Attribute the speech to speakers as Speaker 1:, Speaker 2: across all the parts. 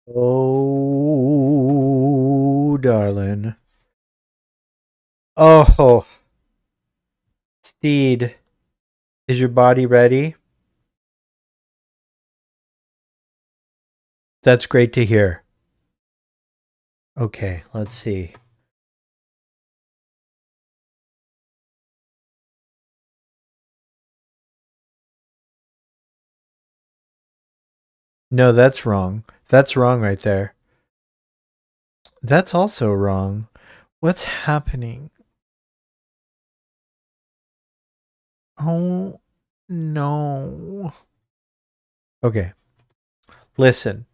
Speaker 1: Oh, darling. Oh, Steed, is your body ready? That's great to hear. Okay, let's see. No, that's wrong. That's wrong right there. That's also wrong. What's happening? Oh, no. Okay, listen.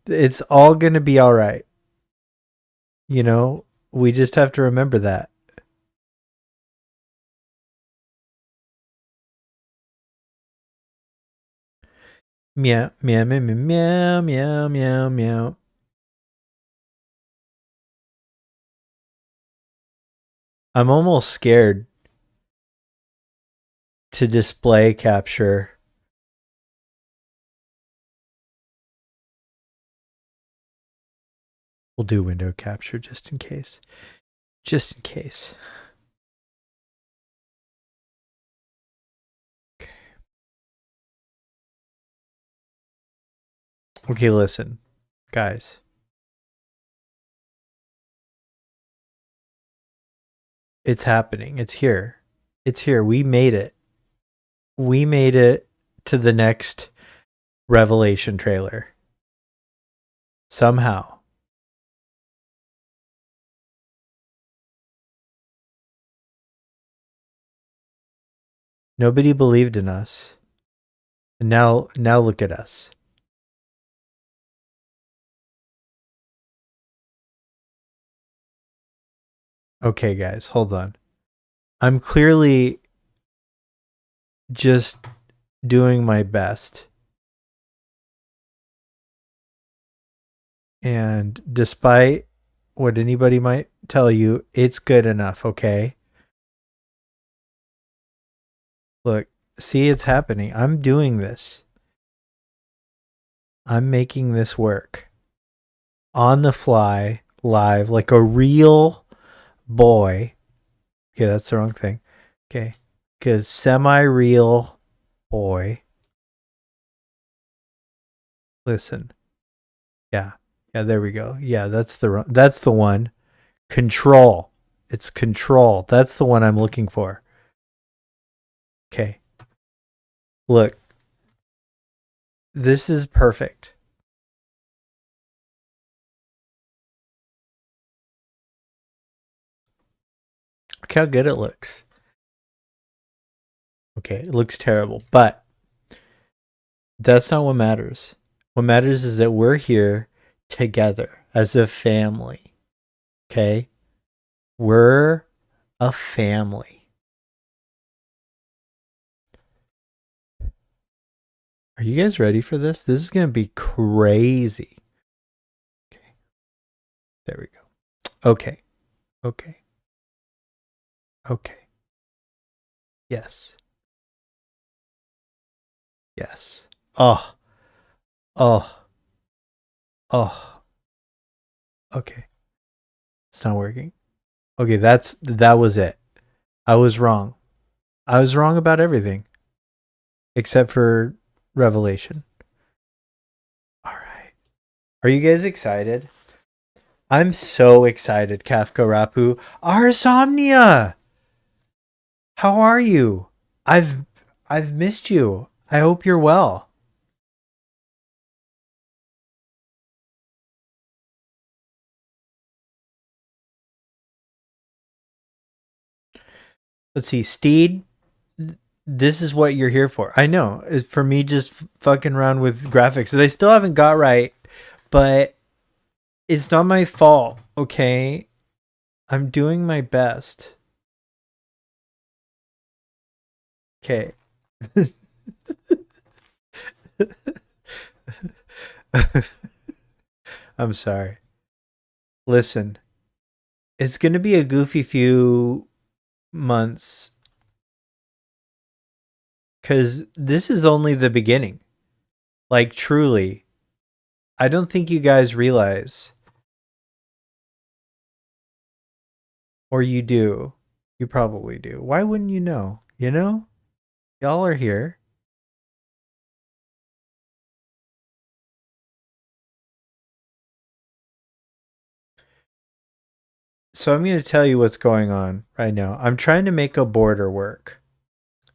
Speaker 1: It's all going to be all right. You know, we just have to remember that. Meow, meow, meow, meow, meow, meow, meow. I'm almost scared to display capture. We'll do window capture just in case. Just in case. Okay. Okay, listen, guys. It's happening. It's here. It's here. We made it. We made it to the next Revelation trailer. Somehow. Nobody believed in us. And now look at us. Okay, guys, hold on. I'm clearly just doing my best. And despite what anybody might tell you, it's good enough, okay? Look, see, it's happening. I'm doing this. I'm making this work. On the fly, live, like a real boy. Okay, that's the wrong thing. Okay. Because semi-real boy. Listen. Yeah. Yeah, there we go. Yeah, that's the one. Control. It's control. That's the one I'm looking for. Okay. Look. This is perfect. Look how good it looks. Okay, it looks terrible, but that's not what matters. What matters is that we're here together as a family. Okay? We're a family. Are you guys ready for this? This is going to be crazy. Okay. There we go. Okay. Okay. Okay. Yes. Yes. Oh. Oh. Oh. Okay. It's not working. Okay, that was it. I was wrong. I was wrong about everything except for Revelation. All right. Are you guys excited? I'm so excited, Kafka Rapu. Arsomnia! How are you? I've missed you. I hope you're well. Let's see, Steed. This is what you're here for. I know. It's for me just fucking around with graphics that I still haven't got right, but it's not my fault, okay? I'm doing my best. Okay. I'm sorry. Listen, it's going to be a goofy few months because this is only the beginning. Like, truly, I don't think you guys realize, or you do. You probably do. Why wouldn't you know? You know? Y'all are here. So I'm going to tell you what's going on right now. I'm trying to make a border work.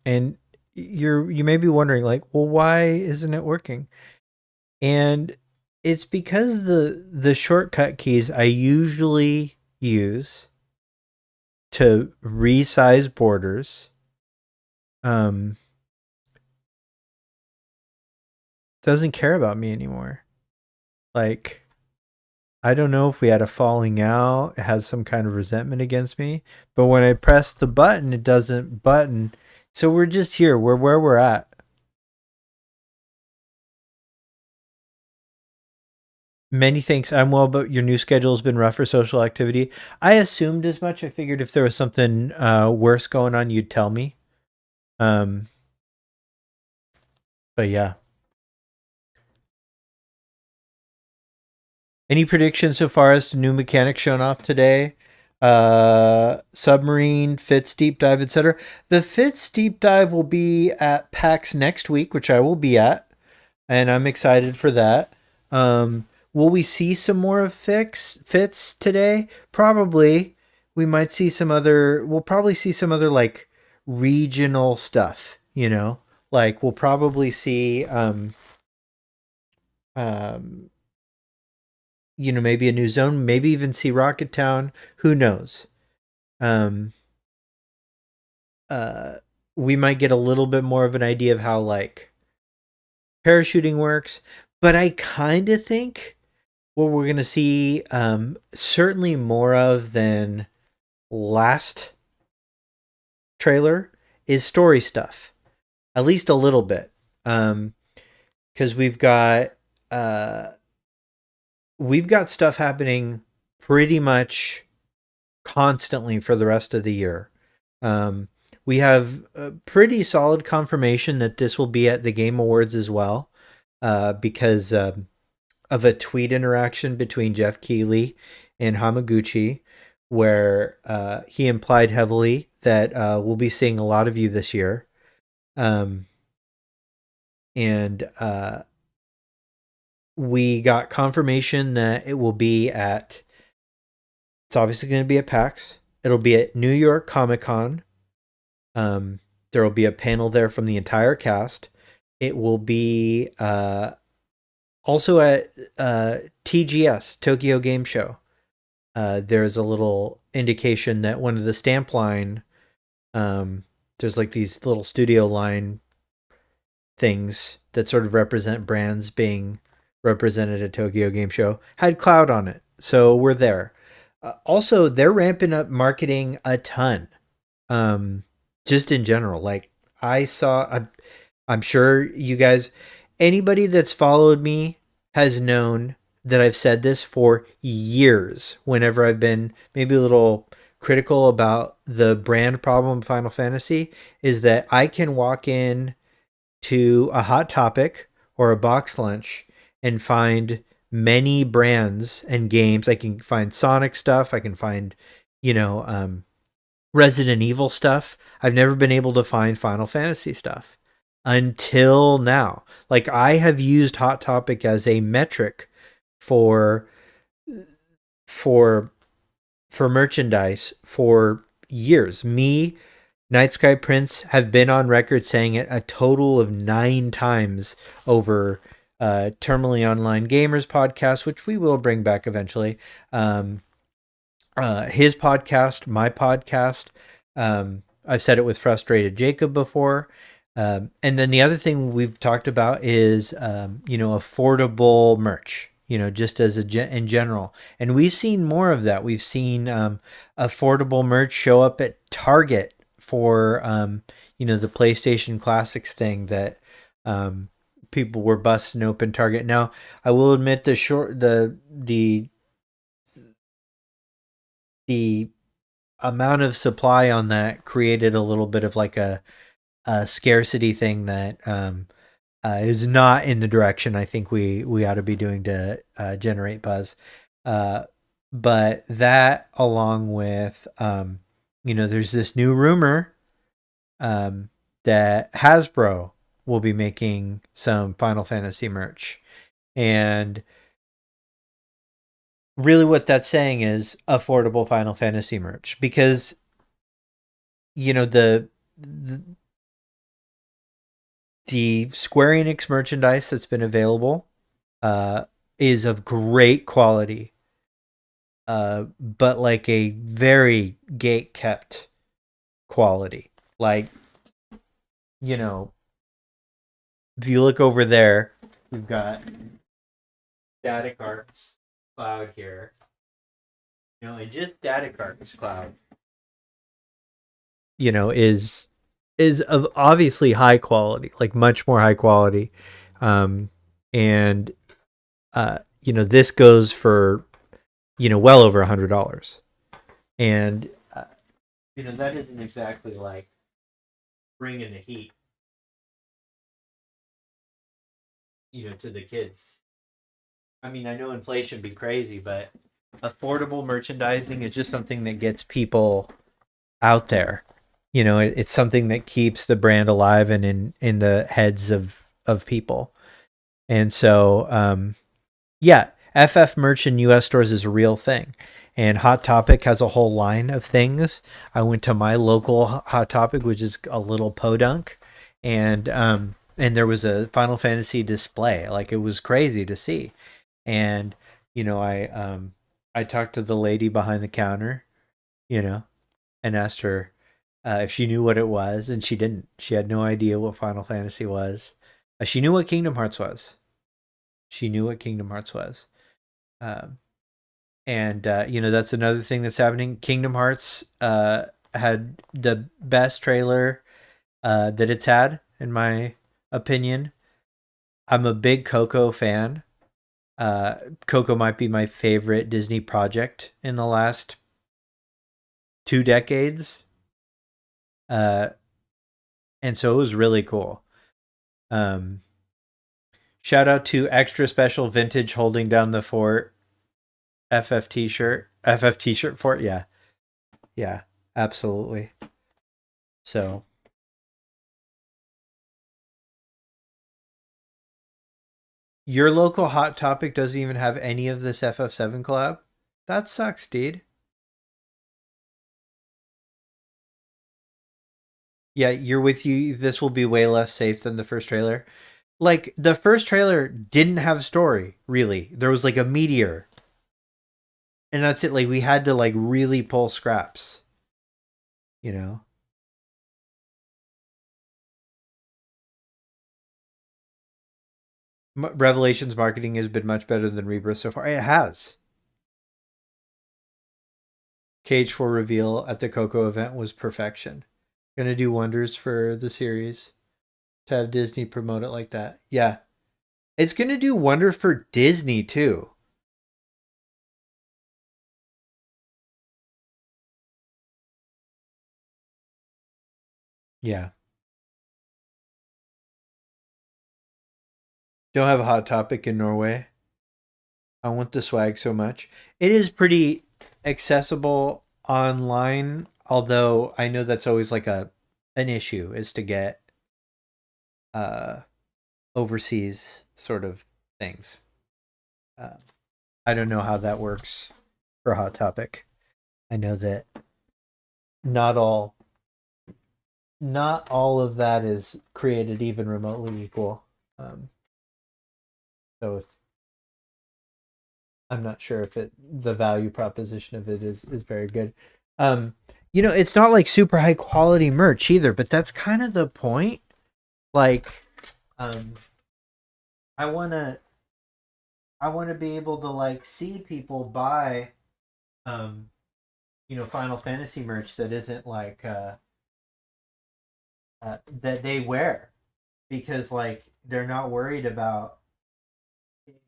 Speaker 1: And you may be wondering like, "Well, why isn't it working?" And it's because the shortcut keys I usually use to resize borders um doesn't care about me anymore. Like, I don't know if we had a falling out, it has some kind of resentment against me, but when I press the button, it doesn't button. So we're just here. We're where we're at. Many thanks. I'm well, but your new schedule has been rough for social activity. I assumed as much. I figured if there was something worse going on, you'd tell me. Um, but yeah. Any predictions so far as to new mechanics shown off today? Submarine, Fitz deep dive, etc. The Fitz deep dive will be at PAX next week, which I will be at, and I'm excited for that. Will we see some more of Fitz today? Probably. We might see some other. We'll probably see some other like regional stuff. You know, like we'll probably see um maybe a new zone, maybe even see Rocket Town. Who knows? Um, uh, we might get a little bit more of an idea of how like parachuting works, but I kind of think what we're gonna see, certainly more of than last trailer, is story stuff. At least a little bit, because uh, we've got stuff happening pretty much constantly for the rest of the year. Um, we have a pretty solid confirmation that this will be at the Game Awards as well, because of a tweet interaction between Jeff Keighley and Hamaguchi, where he implied heavily that we'll be seeing a lot of you this year. Um, and we got confirmation that it will be at, it's obviously going to be at PAX. It'll be at New York Comic Con. There will be a panel there from the entire cast. It will be also at TGS, Tokyo Game Show. There's a little indication that one of the stamp line, there's like these little studio line things that sort of represent brands being represented at Tokyo Game Show, had Cloud on it. So we're there. Also, they're ramping up marketing a ton. Just in general, like I saw, I'm sure you guys, anybody that's followed me has known that I've said this for years. Whenever I've been maybe a little critical about the brand problem of Final Fantasy, is that I can walk in to a Hot Topic or a box lunch and find many brands and games. I can find Sonic stuff. I can find, you know, Resident Evil stuff. I've never been able to find Final Fantasy stuff until now. Like I have used Hot Topic as a metric for for for merchandise for years. Me, Night Sky Prince have been on record saying it a total of 9 times over Terminally Online Gamers podcast, which we will bring back eventually. His podcast, my podcast. I've said it with Frustrated Jacob before. And then the other thing we've talked about is, affordable merch, just as in general. And we've seen more of that. We've seen affordable merch show up at Target for, the PlayStation Classics thing that people were busting open Target. Now, I will admit the amount of supply on that created a little bit of like a scarcity thing that is not in the direction I think we ought to be doing to generate buzz. Uh, but that, along with there's this new rumor that Hasbro will be making some Final Fantasy merch, and really what that's saying is affordable Final Fantasy merch, because the the Square Enix merchandise that's been available is of great quality, but like a very gate kept quality. Like, if you look over there, we've got Static Arts Cloud here. And just Static Arts Cloud, is of obviously high quality, like much more high quality. And this goes for well over $100, and that isn't exactly like bringing the heat to the kids. I mean, I know inflation be crazy, but affordable merchandising is just something that gets people out there. It's something that keeps the brand alive and in the heads of people. And so yeah, FF merch in US stores is a real thing. And Hot Topic has a whole line of things. I went to my local Hot Topic, which is a little podunk, and there was a Final Fantasy display. Like, it was crazy to see. And I talked to the lady behind the counter, and asked her if she knew what it was, and she didn't. She had no idea what Final Fantasy was. She knew what Kingdom Hearts was. And that's another thing that's happening. Kingdom Hearts had the best trailer that it's had, in my opinion. I'm a big Coco fan. Coco might be my favorite Disney project in the last 2 decades. And so it was really cool. Shout out to Extra Special Vintage Holding Down the Fort FF t-shirt fort. Yeah, absolutely. So your local Hot Topic doesn't even have any of this FF7 collab? That sucks, dude. Yeah, you're with you. This will be way less safe than the first trailer. Like, the first trailer didn't have a story, really. There was like a meteor. And that's it. Like, we had to like really pull scraps. You know? Revelations marketing has been much better than Rebirth so far. It has. Cage 4 reveal at the Coco event was perfection. Gonna do wonders for the series to have Disney promote it like that. Yeah. It's gonna do wonder for Disney too. Yeah. Don't have a Hot Topic in Norway. I want the swag so much. It is pretty accessible online, although I know that's always like an issue, is to get uh overseas sort of things. Uh, I don't know how that works for Hot Topic. I know that not all not all of that is created even remotely equal. So if, I'm not sure if the value proposition of it is very good. Um, it's not like super high quality merch either, but that's kind of the point. Like, um, I wanna I wanna be able to like see people buy, um, Final Fantasy merch that isn't like that they wear, because like they're not worried about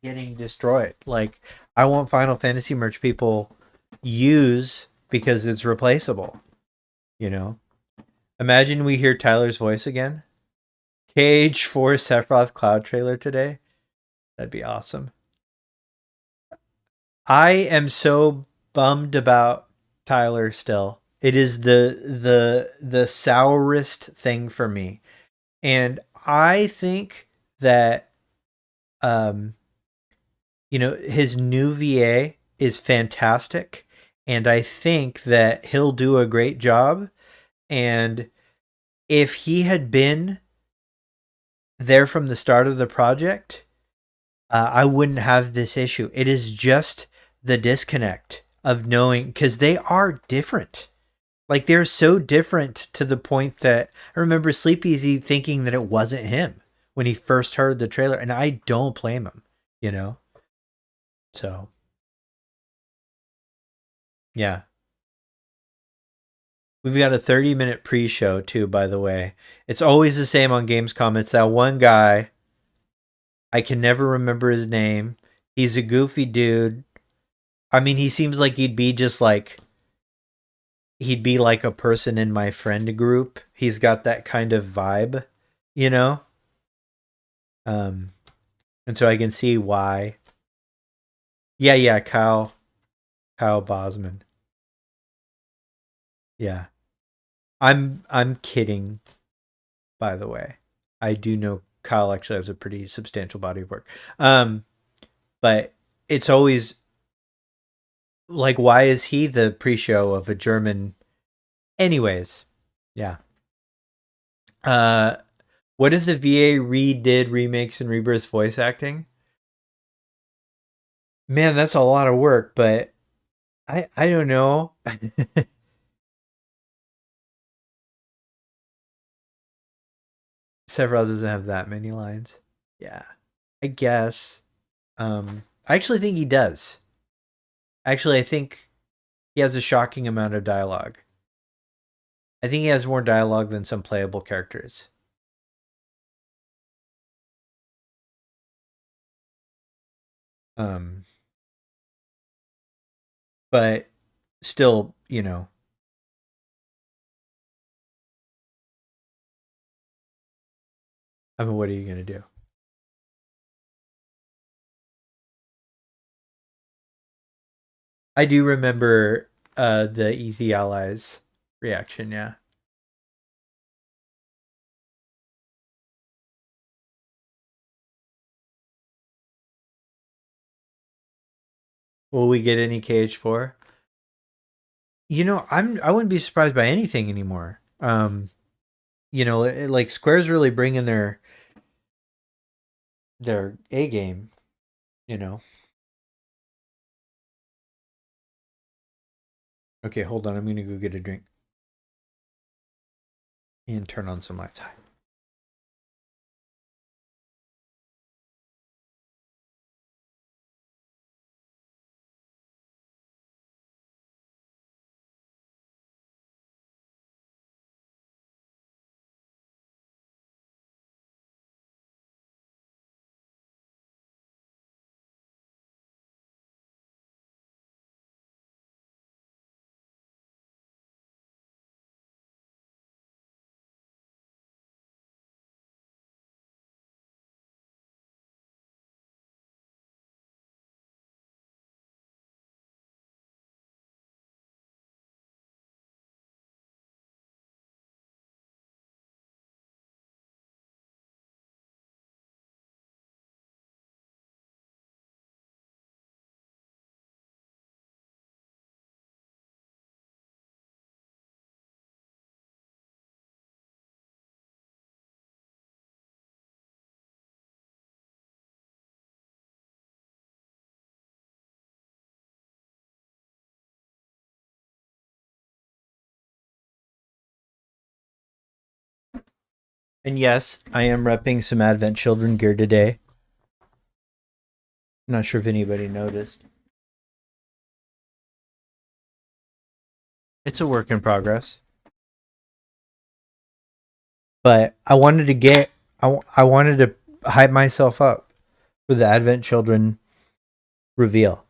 Speaker 1: getting destroyed. Like, I want Final Fantasy merch people use because it's replaceable. You know, imagine we hear Tyler's voice again. KH4 Sephiroth Cloud trailer today. That'd be awesome. I am so bummed about Tyler still. It is the sourest thing for me. And I think that um his new VA is fantastic, and I think that he'll do a great job. And if he had been there from the start of the project, I wouldn't have this issue. It is just the disconnect of knowing, because they are different. Like, they're so different to the point that I remember Sleep Easy thinking that it wasn't him when he first heard the trailer, and I don't blame him, you know? So, yeah. We've got a 30-minute pre-show too, by the way. It's always the same on Gamescom. It's that one guy. I can never remember his name. He's a goofy dude. I mean, he seems like he'd be like a person in my friend group. He's got that kind of vibe, you know? Um and so I can see why. Yeah, Kyle Bosman. Yeah. I'm kidding, by the way. I do know Kyle actually has a pretty substantial body of work. But it's always like, why is he the pre-show of a German? Anyways, yeah. Uh, what if the VA redid remakes and rebirths voice acting? Man, that's a lot of work, but I don't know. Sephiroth doesn't have that many lines. Yeah, I guess. I actually think he does. Actually, I think he has a shocking amount of dialogue. I think he has more dialogue than some playable characters. Um, but still, I mean, what are you gonna do? I do remember the Easy Allies reaction. Yeah. Will we get any KH4? I wouldn't be surprised by anything anymore. Like Square's really bringing their A game. You know. Okay, hold on. I'm gonna go get a drink and turn on some lights. Hi. And yes, I am repping some Advent Children gear today. I'm not sure if anybody noticed. It's a work in progress. But I wanted to hype myself up for the Advent Children reveal.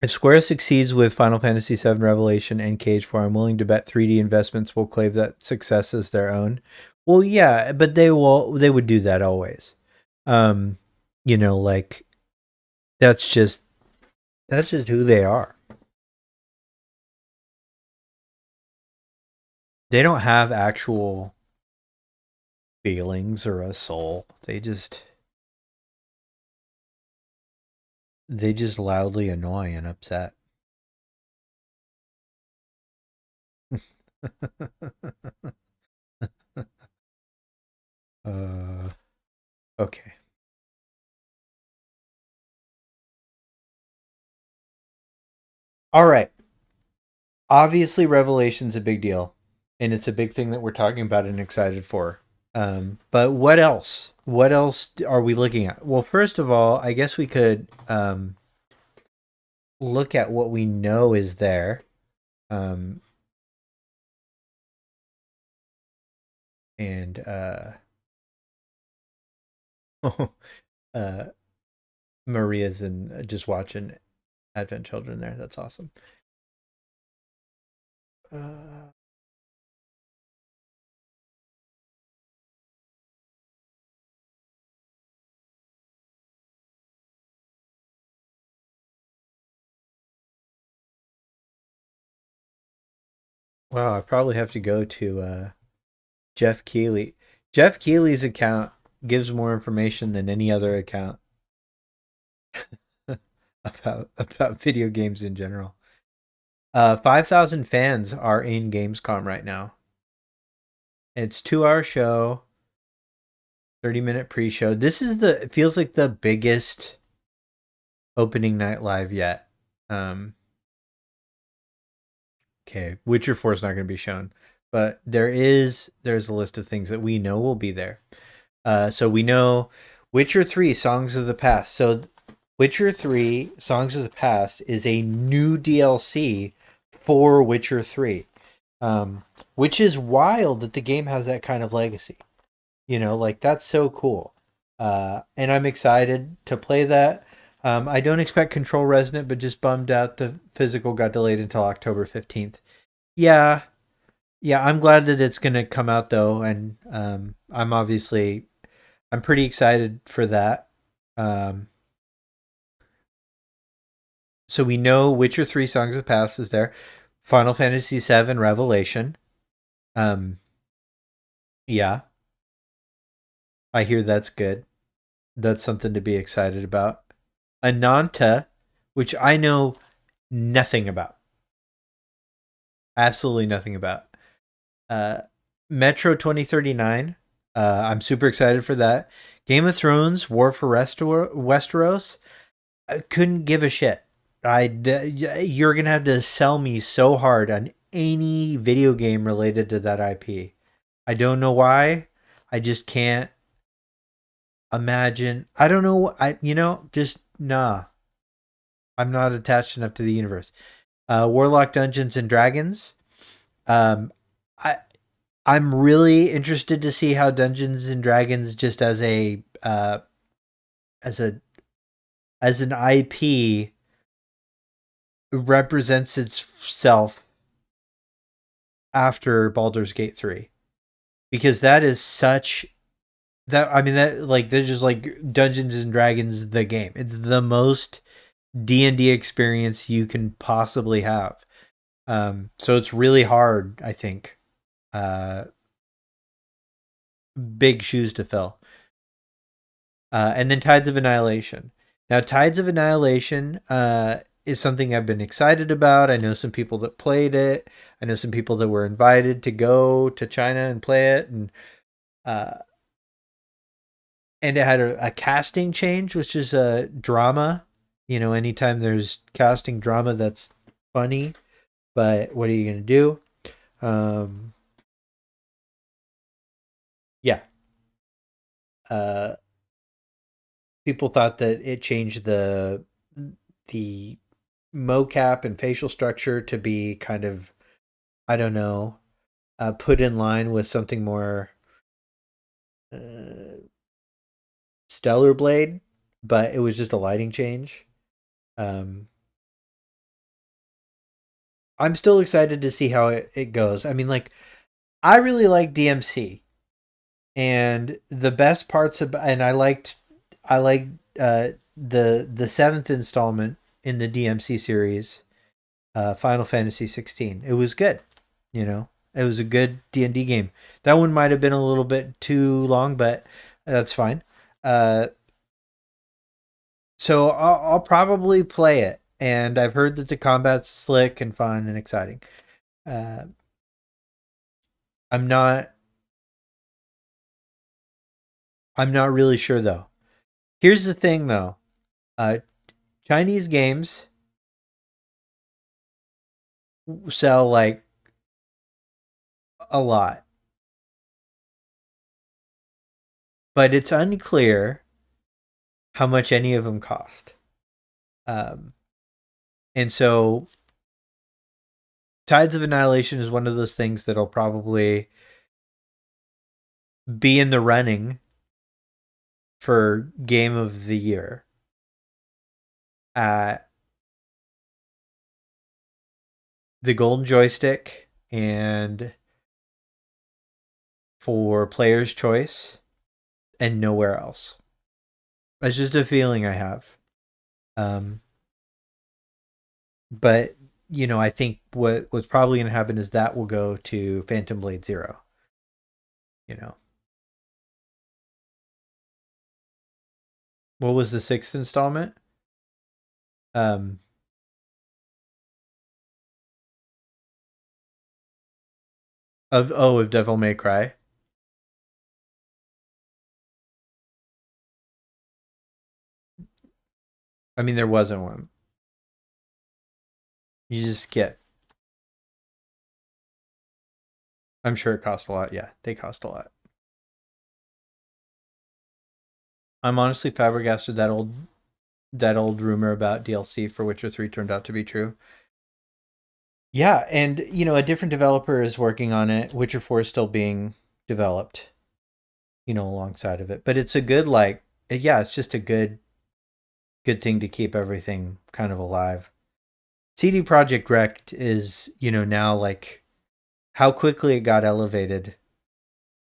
Speaker 1: If Square succeeds with Final Fantasy VII Revelation and KH4, I'm willing to bet 3D investments will claim that success as their own. Well, yeah, but they would do that always. Um, like that's just who they are. They don't have actual feelings or a soul. They just loudly annoy and upset. uh, okay. All right. Obviously, Revelation's a big deal, and it's a big thing that we're talking about and excited for. But what else? What else are we looking at? Well, first of all, I guess we could look at what we know is there. Um, and uh, Maria's and just watching Advent Children there. That's awesome. Uh, wow, I probably have to go to Jeff Keighley. Jeff Keighley's account gives more information than any other account about video games in general. 5,000 fans are in Gamescom right now. It's 2 hour show, 30-minute pre-show. It feels like the biggest opening night live yet. Okay, Witcher 4 is not going to be shown, but there's a list of things that we know will be there. So we know Witcher 3 Songs of the Past. So Witcher 3 Songs of the Past is a new DLC for Witcher 3. Which is wild that the game has that kind of legacy. Like that's so cool. And I'm excited to play that. I don't expect Control Resonant, but just bummed out the physical got delayed until October 15th. Yeah, yeah, I'm glad that it's gonna come out though, and I'm pretty excited for that. Um, so we know Witcher 3 Songs of the Past is there. Final Fantasy 7 Revelation. Um, yeah, I hear that's good. That's something to be excited about. Ananta, which I know nothing about. Absolutely nothing about. Uh, Metro 2039. I'm super excited for that. Game of Thrones, War for Westeros. I couldn't give a shit. You're gonna have to sell me so hard on any video game related to that IP. I don't know why. I just can't imagine. I don't know. Just nah. I'm not attached enough to the universe. Warlock Dungeons and Dragons. Um, I I'm really interested to see how Dungeons and Dragons just as a as an IP represents itself after Baldur's Gate 3, because that is such that I mean that like there's just like Dungeons and Dragons the game. It's the most D&D experience you can possibly have. So it's really hard, I think. Uh, Big shoes to fill. And then Tides of Annihilation. Now, Tides of Annihilation is something I've been excited about. I know some people that played it. I know some people that were invited to go to China and play it, uh, and it had a casting change, which is a drama. Anytime there's casting drama, that's funny. But what are you gonna do? Um, yeah. Uh, People thought that it changed the mocap and facial structure to be kind of, I don't know, put in line with something more uh, Stellar Blade, but it was just a lighting change. Um, I'm still excited to see how it goes. I mean, like, I really like DMC, and the best parts of, and I liked the seventh installment in the DMC series, Final Fantasy 16. It was good, you know. It was a good D&D game. That one might have been a little bit too long, but that's fine. Uh, so I'll probably play it, and I've heard that the combat's slick and fun and exciting. Uh, I'm not I'm not really sure though. Here's the thing though. Uh, Chinese games sell like a lot, but it's unclear how much any of them cost. Um, and so Tides of Annihilation is one of those things that'll probably be in the running for Game of the Year. Uh, the Golden Joystick and for Player's Choice and nowhere else. That's just a feeling I have. Um, but you know, I think what's probably going to happen is that will go to Phantom Blade Zero. You know, what was the sixth installment? Um, of Devil May Cry. I mean, there wasn't one. You just get. I'm sure it cost a lot. Yeah, they cost a lot. I'm honestly flabbergasted that old rumor about DLC for Witcher 3 turned out to be true. Yeah, and you know, a different developer is working on it. Witcher 4 is still being developed, you know, alongside of it. But it's a good like yeah, it's just a good thing to keep everything kind of alive. CD Projekt Red is, you know, now like how quickly it got elevated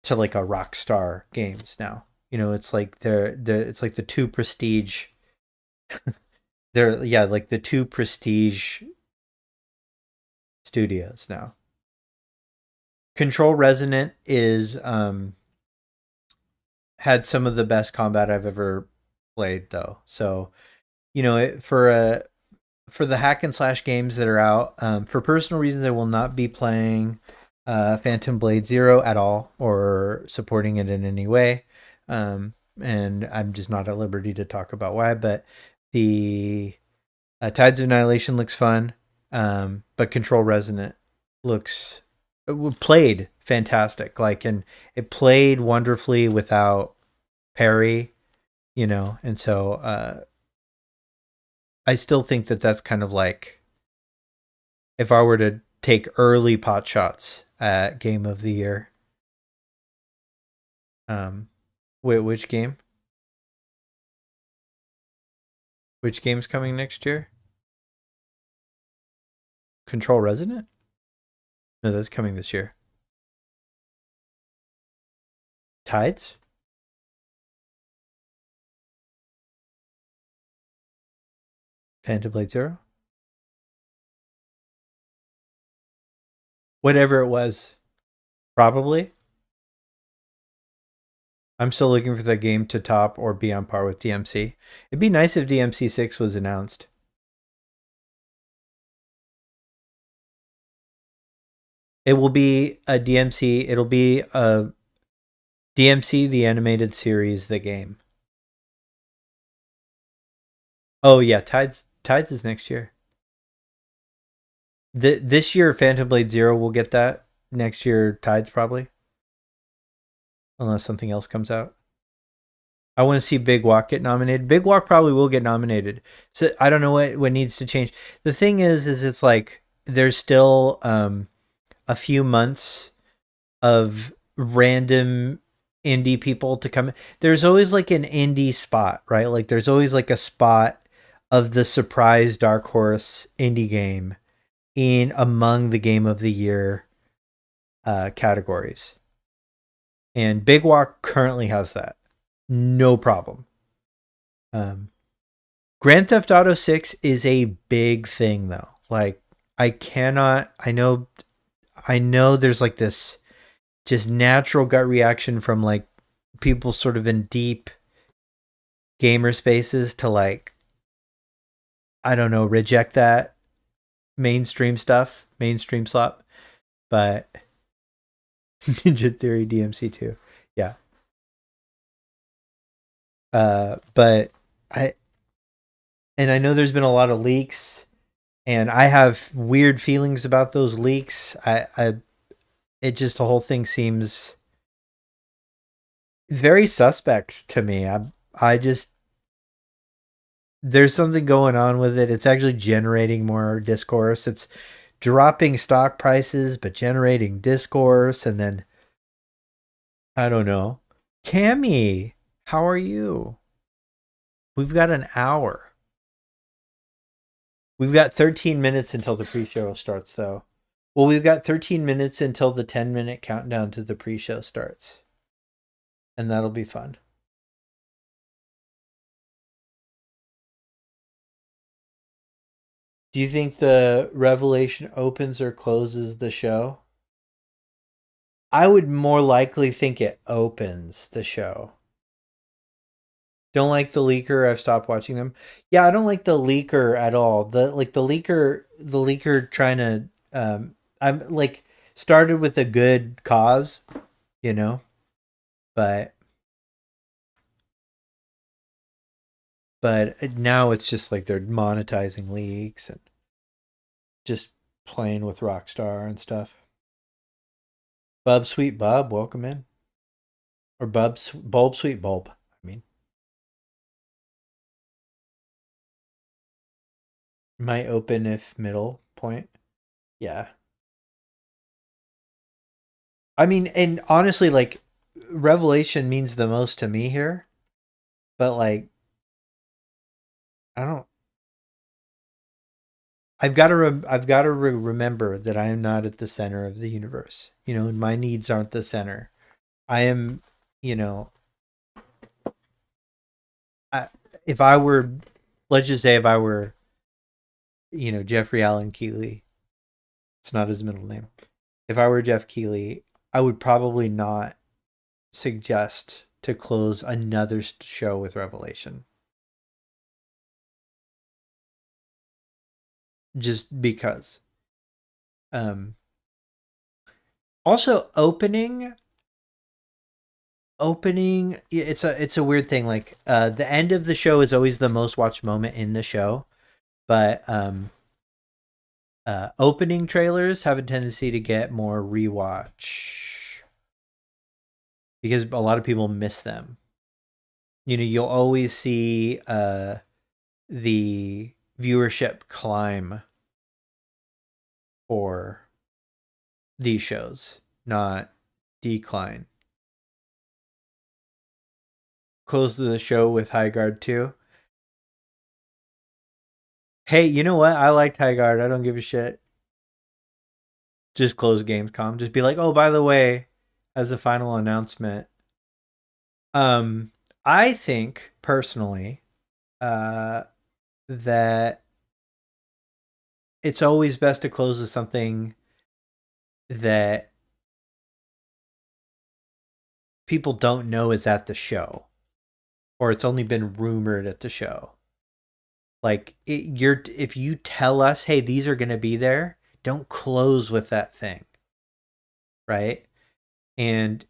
Speaker 1: to like a rock star games now. You know, it's like it's like the two prestige they're yeah, like the two prestige studios now. Control Resonant is had some of the best combat I've ever played though. So, you know, for the hack and slash games that are out, for personal reasons I will not be playing Phantom Blade Zero at all or supporting it in any way. And I'm just not at liberty to talk about why, but the Tides of Annihilation looks fun. But Control Resonant looks played fantastic. Like, and it played wonderfully without parry, you know, and so I still think that that's kind of like if I were to take early pot shots at Game of the Year. Wait, which game? Which game's coming next year? Control Resonant? No, that's coming this year. Tides? Phantom Blade Zero? Whatever it was. Probably. I'm still looking for that game to top or be on par with DMC. It'd be nice if DMC 6 was announced. It will be a DMC. It'll be a DMC, the animated series, the game. Oh yeah, Tides is next year. This year, Phantom Blade Zero will get that. Next year, Tides probably, unless something else comes out. I want to see Big Walk get nominated. Big Walk probably will get nominated. So I don't know what needs to change. The thing is it's like there's still a few months of random indie people to come. There's always like an indie spot, right? Like there's always like a spot of the surprise dark horse indie game in among the game of the year categories. And Big Walk currently has that. No problem. Grand Theft Auto 6 is a big thing though. Like I know there's like this just natural gut reaction from like people sort of in deep gamer spaces to like, I don't know, reject that mainstream stuff, mainstream slop. But Ninja Theory DMC2. Yeah. But I I know there's been a lot of leaks, and I have weird feelings about those leaks. It just, the whole thing seems very suspect to me. I just, there's something going on with it. It's actually generating more discourse. It's dropping stock prices, but generating discourse. And then, I don't know. Cammy, how are you? We've got an hour. We've got 13 minutes until the pre-show starts, though. Well, we've got 13 minutes until the 10-minute countdown to the pre-show starts. And that'll be fun. Do you think the revelation opens or closes the show? I would more likely think it opens the show. Don't like the leaker. I've stopped watching them. Yeah, I don't like the leaker at all. The leaker trying to I'm like, started with a good cause, you know, but now it's just like they're monetizing leaks and just playing with Rockstar and stuff. Bub Sweet Bub, welcome in. Or Bulb Sweet Bulb, I mean. Might open if middle point. Yeah. I mean, and honestly, like, Revelation means the most to me here. But, like, I don't. I've got to remember that I am not at the center of the universe. You know, my needs aren't the center. I am, you know, if I were, let's just say, if I were, you know, Jeffrey Allen Keeley, it's not his middle name. If I were Jeff Keeley, I would probably not suggest to close another show with Revelation. Just because. Also, opening, it's a weird thing. Like, the end of the show is always the most watched moment in the show, but opening trailers have a tendency to get more rewatch because a lot of people miss them. You know, you'll always see the viewership climb for these shows, not decline. Close the show with High Guard 2. Hey, you know what? I liked High Guard. I don't give a shit. Just close Gamescom. Just be like, oh, by the way, as a final announcement, I think personally, that it's always best to close with something that people don't know is at the show, or it's only been rumored at the show. Like, if you tell us, hey, these are going to be there, don't close with that thing, right? And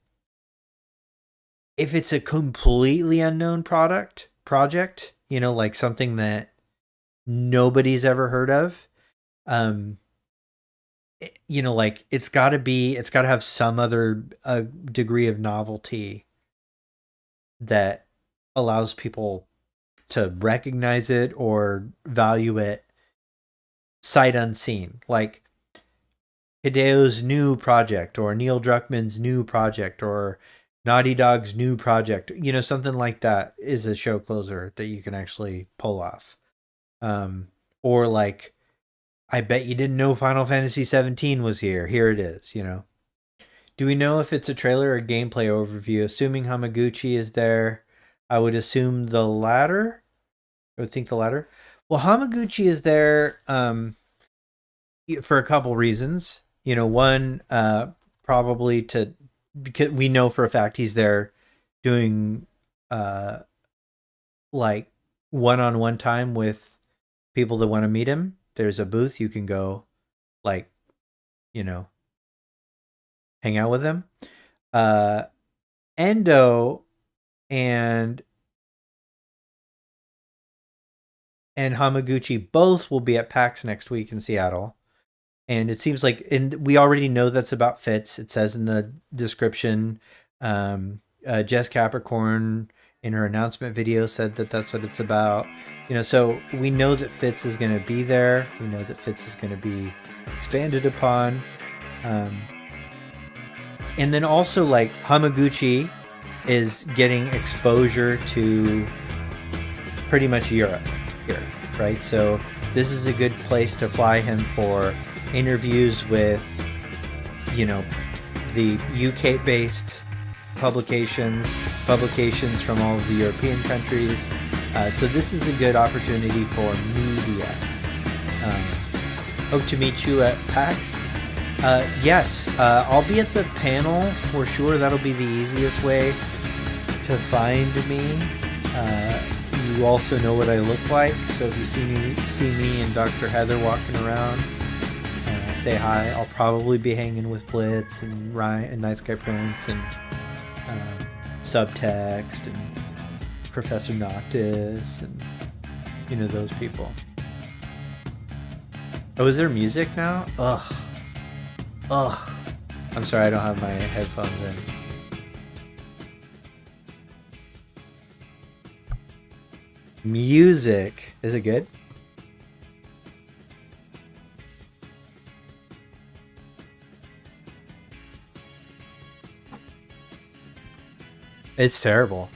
Speaker 1: if it's a completely unknown project, you know, like something that nobody's ever heard of, you know, like, it's got to have some other degree of novelty that allows people to recognize it or value it sight unseen. Like Hideo's new project, or Neil Druckmann's new project, or Naughty Dog's new project, you know, something like that is a show closer that you can actually pull off. Or like, I bet you didn't know Final Fantasy 17 was here. Here it is, you know. Do we know if it's a trailer or gameplay overview? Assuming Hamaguchi is there, I would assume the latter. I would think the latter. Well, Hamaguchi is there for a couple reasons. You know, one, probably to, because we know for a fact he's there doing uh like one-on-one time with people that want to meet him. There's a booth you can go, like, you know, hang out with him. uh Endo and Hamaguchi both will be at PAX next week in Seattle. And it seems like, and we already know that's about Fitz. It says in the description, Jess Capricorn in her announcement video said that that's what it's about. You know, so we know that Fitz is going to be there. We know that Fitz is going to be expanded upon. And then also, like, Hamaguchi is getting exposure to pretty much Europe here, right? So this is a good place to fly him for interviews with, you know, the UK-based publications from all of the European countries. So this is a good opportunity for media. Hope to meet you at PAX. Yes, I'll be at the panel for sure. That'll be the easiest way to find me. You also know what I look like, so if you see me and Dr. Heather walking around, say hi. I'll probably be hanging with Blitz and Ryan and Nice Guy Prince and Subtext and Professor Noctis and, you know, those people. Oh, is there music now? Ugh. I'm sorry, I don't have my headphones in. Music. Is it good? It's terrible.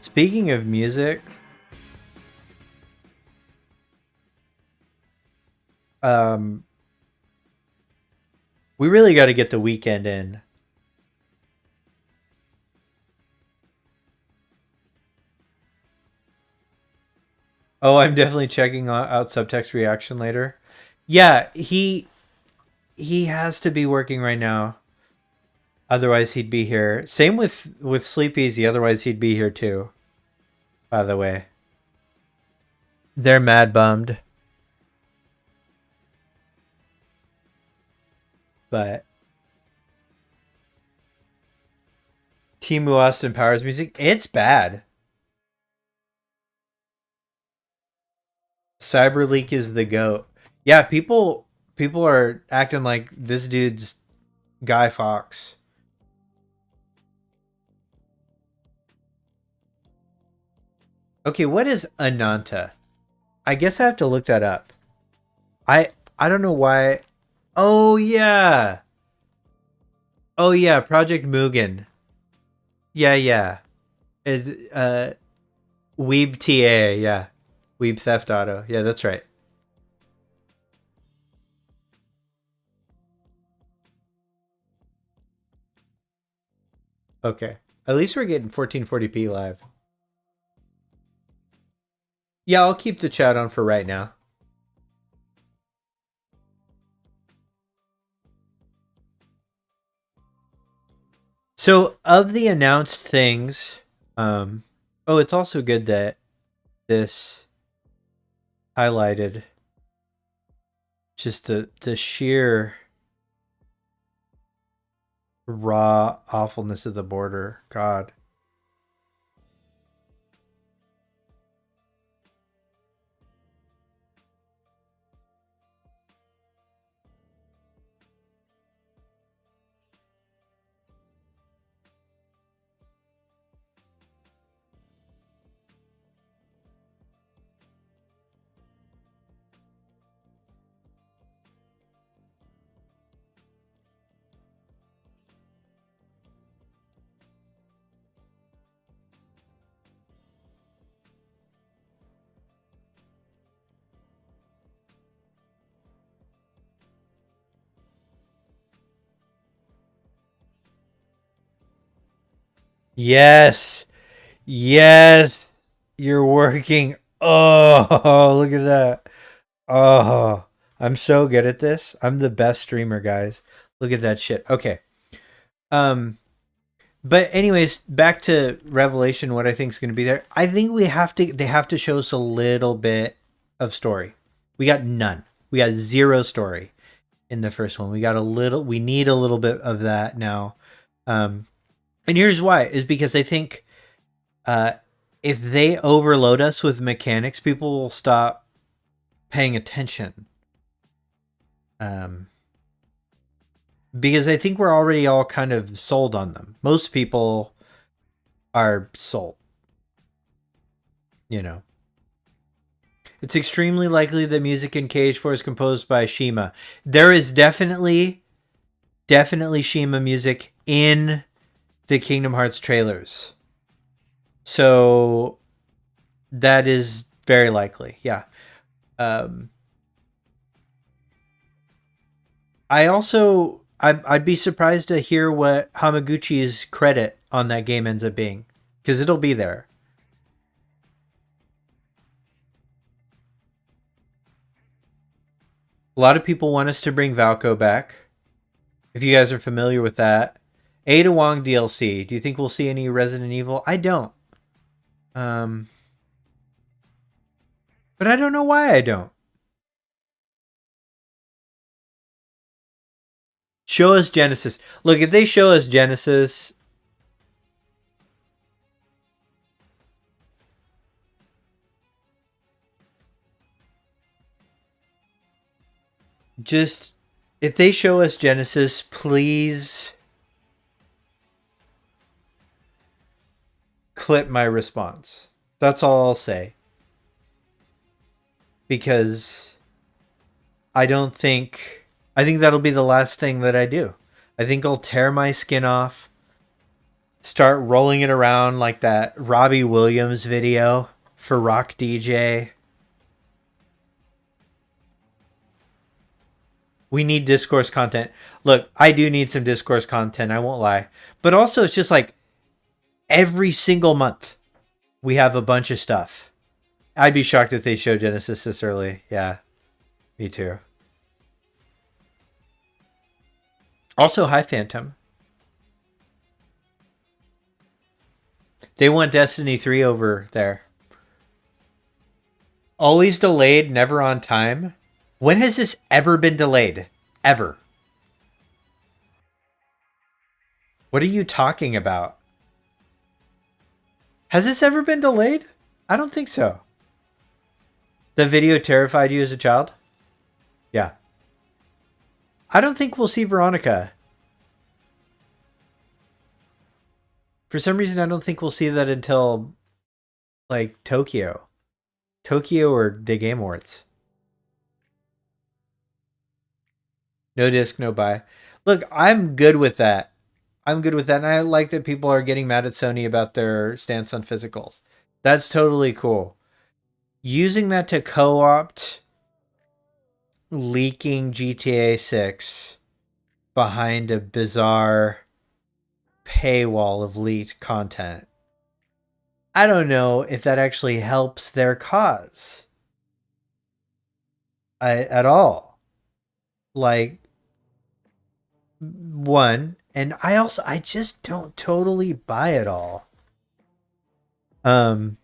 Speaker 1: Speaking of music, we really got to get the weekend in. Oh, I'm definitely checking out Subtext reaction later. Yeah, he has to be working right now. Otherwise, he'd be here. Same with Sleep Easy. Otherwise, he'd be here too. By the way, they're mad bummed. But Timu Austin Powers music, it's bad. Cyberleak is the goat. Yeah, people are acting like this dude's Guy Fawkes. Okay, what is Ananta? I guess I have to look that up. I don't know why. Oh yeah. Oh yeah, Project Mugen. Yeah. Is Weeb TA, yeah. Weeb Theft Auto. Yeah, that's right. Okay. At least we're getting 1440p live. Yeah, I'll keep the chat on for right now. So, of the announced things, oh, it's also good that this highlighted just the sheer raw awfulness of the border. God. Yes. Yes. You're working. Oh, look at that. Oh, I'm so good at this. I'm the best streamer, guys. Look at that shit. Okay. Um, but anyways, back to Revelation, what I think is going to be there. I think they have to show us a little bit of story. We got none. We got zero story in the first one. We need a little bit of that now. Um, and here's why, is because I think uh, if they overload us with mechanics, people will stop paying attention. Um, because I think we're already all kind of sold on them. Most people are sold. You know, it's extremely likely that music in KH4 is composed by Shima. There is definitely Shima music in the Kingdom Hearts trailers. So that is very likely. Yeah. Um, I'd be surprised to hear what Hamaguchi's credit on that game ends up being, because it'll be there. A lot of people want us to bring Valko back. If you guys are familiar with that. Ada Wong DLC. Do you think we'll see any Resident Evil? I don't. Um, but I don't know why I don't. Show us Genesis. Look, if they show us Genesis, just if they show us Genesis, please clip my response. That's all I'll say. Because I think that'll be the last thing that I do. I think I'll tear my skin off, start rolling it around like that Robbie Williams video for Rock DJ. We need discourse content. Look, I do need some discourse content, I won't lie. But also, it's just like every single month we have a bunch of stuff. I'd be shocked if they show Genesis this early. Yeah, me too. Also, hi, Phantom. They want Destiny 3 over there. Always delayed, never on time. When has this ever been delayed? Ever. What are you talking about? Has this ever been delayed? I don't think so. The video terrified you as a child? Yeah. I don't think we'll see Veronica. For some reason, I don't think we'll see that until, like, Tokyo. Tokyo or the Game Awards. No disc, no buy. Look, I'm good with that. I'm good with that. And I like that people are getting mad at Sony about their stance on physicals. That's totally cool. Using that to co-opt leaking GTA 6 behind a bizarre paywall of leaked content. I don't know if that actually helps their cause at all. Like, one, and I just don't totally buy it all. And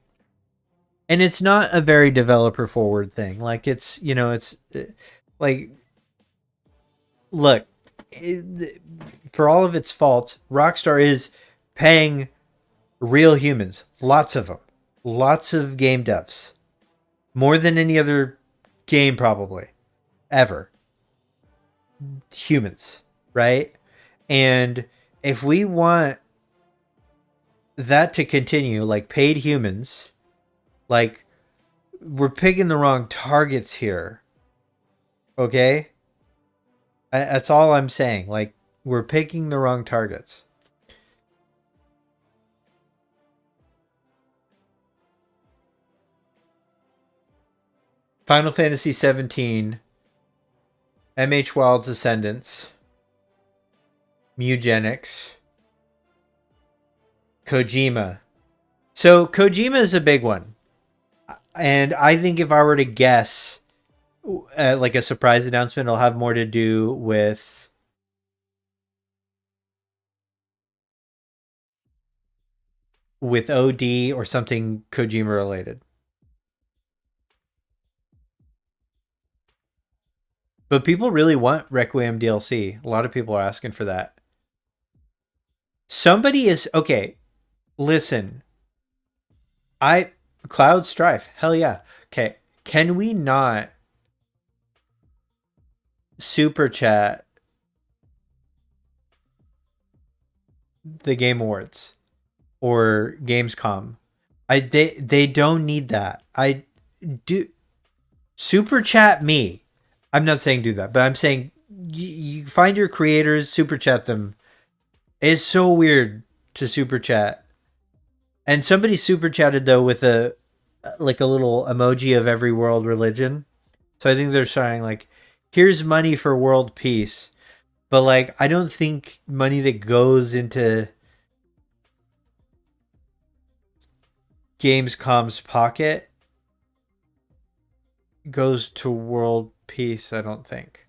Speaker 1: it's not a very developer forward thing. Like, it's, it's like, look, for all of its faults, Rockstar is paying real humans, lots of them, lots of game devs, more than any other game probably ever. Humans, right? And if we want that to continue, like paid humans, like, we're picking the wrong targets here. Okay? That's all I'm saying. Like, we're picking the wrong targets. Final Fantasy 17, MH Wild's Ascendants, Mugenics, Kojima. So Kojima is a big one. And I think if I were to guess, like a surprise announcement, it'll have more to do with OD or something Kojima related. But people really want Requiem DLC. A lot of people are asking for that. Somebody is okay. Listen, I Cloud Strife. Hell yeah. Okay, can we not super chat the Game Awards or Gamescom? They don't need that. I do super chat me. I'm not saying do that, but I'm saying you find your creators, super chat them. It's so weird to super chat. And somebody super chatted though with a like a little emoji of every world religion. So I think they're saying like, here's money for world peace. But like, I don't think money that goes into Gamescom's pocket goes to world peace. I don't think.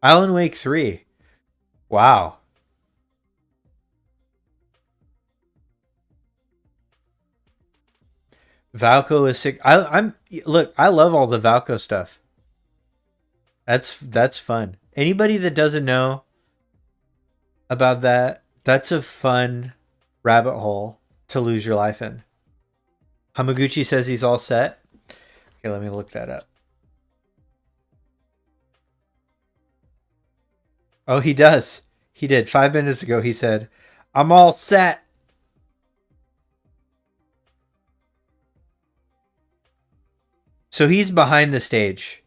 Speaker 1: Alan Wake 3. Wow. Valco is sick. I'm look, I love all the Valco stuff. That's fun. Anybody that doesn't know about that, that's a fun rabbit hole to lose your life in. Hamaguchi says he's all set. Okay, let me look that up. Oh, he does. He did. 5 minutes ago, he said, I'm all set. So he's behind the stage.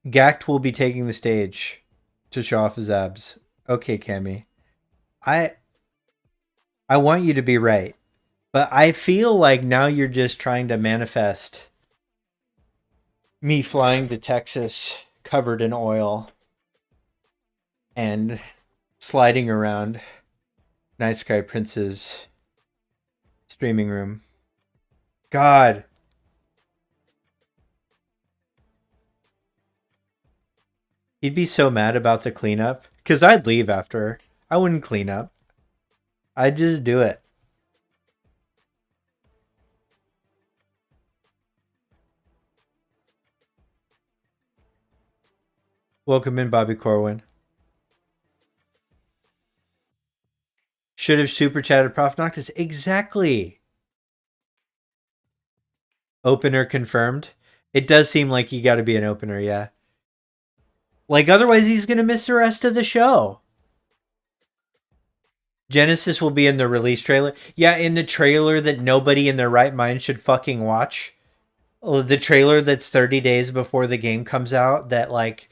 Speaker 1: Gact will be taking the stage to show off his abs. Okay, Cammy. I I want you to be right. But I feel like now you're just trying to manifest me flying to Texas covered in oil and sliding around Night Sky Prince's streaming room. God. He'd be so mad about the cleanup. Because I'd leave after. I wouldn't clean up. I'd just do it. Welcome in, Bobby Corwin. Should have super chatted Prof Noctis. Exactly. Opener confirmed. It does seem like you got to be an opener, yeah. Like, otherwise he's going to miss the rest of the show. Genesis will be in the release trailer. Yeah, in the trailer that nobody in their right mind should fucking watch. The trailer that's 30 days before the game comes out that, like,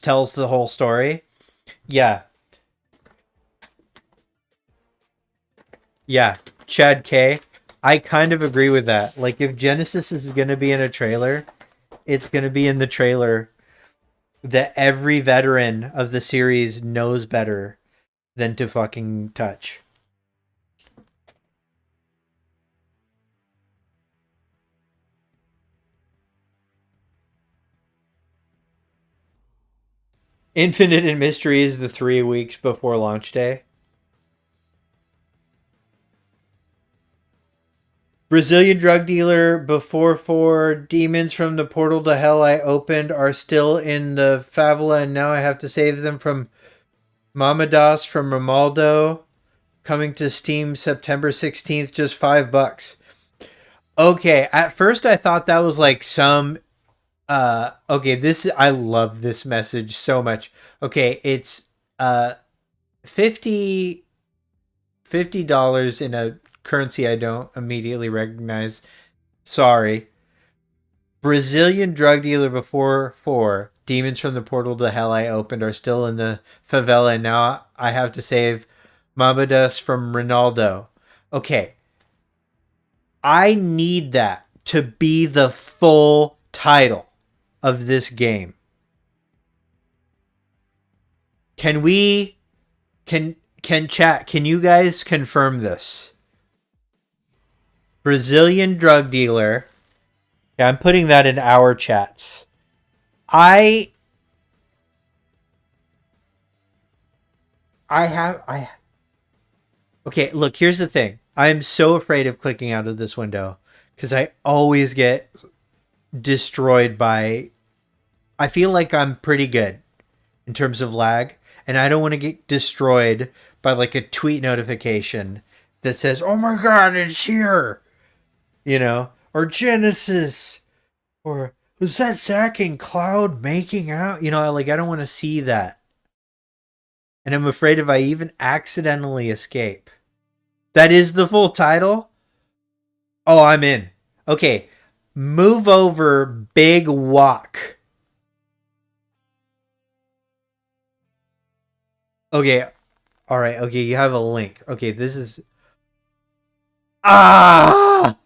Speaker 1: tells the whole story. Yeah. Yeah. Chad K. I kind of agree with that. Like, if Genesis is going to be in a trailer, it's going to be in the trailer that every veteran of the series knows better than to fucking touch. Infinite and Mystery is the 3 weeks before launch day. Brazilian drug dealer before 4 demons from the portal to hell I opened are still in the favela, and now I have to save them from Mamadas from Romaldo. Coming to Steam September 16th, just $5. Okay, at first I thought that was like some Okay, this I love this message so much. Okay, it's uh 50 $50 in a currency I don't immediately recognize. Sorry. Brazilian drug dealer before four. Demons from the portal to hell I opened are still in the favela, and now I have to save Mabadas from Ronaldo. Okay. I need that to be the full title of this game. Can we can chat, can you guys confirm this? Brazilian drug dealer. Yeah, I'm putting that in our chats. I I Okay, look, here's the thing. I am so afraid of clicking out of this window cuz I always get destroyed by I feel like I'm pretty good in terms of lag, and I don't want to get destroyed by like a tweet notification that says, "Oh my god, it's here." You know, or Genesis, or was that Zach and Cloud making out? You know, like I don't want to see that. And I'm afraid if I even accidentally escape. That is the full title? Oh, I'm in. Okay. Move over, big walk. Okay. All right. Okay, you have a link. Okay, this is ah.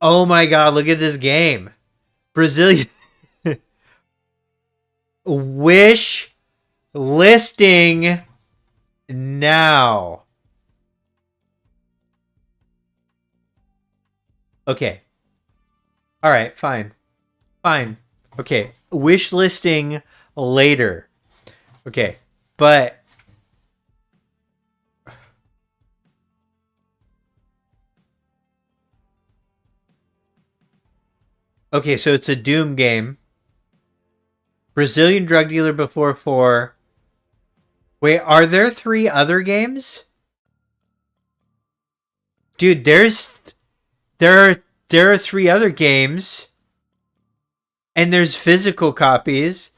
Speaker 1: Oh my god, look at this game. Brazilian wish listing now. Okay. All right, fine. Fine. Okay. Wish listing later. Okay. But okay, so it's a Doom game. Brazilian drug dealer before four. Wait, are there three other games? Dude, there are there are three other games, and there's physical copies.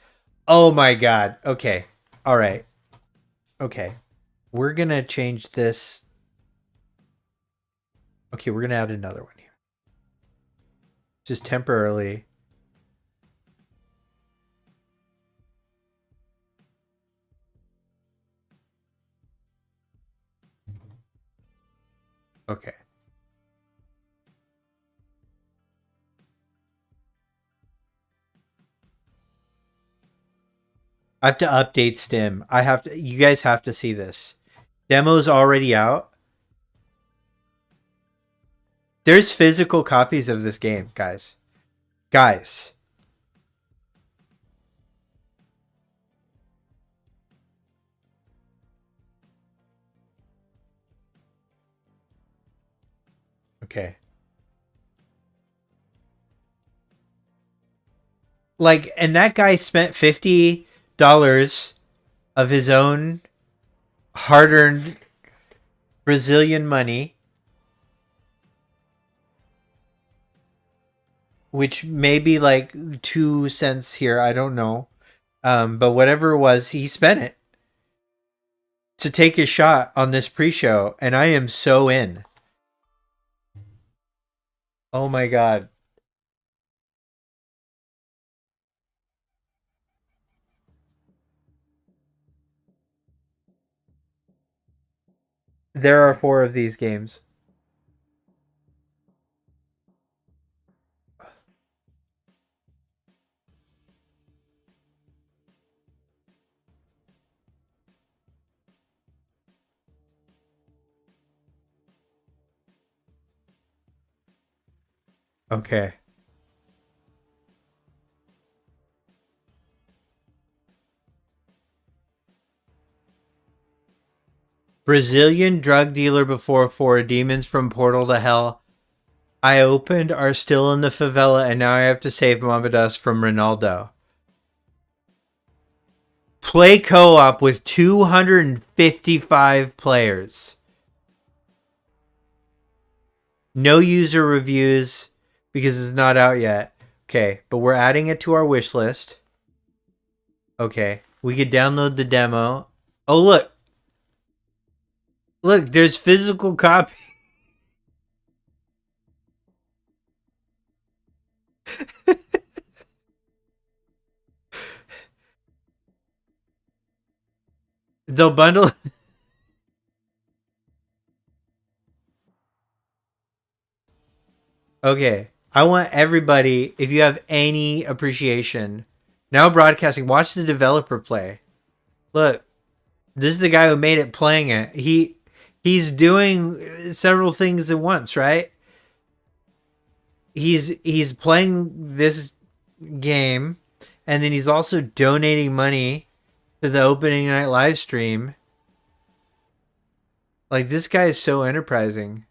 Speaker 1: Oh my god. Okay. All right. Okay. We're going to change this. Okay, we're going to add another one here. Just temporarily. Okay. I have to update Stim. I have to. You guys have to see this. Demo's already out. There's physical copies of this game, guys. Guys. Okay. Like, and that guy spent $50 of his own hard-earned Brazilian money, which may be like 2 cents here. I don't know. But whatever it was, he spent it to take a shot on this pre-show, and I am so in. Oh my god. There are four of these games. Okay. Brazilian drug dealer before four. Demons from portal to hell I opened are still in the favela, and now I have to save Mamadas from Ronaldo. Play co-op with 255 players. No user reviews because it's not out yet. Okay, but we're adding it to our wish list. Okay, we could download the demo. Oh, look. Look, there's physical copy. They'll bundle. Okay, I want everybody, if you have any appreciation, now broadcasting, watch the developer play. Look, this is the guy who made it playing it. He's doing several things at once, right? He's playing this game, and then he's also donating money to the opening night live stream. Like, this guy is so enterprising.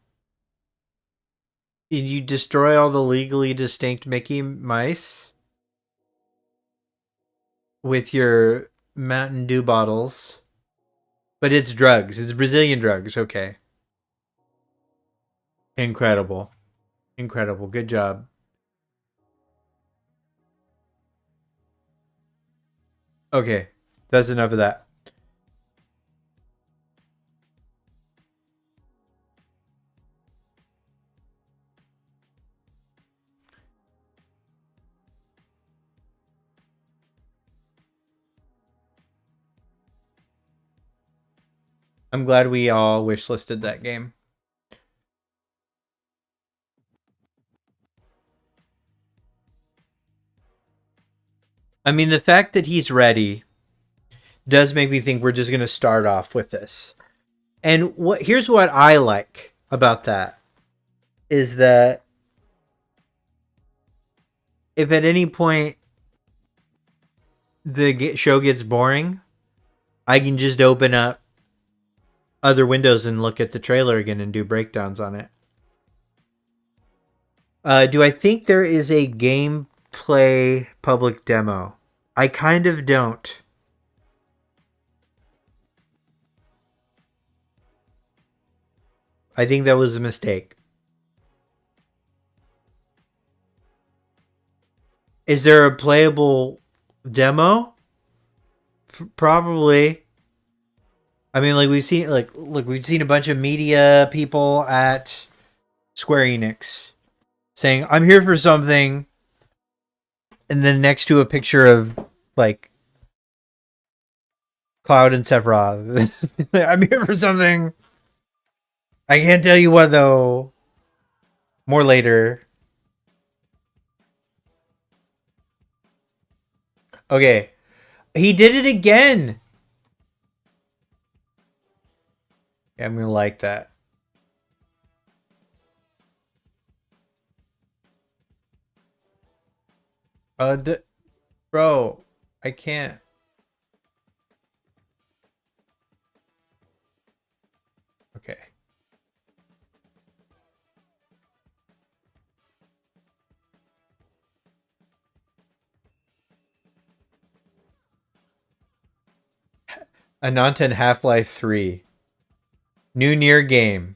Speaker 1: Did you destroy all the legally distinct Mickey mice with your Mountain Dew bottles? But it's drugs. It's Brazilian drugs. Okay. Incredible. Incredible. Good job. Okay. That's enough of that. I'm glad we all wishlisted that game. I mean, the fact that he's ready does make me think we're just going to start off with this. And here's what I like about that is that if at any point the show gets boring, I can just open up other windows and look at the trailer again and do breakdowns on it. Do I think there is a gameplay public demo? I kind of don't. I think that was a mistake. Is there a playable demo? Probably. I mean, like we've seen, we've seen a bunch of media people at Square Enix saying, "I'm here for something," and then next to a picture of like Cloud and Sephiroth, "I'm here for something." I can't tell you what though. More later. Okay, he did it again. Yeah, I'm gonna like that. Bro, I can't. Okay. Ananten Half-Life 3. New Nier game.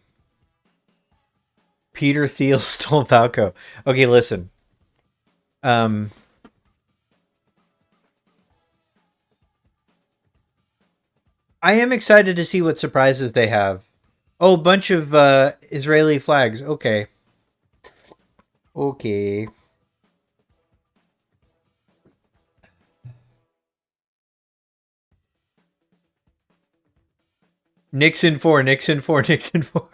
Speaker 1: Peter Thiel stole Falco. Okay, listen. I am excited to see what surprises they have. Oh, bunch of Israeli flags. Okay. Okay. Nixon 4, Nixon 4, Nixon 4.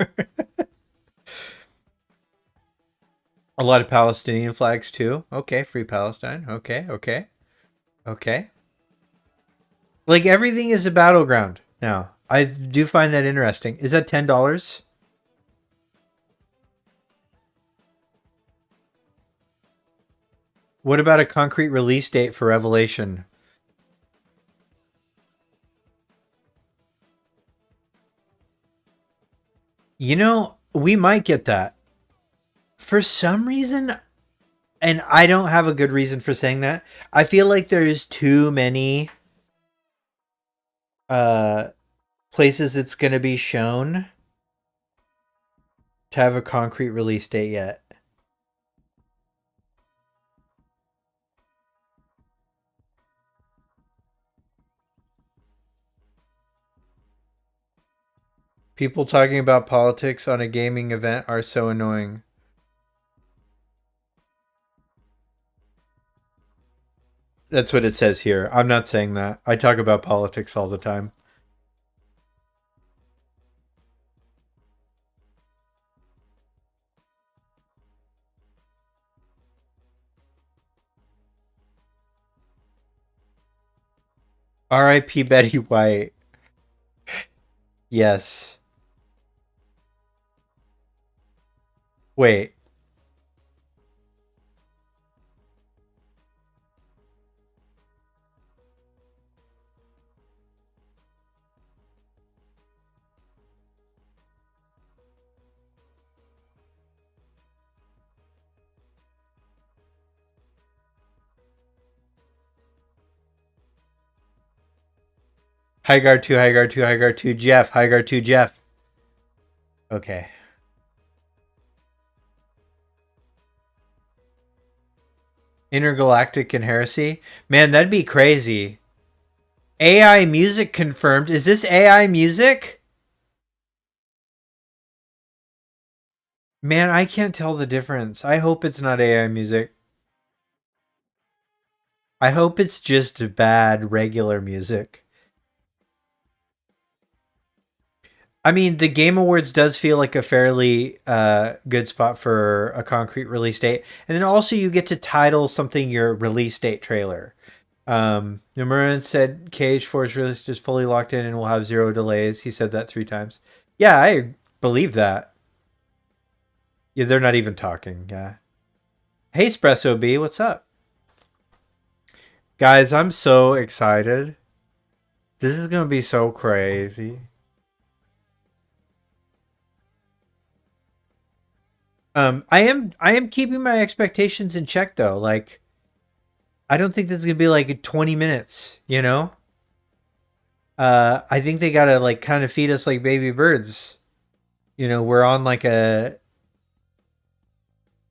Speaker 1: A lot of Palestinian flags too. Okay, free Palestine. Okay, okay. Okay. Like everything is a battleground now. I do find that interesting. Is that $10? What about a concrete release date for Revelation? You know, we might get that. For some reason, and I don't have a good reason for saying that, I feel like there's too many uh places it's going to be shown to have a concrete release date yet. People talking about politics on a gaming event are so annoying. That's what it says here. I'm not saying that. I talk about politics all the time. R.I.P. Betty White. Yes. Wait. Highguard 2, Highguard 2, Highguard 2, Jeff. Highguard 2, Jeff. Okay. Intergalactic and Heresy? Man, that'd be crazy. AI music confirmed. Is this AI music? Man, I can't tell the difference. I hope it's not AI music. I hope it's just bad regular music. I mean, the Game Awards does feel like a fairly good spot for a concrete release date. And then also you get to title something your release date trailer. Nomura said KH4's release is fully locked in and will have 0 delays. He said that 3 times. Yeah, I believe that. Yeah, they're not even talking. Yeah. Hey, Espresso B, what's up? Guys, I'm so excited. This is going to be so crazy. I am keeping my expectations in check though. Like, I don't think this is gonna be like 20 minutes. You know. I think they gotta like kind of feed us like baby birds. You know, we're on like a.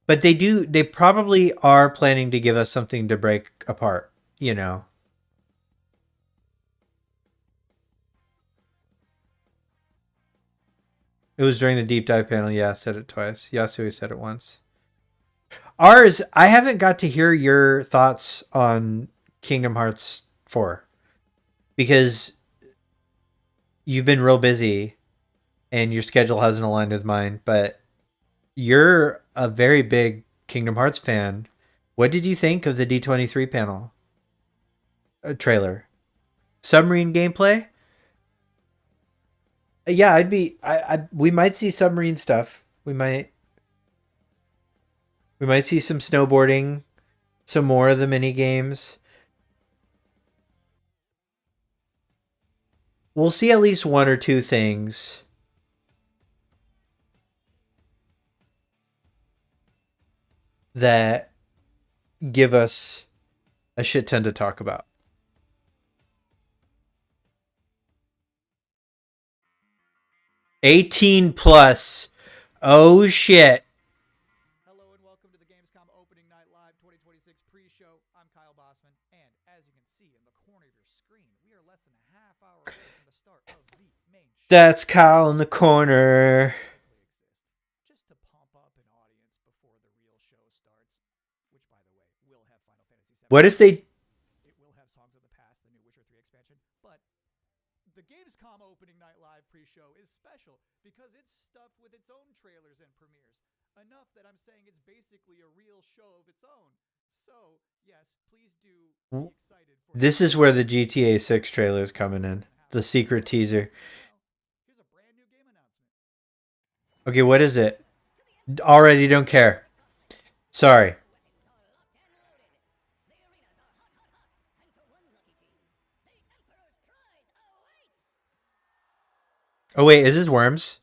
Speaker 1: But they do. They probably are planning to give us something to break apart. You know. It was during the deep dive panel. Yeah, I said it twice. Yasui said it once. Ours, I haven't got to hear your thoughts on Kingdom Hearts 4 because you've been real busy and your schedule hasn't aligned with mine, but you're a very big Kingdom Hearts fan. What did you think of the D23 panel trailer? Submarine gameplay? Yeah, I'd be. We might see submarine stuff. We might see some snowboarding, some more of the mini games. We'll see at least 1 or 2 things that give us a shit ton to talk about. '18 plus. Oh shit.
Speaker 2: Hello and welcome to the Gamescom Opening Night Live 2026 pre-show. I'm Kyle Bossman, and as you can see in the corner of your screen, we are less than a half hour away from the start of the main show.
Speaker 1: That's Kyle in the corner.
Speaker 2: Just to pump up an audience before the real show starts, which by the way, will have Final Fantasy VII.
Speaker 1: What if they...
Speaker 2: It will have Songs of the Past, the new Witcher 3 expansion, but the Gamescom Opening Night Live pre-show is special because it's stuffed with its own trailers and premieres. Enough that I'm saying it's basically a real show of its own. So, yes, please do be excited for
Speaker 1: This is where the GTA 6 trailer is coming in. The secret teaser.
Speaker 2: Here's a brand new game announcement.
Speaker 1: Okay, what is it? Already don't care. Sorry. Oh wait, is this Worms?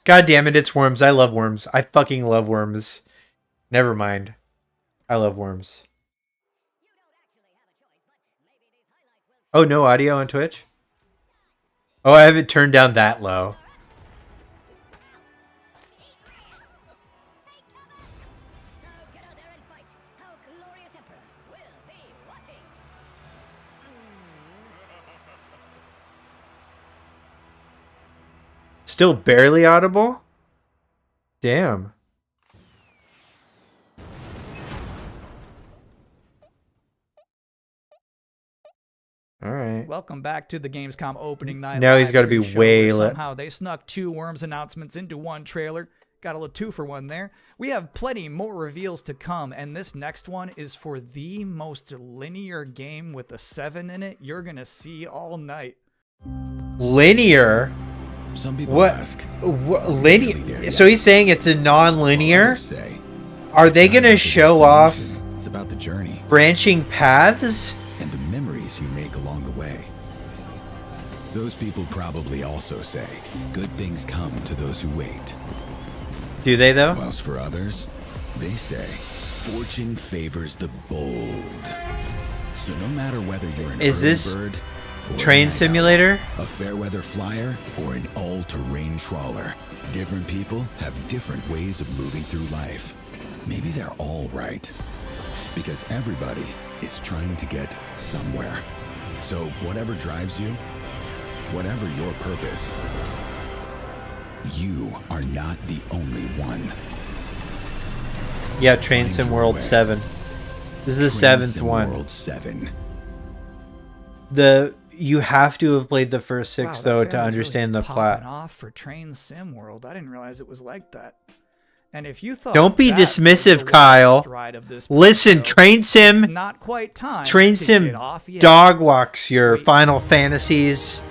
Speaker 1: God damn it, it's Worms. I love Worms. I fucking love Worms. Never mind. I love Worms. Oh, no audio on Twitch? Oh, I haven't turned down that low.
Speaker 3: Now get out there and fight. Our glorious Emperor will be watching.
Speaker 1: Still barely audible? Damn. All right.
Speaker 2: Welcome back to the Gamescom opening night.
Speaker 1: Now he's
Speaker 2: live
Speaker 1: got to be
Speaker 2: pre-show
Speaker 1: way
Speaker 2: where
Speaker 1: lit.
Speaker 2: somehow they snuck 2 Worms announcements into one trailer. Got a little 2-for-1 there. We have plenty more reveals to come, and this next one is for the most linear game with a 7 in it you're gonna see all night.
Speaker 1: Linear?
Speaker 4: Some people
Speaker 1: What?
Speaker 4: ask.
Speaker 1: Linear? So he's saying it's a non-linear?
Speaker 4: Others say
Speaker 1: Are they
Speaker 4: it's not
Speaker 1: gonna
Speaker 4: about the
Speaker 1: show off
Speaker 4: destination, it's about the journey
Speaker 1: branching paths?
Speaker 4: and the memories you make along the way. Those people probably also say good things come to those who wait.
Speaker 1: Do they though?
Speaker 4: Whilst for others, they say fortune favors the bold. So no matter whether you're an
Speaker 1: Is
Speaker 4: early
Speaker 1: this
Speaker 4: bird or a
Speaker 1: Train
Speaker 4: night
Speaker 1: simulator?
Speaker 4: owl, a fair weather flyer, or an all-terrain trawler, different people have different ways of moving through life. Maybe they're all right, because everybody is trying to get somewhere. So whatever drives you, whatever your purpose, you are not the only one.
Speaker 1: Yeah, Train
Speaker 4: Find
Speaker 1: Sim
Speaker 4: your
Speaker 1: World
Speaker 4: way.
Speaker 1: 7. This is the
Speaker 4: Train
Speaker 1: 7th
Speaker 4: Sim
Speaker 1: one.
Speaker 4: World 7.
Speaker 1: You have to have played the first 6
Speaker 2: Wow, that
Speaker 1: though
Speaker 2: fan
Speaker 1: to
Speaker 2: was
Speaker 1: understand
Speaker 2: really
Speaker 1: the plot.
Speaker 2: popping off for Train Sim World. I didn't realize it was like that. And if you thought
Speaker 1: Don't be
Speaker 2: that was
Speaker 1: dismissive,
Speaker 2: the
Speaker 1: Kyle.
Speaker 2: longest ride of this
Speaker 1: Listen,
Speaker 2: show,
Speaker 1: Train Sim,
Speaker 2: it's not quite time
Speaker 1: Train
Speaker 2: to
Speaker 1: Sim
Speaker 2: get off yet.
Speaker 1: dog walks your
Speaker 2: Wait.
Speaker 1: Final Fantasies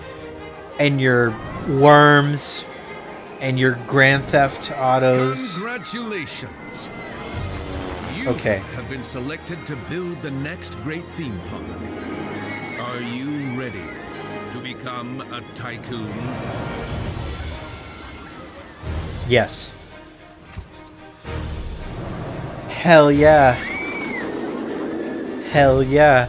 Speaker 1: and your Worms and your Grand Theft Autos.
Speaker 5: Congratulations. You
Speaker 1: Okay.
Speaker 5: have been selected to build the next great theme park. Are you ready to become a tycoon?
Speaker 1: Yes. Hell yeah. Hell yeah.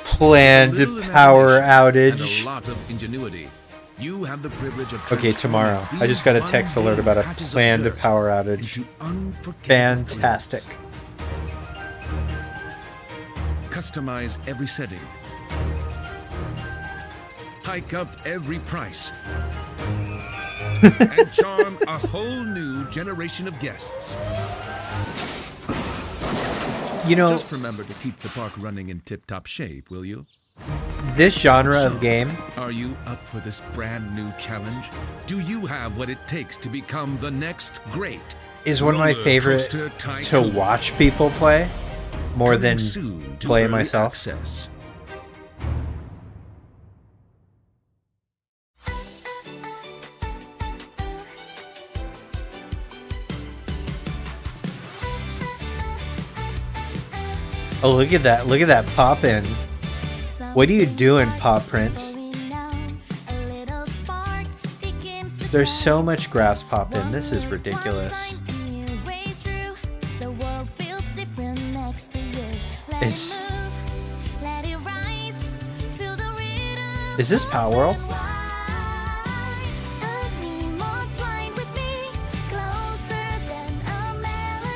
Speaker 1: Planned
Speaker 5: Little
Speaker 1: power
Speaker 5: imagination and
Speaker 1: outage.
Speaker 5: a lot of ingenuity. You have the privilege of
Speaker 1: Okay, tomorrow. I just got a text alert about a planned power outage. Fantastic.
Speaker 5: Customize every setting. Hike up every price. And charm a whole new generation of guests.
Speaker 1: You know,
Speaker 5: Just remember to keep the park running in tip-top shape, will you?
Speaker 1: this genre of game,
Speaker 5: Are you up for this brand new challenge? Do you have what it takes to become the next great?
Speaker 1: is one of my
Speaker 5: roller
Speaker 1: favorite
Speaker 5: coaster
Speaker 1: to
Speaker 5: tycoon?
Speaker 1: watch people play more
Speaker 5: Coming
Speaker 1: than
Speaker 5: soon to
Speaker 1: play
Speaker 5: early
Speaker 1: myself.
Speaker 5: access.
Speaker 1: Oh, look at that. Look at that pop in. What are you doing, Paw Print? There's so much grass pop in. This is ridiculous. Is this Power World?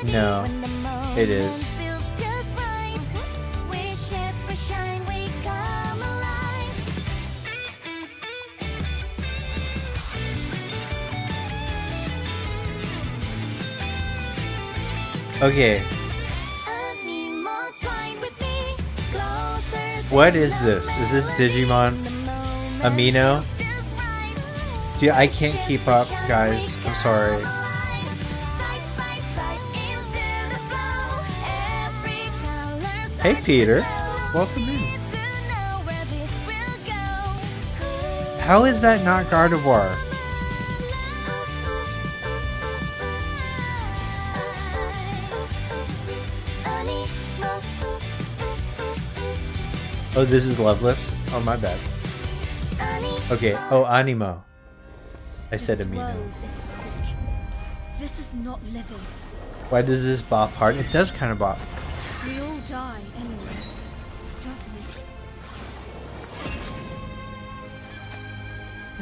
Speaker 1: No, it is. Okay, what is this? Is this Digimon Amino? Dude, I can't keep up, guys. I'm sorry. Hey, Peter. Welcome in. How is that not Gardevoir? Oh, this is Loveless? Oh, my bad. Okay. Oh, Animo. I said
Speaker 3: This
Speaker 1: Amino.
Speaker 3: world is sick. This is not living.
Speaker 1: Why does this bop hard? It does kind of bop.
Speaker 3: We all die anyway, don't we?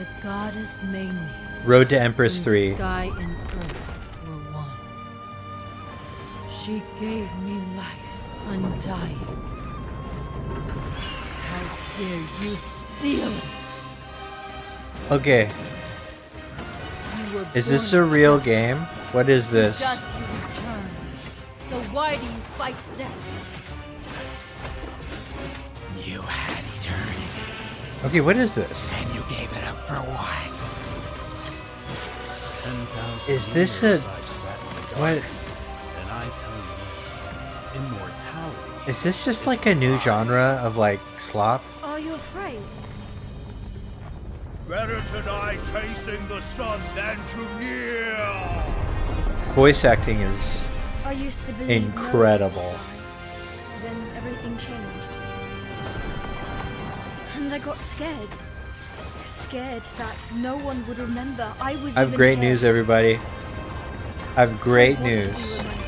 Speaker 6: The goddess made me.
Speaker 1: Road to Empress
Speaker 6: when
Speaker 1: 3.
Speaker 6: Sky and earth were one. She gave me life undying. How dare you steal it?
Speaker 1: Okay,
Speaker 6: You were
Speaker 1: is this
Speaker 6: born
Speaker 1: a
Speaker 6: of
Speaker 1: real
Speaker 6: dust.
Speaker 1: game? What is
Speaker 6: To
Speaker 1: this?
Speaker 6: dust you return. So why do you fight death?
Speaker 7: You had eternity,
Speaker 1: Okay, what is this?
Speaker 7: and you gave it up for what?
Speaker 8: 10,000
Speaker 1: Is this
Speaker 8: years
Speaker 1: a-
Speaker 8: I've sat in the dark,
Speaker 1: What?
Speaker 8: and I tell you this, immortality.
Speaker 1: Is this just like a new genre of like slop?
Speaker 3: Are you afraid?
Speaker 9: Better to die chasing the sun than to kneel.
Speaker 1: Voice acting is
Speaker 3: I used to believe
Speaker 1: incredible.
Speaker 3: Then everything changed. And I got scared. Scared that no one would remember I was
Speaker 1: I have
Speaker 3: even
Speaker 1: great
Speaker 3: here.
Speaker 1: news, everybody. I have great
Speaker 3: I want to be
Speaker 1: news.
Speaker 3: remembered.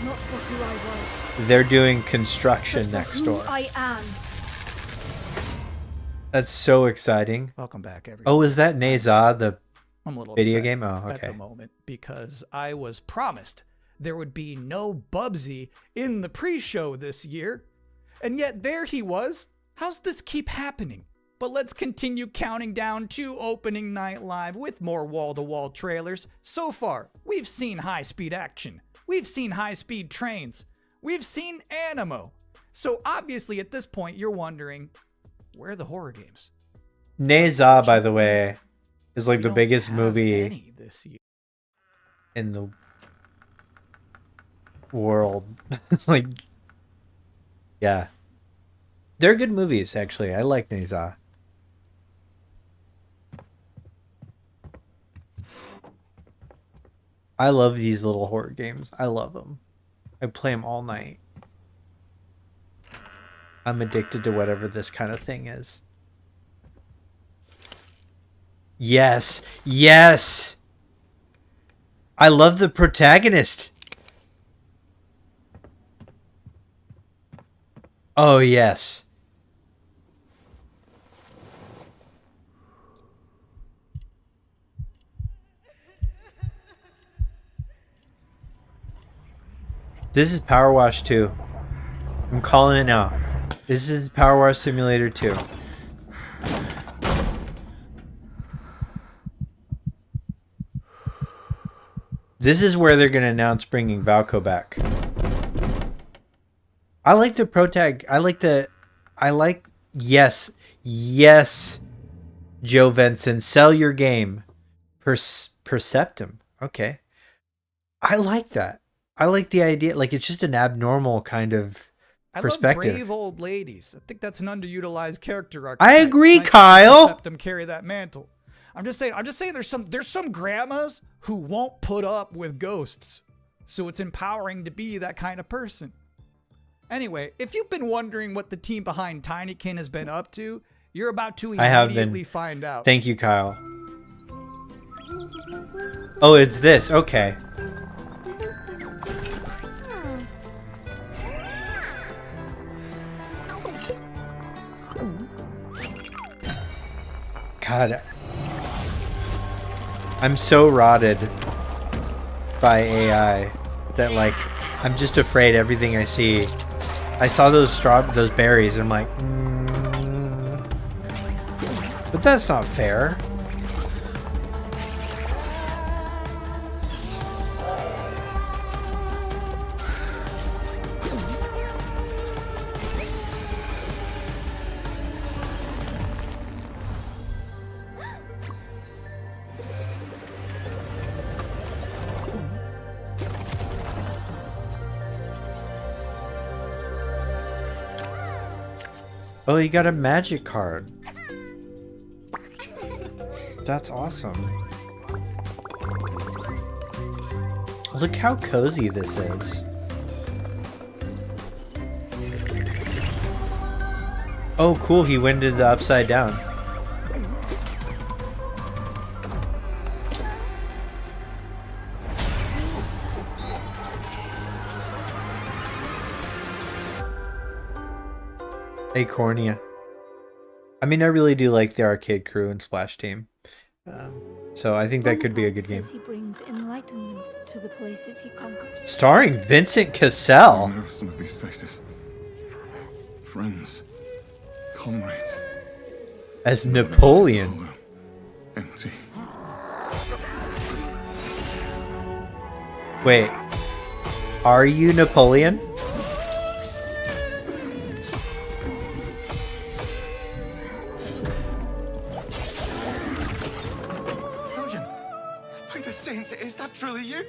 Speaker 3: Not for who I was,
Speaker 1: They're doing
Speaker 3: but
Speaker 1: construction
Speaker 3: for
Speaker 1: next
Speaker 3: who
Speaker 1: door.
Speaker 3: I am.
Speaker 1: That's so exciting.
Speaker 2: Welcome back, everyone.
Speaker 1: Oh, is that Neza, the
Speaker 2: I'm a little
Speaker 1: video
Speaker 2: upset
Speaker 1: game? Oh,
Speaker 2: at
Speaker 1: okay.
Speaker 2: the moment because I was promised there would be no Bubsy in the pre-show this year, and yet there he was. How's this keep happening? But let's continue counting down to opening night live with more wall-to-wall trailers. So far, we've seen high-speed action. We've seen high-speed trains. We've seen Animo. So obviously at this point you're wondering, where are the horror games?
Speaker 1: Neza, by the way, is like
Speaker 2: We
Speaker 1: the
Speaker 2: don't
Speaker 1: biggest
Speaker 2: have
Speaker 1: movie
Speaker 2: any this year.
Speaker 1: in the world. Like, yeah. They're good movies, actually. I like Neza. I love these little horror games. I love them. I play them all night. I'm addicted to whatever this kind of thing is. Yes. Yes. I love the protagonist. Oh, yes. This is Power Wash 2. I'm calling it now. This is Power Wash Simulator 2. This is where they're going to announce bringing Valko back. I like the protag. Yes. Yes. Joe Venson, sell your game. Perceptum. Okay. I like that. I like the idea. Like, it's just an abnormal kind of perspective.
Speaker 2: I love brave old ladies. I think that's an underutilized character arc.
Speaker 1: I agree,
Speaker 2: Nice to
Speaker 1: Kyle.
Speaker 2: accept them carry that mantle. I'm just saying there's some grandmas who won't put up with ghosts. So it's empowering to be that kind of person. Anyway, if you've been wondering what the team behind Tinykin has been up to, you're about to
Speaker 1: I have been.
Speaker 2: immediately find out.
Speaker 1: Thank you, Kyle. Oh, it's this. Okay. God. I'm so rotted by AI that, like, I'm just afraid everything I see. I saw those berries and I'm like, but that's not fair. Oh, you got a magic card. That's awesome. Look how cozy this is. Oh, cool. He went into the upside down. Acornia. I mean, I really do like the Arcade Crew and Splash Team. So I think that could be a good game.
Speaker 10: He brings enlightenment to the places he conquers.
Speaker 1: Starring Vincent Cassel.
Speaker 11: I know some of these faces. Friends, comrades.
Speaker 1: As Napoleon.
Speaker 11: Empty.
Speaker 1: Wait. Are you Napoleon?
Speaker 7: By the saints, is that truly you?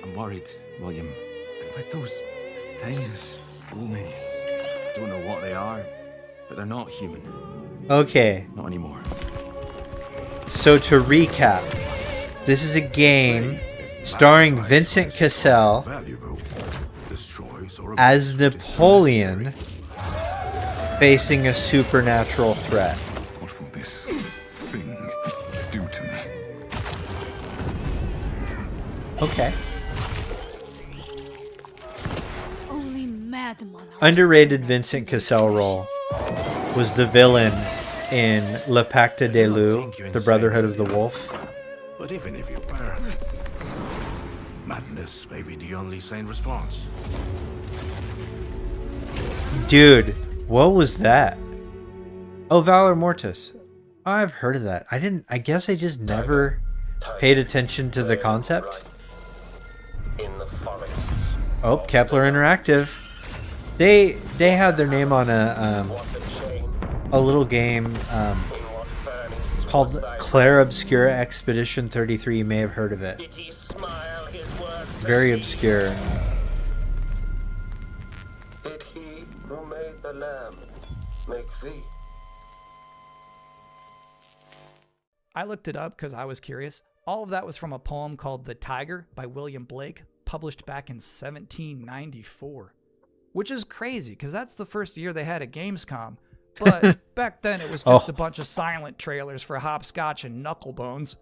Speaker 8: I'm worried, William. And with those things looming, don't know what they are, but they're not human.
Speaker 1: Okay.
Speaker 8: Not anymore.
Speaker 1: So to recap, this is a game starring Vincent Cassel as Napoleon facing a supernatural threat.
Speaker 11: What will this thing do to me?
Speaker 1: Okay.
Speaker 10: Only mad monarchs.
Speaker 1: Underrated Vincent Cassel role was the villain in Le Pacte des Loups, the Brotherhood of the Wolf.
Speaker 12: But even if you were, madness may be the only sane response.
Speaker 1: Dude, what was that? Oh, Valor Mortis. Oh, I've heard of that. I guess I just never paid attention to the concept. Oh, Kepler Interactive. They had their name on a little game called Claire Obscura Expedition 33. You may have heard of it. Very obscure.
Speaker 13: Did he who made the lamb make thee?
Speaker 2: I looked it up because I was curious. All of that was from a poem called The Tiger by William Blake, published back in 1794. Which is crazy, because that's the first year they had a Gamescom. But back then it was just a bunch of silent trailers for Hopscotch and Knucklebones.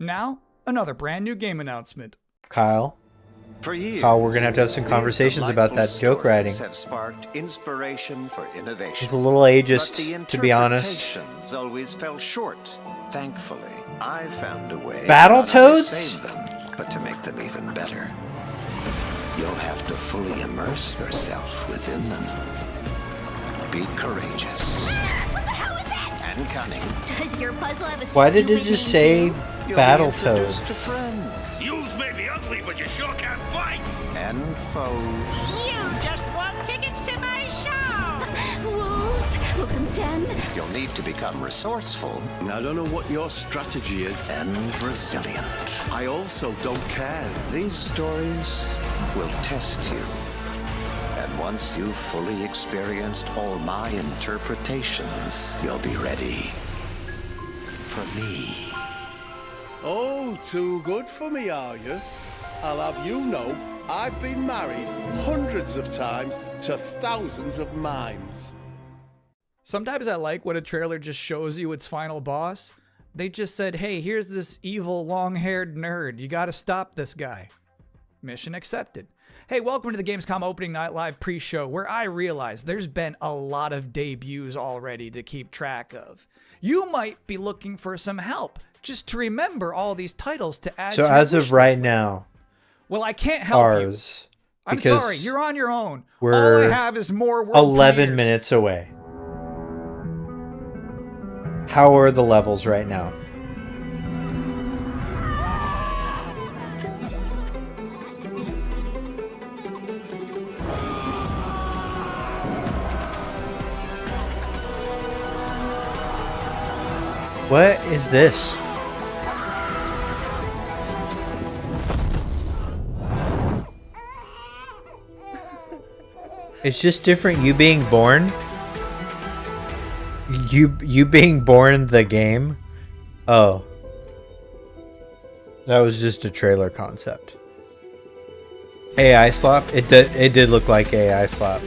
Speaker 2: Now, another brand new game announcement.
Speaker 1: Kyle, we're going to have some conversations about that joke writing.
Speaker 14: Have sparked inspiration for innovation.
Speaker 1: He's a little ageist, to be honest.
Speaker 14: But the interpretations always fell short. Thankfully, I found a way
Speaker 1: Battletoads?
Speaker 14: not to save them, but to make them even better. You'll have to fully immerse yourself within them. Be courageous.
Speaker 3: What the hell is that?
Speaker 14: And cunning.
Speaker 3: Does your puzzle have a
Speaker 1: Why did it
Speaker 3: stupid
Speaker 1: just
Speaker 3: name?
Speaker 1: say
Speaker 14: You'll be introduced to
Speaker 1: Battletoads?
Speaker 14: friends
Speaker 9: Yous may be ugly, but you sure can fight!
Speaker 14: and foes.
Speaker 3: You just want tickets to my show! Wolves and den.
Speaker 14: You'll need to become resourceful
Speaker 15: I don't know what your strategy is.
Speaker 14: and resilient.
Speaker 15: I also don't care.
Speaker 14: These stories will test you. And once you've fully experienced all my interpretations, you'll be ready for me.
Speaker 15: Oh, too good for me, are you? I'll have you know, I've been married hundreds of times to thousands of mimes.
Speaker 2: Sometimes I like when a trailer just shows you its final boss. They just said, hey, here's this evil long-haired nerd. You gotta stop this guy. Mission accepted. Hey, welcome to the Gamescom Opening Night Live pre-show, where I realize there's been a lot of debuts already to keep track of. You might be looking for some help just to remember all these titles to add to
Speaker 1: So
Speaker 2: your
Speaker 1: as
Speaker 2: wish
Speaker 1: of right
Speaker 2: list.
Speaker 1: now,
Speaker 2: Well, I can't help
Speaker 1: ours,
Speaker 2: you. I'm
Speaker 1: because
Speaker 2: sorry, you're on your own.
Speaker 1: we're
Speaker 2: All I have is more world
Speaker 1: 11
Speaker 2: premieres.
Speaker 1: minutes away. How are the levels right now? What is this? It's just different. You being born. You being born the game. Oh, that was just a trailer concept. AI slop. It did look like AI slop.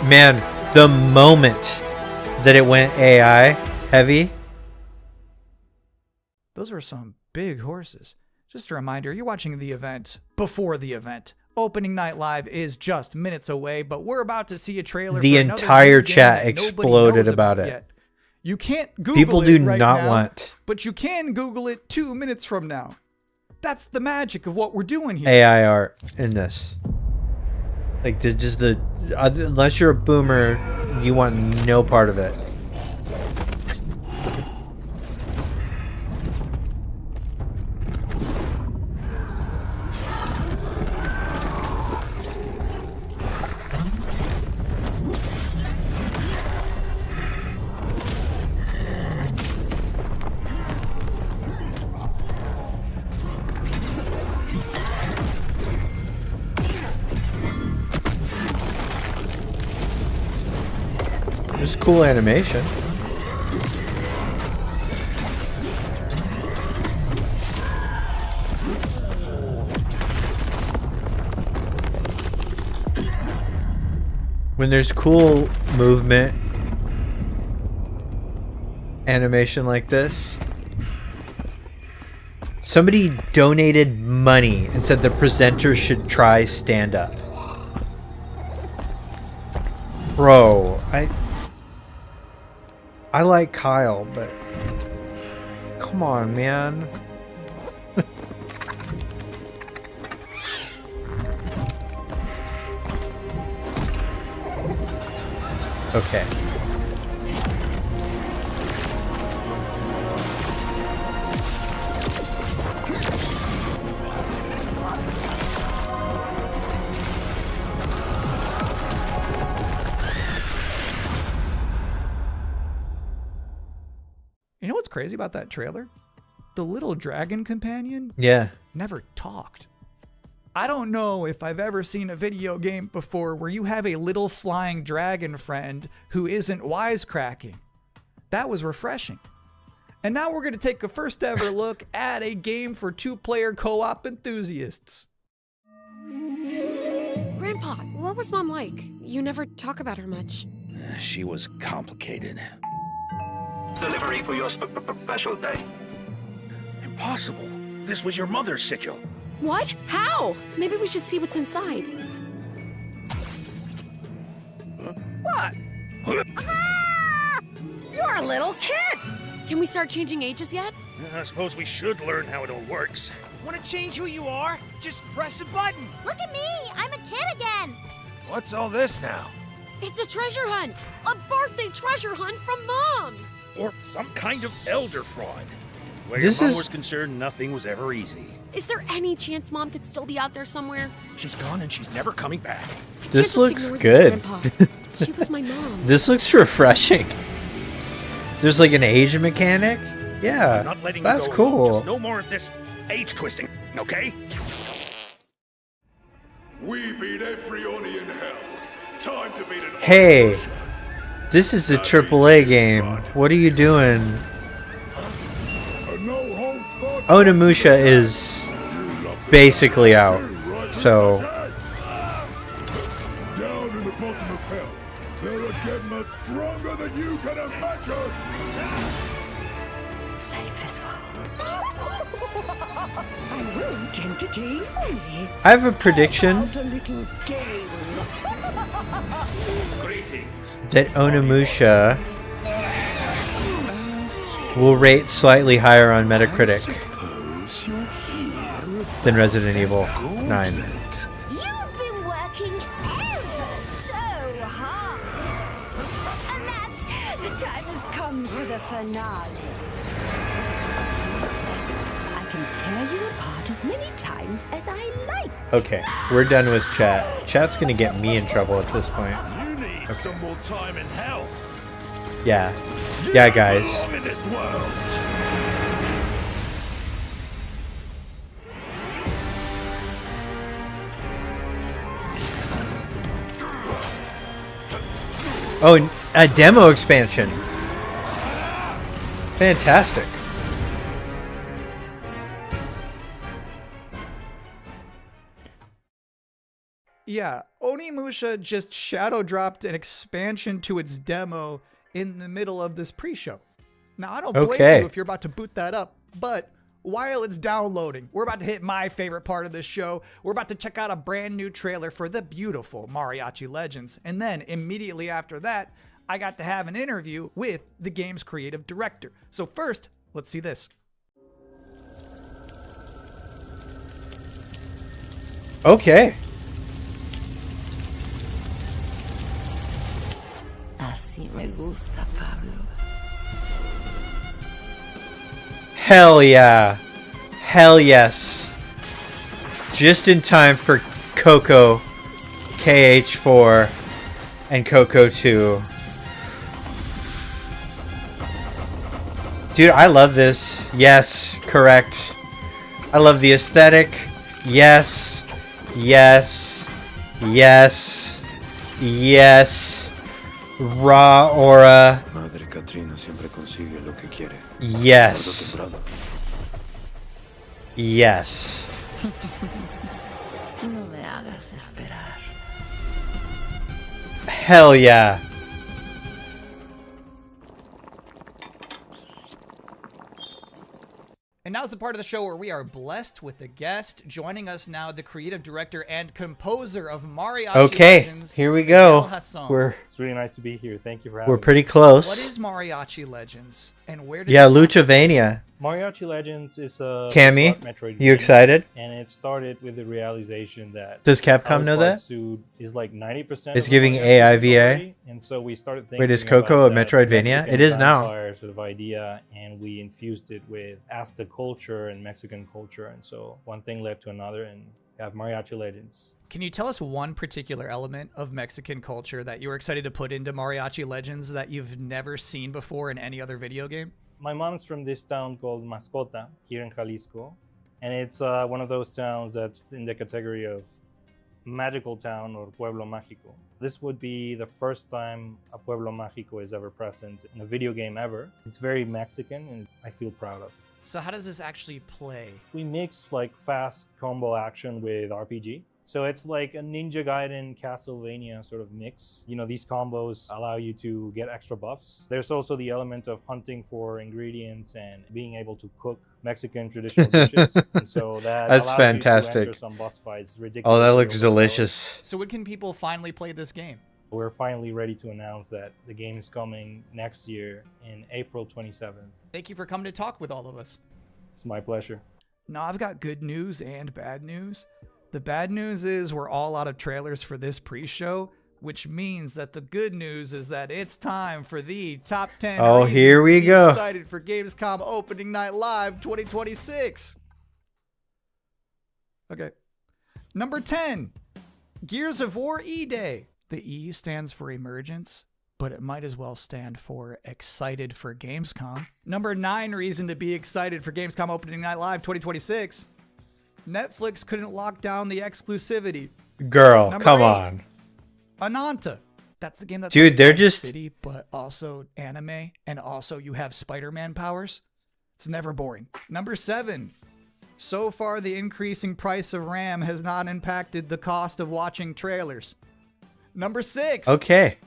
Speaker 1: Man, the moment that it went AI heavy.
Speaker 2: Those were some big horses. Just a reminder, you're watching the event before the event. Opening Night Live is just minutes away, but we're about to see a trailer.
Speaker 1: The
Speaker 2: for another
Speaker 1: entire
Speaker 2: game
Speaker 1: chat
Speaker 2: that nobody
Speaker 1: exploded
Speaker 2: knows
Speaker 1: about it.
Speaker 2: yet. You can't Google
Speaker 1: People
Speaker 2: it
Speaker 1: do
Speaker 2: right
Speaker 1: not
Speaker 2: now,
Speaker 1: want
Speaker 2: but you can Google it 2 minutes from now. That's the magic of what we're doing here.
Speaker 1: AI art in this. Like, unless you're a boomer, you want no part of it. Just cool animation. When there's cool movement animation like this, somebody donated money and said the presenter should try stand up. Bro, I like Kyle, but come on, man. Okay.
Speaker 2: You know what's crazy about that trailer? The little dragon companion never talked. I don't know if I've ever seen a video game before where you have a little flying dragon friend who isn't wisecracking. That was refreshing. And now we're going to take a first ever look at a game for 2-player co-op enthusiasts.
Speaker 16: Grandpa, what was Mom like? You never talk about her much.
Speaker 17: She was complicated.
Speaker 13: Delivery for your special day.
Speaker 17: Impossible. This was your mother's sigil.
Speaker 16: What? How? Maybe we should see what's inside.
Speaker 17: What?
Speaker 6: You're a little kid!
Speaker 16: Can we start changing ages yet?
Speaker 17: I suppose we should learn how it all works.
Speaker 18: Want to change who you are? Just press a button.
Speaker 3: Look at me! I'm a kid again!
Speaker 18: What's all this now?
Speaker 16: It's a treasure hunt! A birthday treasure hunt from Mom!
Speaker 17: Or some kind of elder fraud. Where
Speaker 1: This
Speaker 17: your mom
Speaker 1: is-
Speaker 17: was concerned, nothing was ever easy.
Speaker 16: Is there any chance Mom could still be out there somewhere?
Speaker 17: She's gone and she's never coming back.
Speaker 1: This
Speaker 16: Can't
Speaker 1: looks
Speaker 16: just ignore
Speaker 1: good.
Speaker 16: This, Grandpa. She was my mom.
Speaker 1: This looks refreshing. There's like an age mechanic. Yeah,
Speaker 17: I'm not letting
Speaker 1: that's
Speaker 17: you go
Speaker 1: cool.
Speaker 17: alone. Just no more of this age twisting, okay?
Speaker 9: We beat everyone in hell. Time to beat an
Speaker 1: Hey, this is a AAA game. What are you doing? Onimusha is basically out, so
Speaker 9: down in the bottom of hell. There are Gemmas stronger than you can imagine.
Speaker 3: Save this world.
Speaker 6: I won't entertain me.
Speaker 1: I have a prediction
Speaker 6: A little game.
Speaker 1: that Onimusha will rate slightly higher on Metacritic than Resident Evil 9.
Speaker 3: You've been working ever so hard. And that's the time has come for the finale. I can tear you apart as many times as I like.
Speaker 1: Okay, we're done with chat. Chat's gonna get me in trouble at this point.
Speaker 9: You need some more time in hell.
Speaker 1: Yeah. Yeah, guys.
Speaker 9: In this world.
Speaker 1: Oh, a demo expansion. Fantastic.
Speaker 2: Yeah, Onimusha just shadow dropped an expansion to its demo in the middle of this pre-show. Now, I don't blame
Speaker 1: Okay.
Speaker 2: you if you're about to boot that up, but while it's downloading, we're about to hit my favorite part of this show. We're about to check out a brand new trailer for the beautiful Mariachi Legends. And then immediately after that, I got to have an interview with the game's creative director. So first, let's see this.
Speaker 1: Okay.
Speaker 19: Así me gusta, Pablo.
Speaker 1: Hell yeah. Hell yes. Just in time for Coco KH4 and Coco 2. Dude, I love this. Yes, correct. I love the aesthetic. Yes. Yes. Yes. Yes. Raw aura.
Speaker 20: Madre Katrina siempre consigue lo que quiere.
Speaker 1: Yes. Yes.
Speaker 19: No me hagas esperar.
Speaker 1: Hell yeah.
Speaker 2: And now's the part of the show where we are blessed with a guest joining us now, the creative director and composer of Mariachi Legends.
Speaker 1: Here we go.
Speaker 21: It's really nice to be here. Thank you for having me.
Speaker 1: We're pretty close.
Speaker 2: What is Mariachi Legends, and where did
Speaker 1: Luchavania.
Speaker 21: Mariachi Legends is a
Speaker 1: Cammy,
Speaker 21: Metroid
Speaker 1: you excited?
Speaker 21: And it started with the realization that
Speaker 1: Does Capcom know that?
Speaker 21: Suit is like 90%.
Speaker 1: It's giving AIVA.
Speaker 21: And so we started thinking.
Speaker 1: Wait, is Coco a
Speaker 21: about
Speaker 1: Metroidvania? It is now.
Speaker 21: Sort of idea, and we infused it with Aztec culture and Mexican culture, and so one thing led to another, and we have Mariachi Legends.
Speaker 2: Can you tell us one particular element of Mexican culture that you were excited to put into Mariachi Legends that you've never seen before in any other video game?
Speaker 21: My mom's from this town called Mascota here in Jalisco, and it's one of those towns that's in the category of magical town or pueblo mágico. This would be the first time a pueblo mágico is ever present in a video game ever. It's very Mexican, and I feel proud of.
Speaker 2: So how does this actually play?
Speaker 21: We mix like fast combo action with RPG. So it's like a Ninja Gaiden Castlevania sort of mix. You know, these combos allow you to get extra buffs. There's also the element of hunting for ingredients and being able to cook Mexican traditional dishes. And so that's
Speaker 1: fantastic.
Speaker 21: You to enter some boss fights.
Speaker 1: Oh, that looks delicious.
Speaker 2: So when can people finally play this game?
Speaker 21: We're finally ready to announce that the game is coming next year in April 27th.
Speaker 2: Thank you for coming to talk with all of us.
Speaker 21: It's my pleasure.
Speaker 2: Now, I've got good news and bad news. The bad news is we're all out of trailers for this pre-show, which means that the good news is that it's time for the top 10.
Speaker 1: Oh, here we go.
Speaker 2: Excited for Gamescom Opening Night Live 2026. Okay. Number 10, Gears of War E-Day. The E stands for Emergence, but it might as well stand for Excited for Gamescom. Number 9 reason to be excited for Gamescom Opening Night Live 2026. Netflix couldn't lock down the exclusivity.
Speaker 1: Girl,
Speaker 2: Number
Speaker 1: come
Speaker 2: 8,
Speaker 1: on.
Speaker 2: Ananta. That's the game that's
Speaker 1: Dude,
Speaker 2: like
Speaker 1: they're
Speaker 2: Vice
Speaker 1: just
Speaker 2: City, but also anime, and also you have Spider-Man powers. It's never boring. Number 7. So far, the increasing price of RAM has not impacted the cost of watching trailers. Number 6.
Speaker 1: Okay.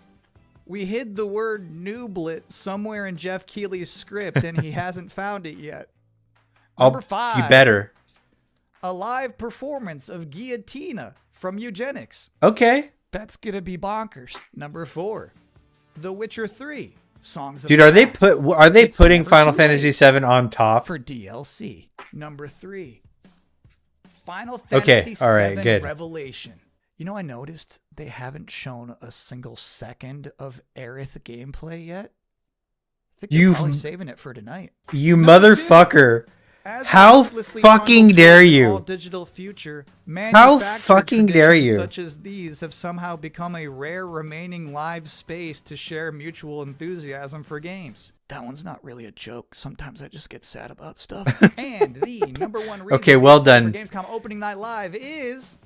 Speaker 2: We hid the word nooblet somewhere in Jeff Keighley's script, and he hasn't found it yet. Number 5.
Speaker 1: You better.
Speaker 2: A live performance of Guillotina from Eugenics.
Speaker 1: Okay.
Speaker 2: That's gonna be bonkers. Number 4. The Witcher 3. Songs of
Speaker 1: Dude, are they putting Final Fantasy VII on top?
Speaker 2: For DLC. Number 3. Final Fantasy
Speaker 1: all right,
Speaker 2: VII
Speaker 1: good.
Speaker 2: Revelation. You know, I noticed they haven't shown a single second of Aerith gameplay yet. I think they're probably saving it for tonight.
Speaker 1: You motherfucker. How fucking dare you?
Speaker 2: Digital future,
Speaker 1: how fucking dare you?
Speaker 2: Such as these have somehow become a rare remaining live space to share mutual enthusiasm for games. That one's not really a joke. Sometimes I just get sad about stuff. And the number one reason
Speaker 1: okay, well done.
Speaker 2: for Gamescom Opening Night Live is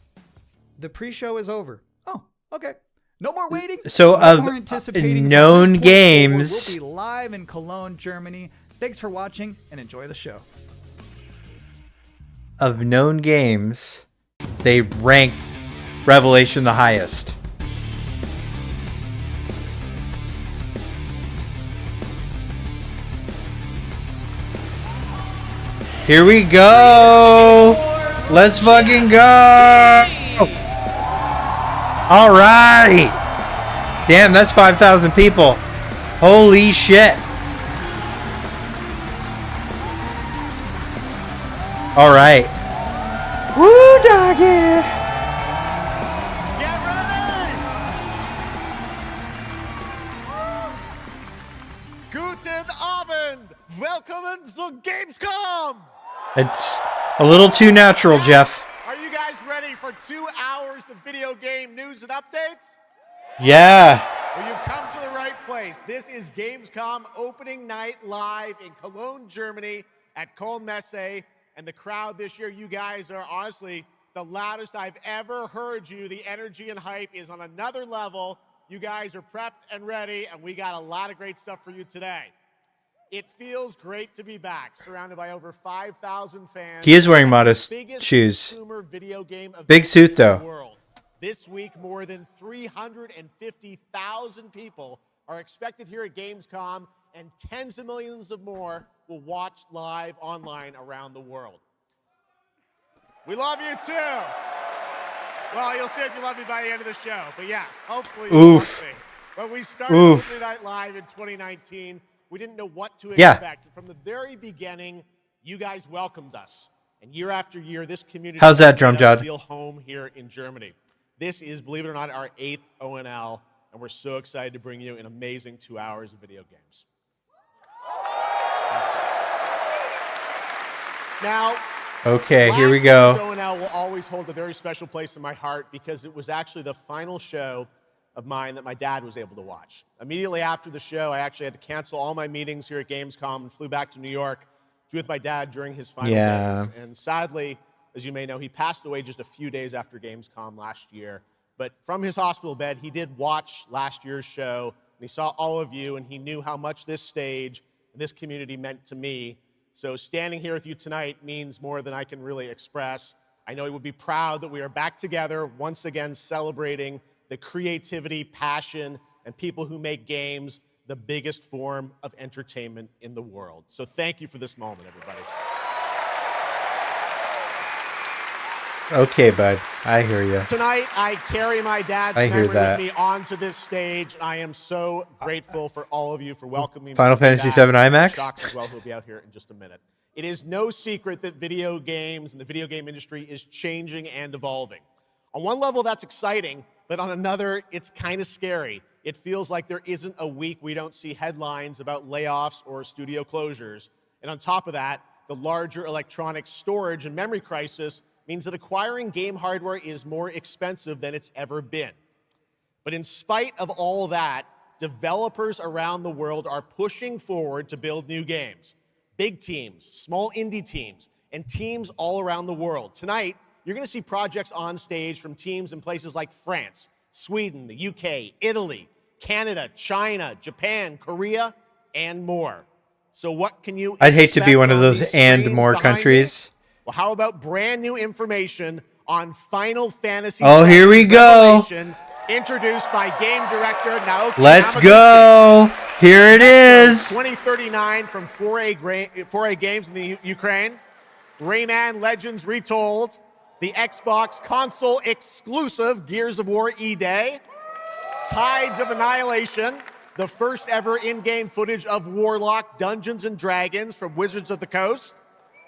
Speaker 2: the pre-show is over. Oh, okay. No more waiting.
Speaker 1: So
Speaker 2: no more anticipating.
Speaker 1: Known games.
Speaker 2: We'll be live in Cologne, Germany. Thanks for watching and enjoy the show.
Speaker 1: Of known games, they ranked Revelation the highest. Here we go. Let's fucking go. All right. Damn, that's 5,000 people. Holy shit. All right. Woo, doggy.
Speaker 2: Get ready! Guten Abend! Welcome to Gamescom!
Speaker 1: It's a little too natural, Jeff.
Speaker 2: Are you guys ready for 2 hours of video game news and updates?
Speaker 1: Yeah.
Speaker 2: Well, you've come to the right place. This is Gamescom opening night live in Cologne, Germany at Köln-Messe. And the crowd this year, you guys are honestly the loudest I've ever heard you. The energy and hype is on another level. You guys are prepped and ready, and we got a lot of great stuff for you today. It feels great to be back, surrounded by over 5,000 fans.
Speaker 1: He is wearing modest shoes. Big suit, though.
Speaker 2: This week, more than 350,000 people are expected here at Gamescom, and tens of millions of more will watch live online around the world. We love you too. Well, you'll see if you love me by the end of the show. But yes, hopefully you love me. When we started Opening Night Live in 2019, we didn't know what to expect. From the very beginning, you guys welcomed us. And year after year, this community
Speaker 1: How's that, Drum Jod?
Speaker 2: Feel home here in Germany. This is, believe it or not, our 8th ONL, and we're so excited to bring you an amazing 2 hours of video games. Now,
Speaker 1: okay, here we go.
Speaker 2: ONL will always hold a very special place in my heart because it was actually the final show of mine that my dad was able to watch. Immediately after the show, I actually had to cancel all my meetings here at Gamescom and flew back to New York to be with my dad during his final days. And sadly, as you may know, he passed away just a few days after Gamescom last year. But from his hospital bed, he did watch last year's show, and he saw all of you, and he knew how much this stage and this community meant to me. So standing here with you tonight means more than I can really express. I know he would be proud that we are back together, once again celebrating the creativity, passion, and people who make games the biggest form of entertainment in the world. So thank you for this moment, everybody.
Speaker 1: Okay, bud. I hear you.
Speaker 2: Tonight, I carry my dad's memory with me onto this stage. I am so grateful for all of you for welcoming me.
Speaker 1: Final Fantasy VII IMAX?
Speaker 2: Shocks as well, who'll be out here in just a minute. It is no secret that video games and the video game industry is changing and evolving. On one level, that's exciting, but on another, it's kind of scary. It feels like there isn't a week we don't see headlines about layoffs or studio closures. And on top of that, the larger electronic storage and memory crisis means that acquiring game hardware is more expensive than it's ever been. But in spite of all that, developers around the world are pushing forward to build new games. Big teams, small indie teams, and teams all around the world. Tonight, you're going to see projects on stage from teams in places like France, Sweden, the UK, Italy, Canada, China, Japan, Korea, and more. So what can you
Speaker 1: I'd hate to be one of
Speaker 2: on
Speaker 1: those
Speaker 2: these
Speaker 1: and
Speaker 2: screens
Speaker 1: more
Speaker 2: behind
Speaker 1: countries.
Speaker 2: me? Well, how about brand new information on Final Fantasy
Speaker 1: Oh, here we go.
Speaker 2: Revelation, introduced by game director Naoki
Speaker 1: Let's
Speaker 2: Yamaguchi.
Speaker 1: go. Here it is.
Speaker 2: 2039 from 4A Games in the Ukraine. Rayman Legends Retold. The Xbox console exclusive Gears of War E-Day. Tides of Annihilation. The first ever in-game footage of Warlock Dungeons & Dragons from Wizards of the Coast.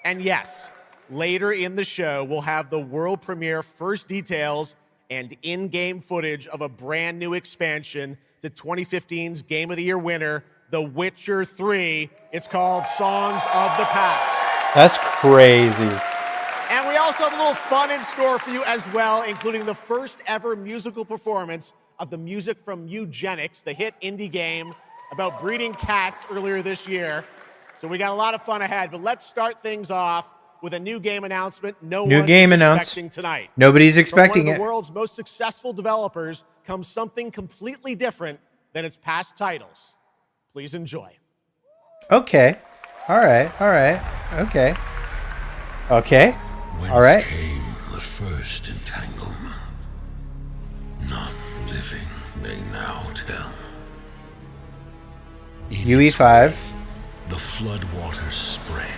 Speaker 2: And yes, later in the show, we'll have the world premiere first details and in-game footage of a brand new expansion to 2015's Game of the Year winner, The Witcher 3. It's called Songs of the Past.
Speaker 1: That's crazy.
Speaker 2: And we also have a little fun in store for you as well, including the first ever musical performance of the music from Eugenics, the hit indie game about breeding cats earlier this year. So we got a lot of fun ahead, but let's start things off with a new game announcement expecting tonight.
Speaker 1: Nobody's expecting
Speaker 2: From one
Speaker 1: it.
Speaker 2: of the world's most successful developers comes something completely different than its past titles. Please enjoy.
Speaker 1: Okay. All right. All right. Okay. Okay. All right.
Speaker 5: Came the first entanglement. None living may now tell.
Speaker 1: UE5.
Speaker 5: The floodwaters spread,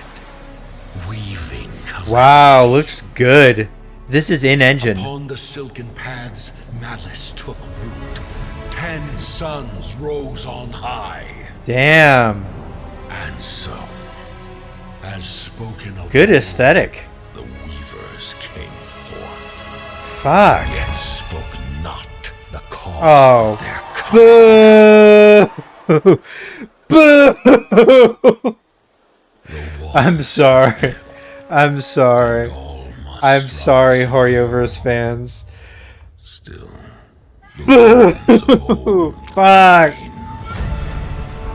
Speaker 5: weaving.
Speaker 1: Wow, looks good. This is in engine.
Speaker 5: Upon the silken paths, malice took root. 10 suns rose on high.
Speaker 1: Damn.
Speaker 5: And so, as spoken of,
Speaker 1: good aesthetic.
Speaker 5: The weavers came forth.
Speaker 1: Fuck.
Speaker 5: Yet spoke not the cause of their
Speaker 1: boo. Boo. I'm sorry. I'm sorry. I'm sorry, Horioverse fans.
Speaker 5: Still.
Speaker 1: Fuck.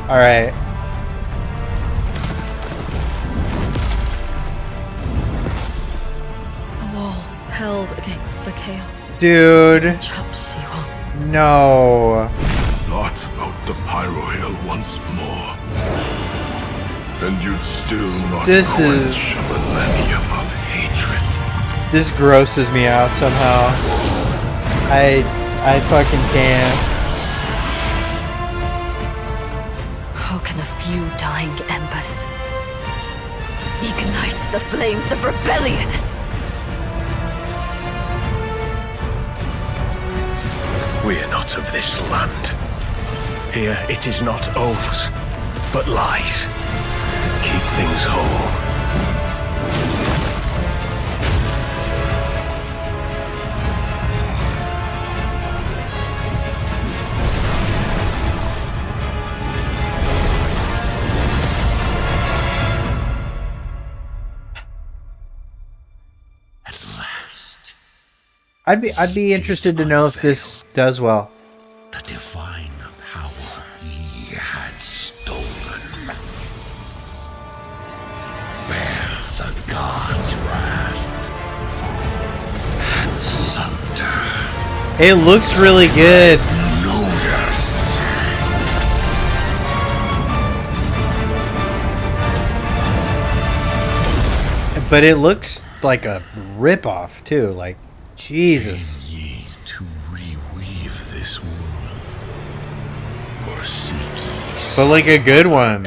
Speaker 1: Alright.
Speaker 6: The walls held against the chaos.
Speaker 1: Dude. No.
Speaker 9: Blot out the Pyro Hill once more, and you'd still not
Speaker 1: This is
Speaker 9: quench a millennium of hatred.
Speaker 1: This grosses me out somehow. I fucking can't.
Speaker 3: How can a few dying embers ignite the flames of rebellion?
Speaker 17: We are not of this land. Here it is not oaths, but lies that keep things whole.
Speaker 1: I'd be interested to know if this does well.
Speaker 5: The divine power ye had stolen. Bear the god's wrath and sunder.
Speaker 1: It looks really good. But it looks like a ripoff too. Like, Jesus.
Speaker 5: Came ye to reweave this world, or seek ye
Speaker 1: But like a good one.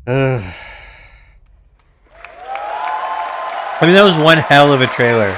Speaker 1: Ugh. I mean, that was one hell of a trailer.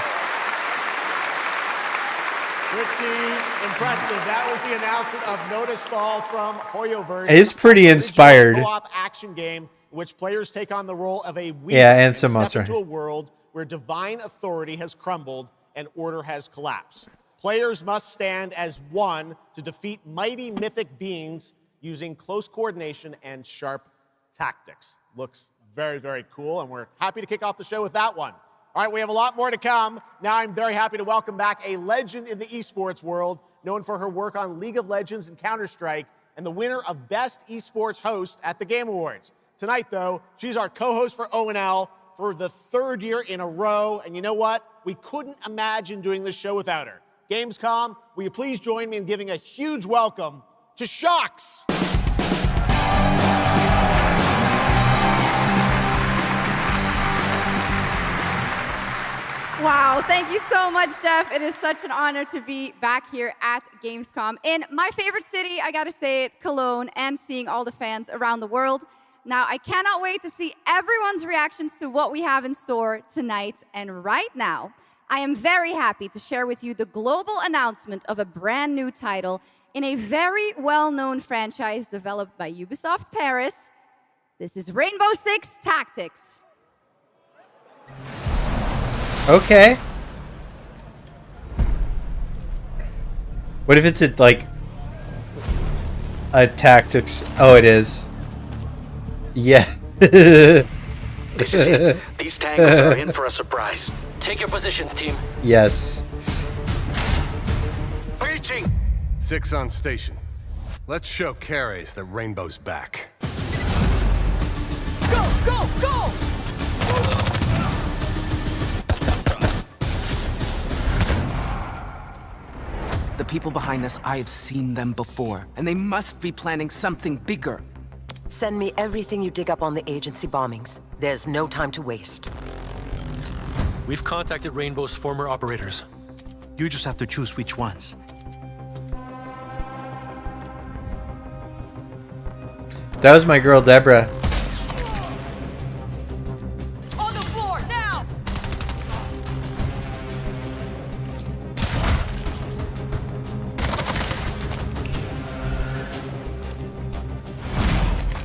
Speaker 4: Pretty impressive. That was the announcement of Notice Fall from Hoyoverse.
Speaker 1: It's pretty inspired.
Speaker 4: A co-op action game in which players take on the role of a weaver
Speaker 1: And some
Speaker 4: step
Speaker 1: monster.
Speaker 4: into a world where divine authority has crumbled and order has collapsed. Players must stand as one to defeat mighty mythic beings using close coordination and sharp tactics. Looks very, very cool, and we're happy to kick off the show with that one. All right, we have a lot more to come. Now I'm very happy to welcome back a legend in the esports world, known for her work on League of Legends and Counter-Strike, and the winner of Best Esports Host at the Game Awards. Tonight, though, she's our co-host for ONL for the 3rd year in a row, and you know what? We couldn't imagine doing this show without her. Gamescom, will you please join me in giving a huge welcome to Shocks?
Speaker 22: Wow, thank you so much, Jeff. It is such an honor to be back here at Gamescom in my favorite city, I gotta say it, Cologne, and seeing all the fans around the world. Now, I cannot wait to see everyone's reactions to what we have in store tonight. And right now, I am very happy to share with you the global announcement of a brand new title in a very well-known franchise developed by Ubisoft Paris. This is Rainbow Six Tactics.
Speaker 1: Okay. What if it's like a tactics? Oh, it is. Yeah.
Speaker 23: This is it. These tangles are in for a surprise. Take your positions, team.
Speaker 1: Yes.
Speaker 23: Breaching!
Speaker 24: 6 on station. Let's show Cares that Rainbow's back.
Speaker 16: Go, go, go!
Speaker 25: The people behind this, I have seen them before, and they must be planning something bigger.
Speaker 26: Send me everything you dig up on the agency bombings. There's no time to waste.
Speaker 27: We've contacted Rainbow's former operators.
Speaker 28: You just have to choose which ones.
Speaker 1: That was my girl, Deborah.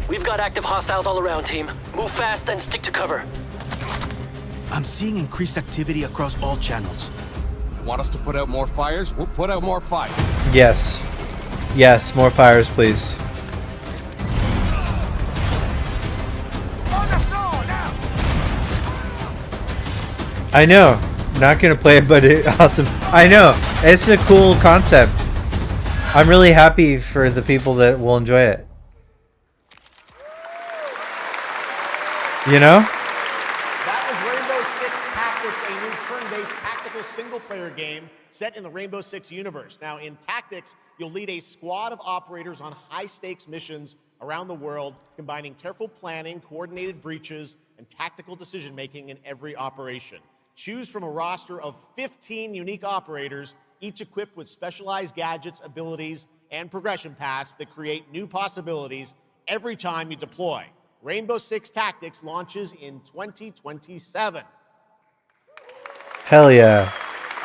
Speaker 23: We've got active hostiles all around, team. Move fast and stick to cover.
Speaker 28: I'm seeing increased activity across all channels.
Speaker 24: Want us to put out more fires? We'll put out more fires.
Speaker 1: Yes. Yes, more fires, please. I know. Not gonna play it, but awesome. I know. It's a cool concept. I'm really happy for the people that will enjoy it. You know?
Speaker 4: That was Rainbow Six Tactics, a new turn-based tactical single-player game set in the Rainbow Six universe. Now, in Tactics, you'll lead a squad of operators on high-stakes missions around the world, combining careful planning, coordinated breaches, and tactical decision-making in every operation. Choose from a roster of 15 unique operators, each equipped with specialized gadgets, abilities, and progression paths that create new possibilities every time you deploy. Rainbow Six Tactics launches in 2027.
Speaker 1: Hell yeah.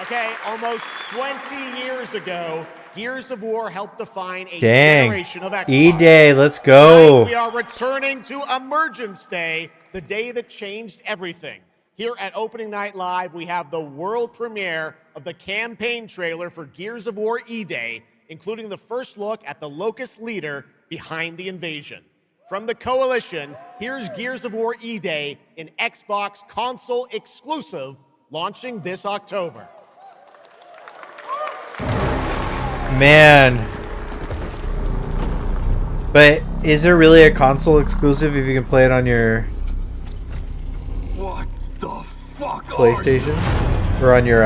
Speaker 4: Okay, almost 20 years ago, Gears of War helped define a
Speaker 1: Dang.
Speaker 4: generation of Xbox.
Speaker 1: E-Day, let's go.
Speaker 4: Tonight, we are returning to Emergence Day, the day that changed everything. Here at Opening Night Live, we have the world premiere of the campaign trailer for Gears of War E-Day, including the first look at the Locust leader behind the invasion. From the Coalition, here's Gears of War E-Day, an Xbox console exclusive, launching this October.
Speaker 1: Man. But is there really a console exclusive if you can play it on your
Speaker 9: What the fuck?
Speaker 1: PlayStation or on your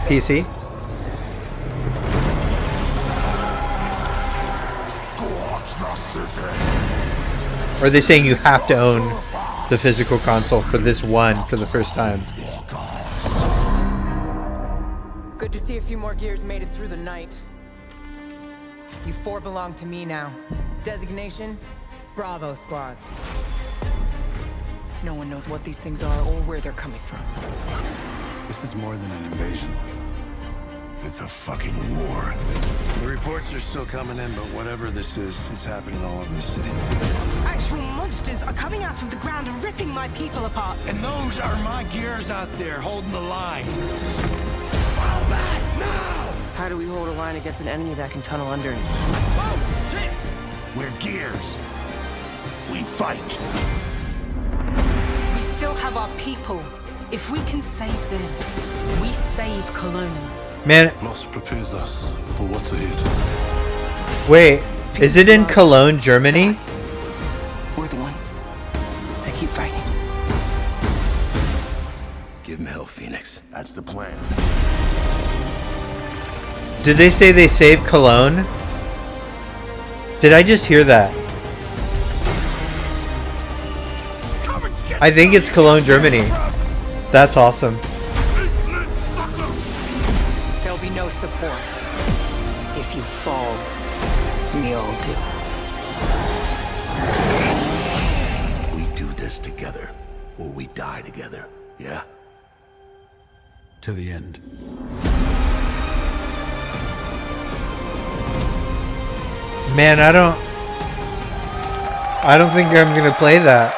Speaker 1: PC? Or are they saying you have to own the physical console for this one for the first time?
Speaker 7: Good to see a few more Gears made it through the night. You four belong to me now. Designation, Bravo Squad. No one knows what these things are or where they're coming from.
Speaker 20: This is more than an invasion.
Speaker 9: It's a fucking war.
Speaker 28: The reports are still coming in, but whatever this is, it's happening all over the city.
Speaker 8: Actual monsters are coming out of the ground and ripping my people apart.
Speaker 28: And those are my Gears out there holding the line.
Speaker 8: Fall back now!
Speaker 25: How do we hold a line against an enemy that can tunnel under it?
Speaker 28: Oh, shit!
Speaker 9: We're Gears. We fight.
Speaker 8: We still have our people. If we can save them, we save Cologne.
Speaker 1: Man,
Speaker 9: Lost prepares us for what's ahead.
Speaker 1: wait, is it in Cologne, Germany?
Speaker 8: We're the ones that keep fighting.
Speaker 28: Give him hell, Phoenix.
Speaker 9: That's the plan.
Speaker 1: Did they say they saved Cologne? Did I just hear that? I think it's Cologne, Germany. That's awesome.
Speaker 8: There'll be no support. If you fall, we all do.
Speaker 9: We do this together, or we die together, yeah?
Speaker 28: To the end.
Speaker 1: Man, I don't think I'm gonna play that.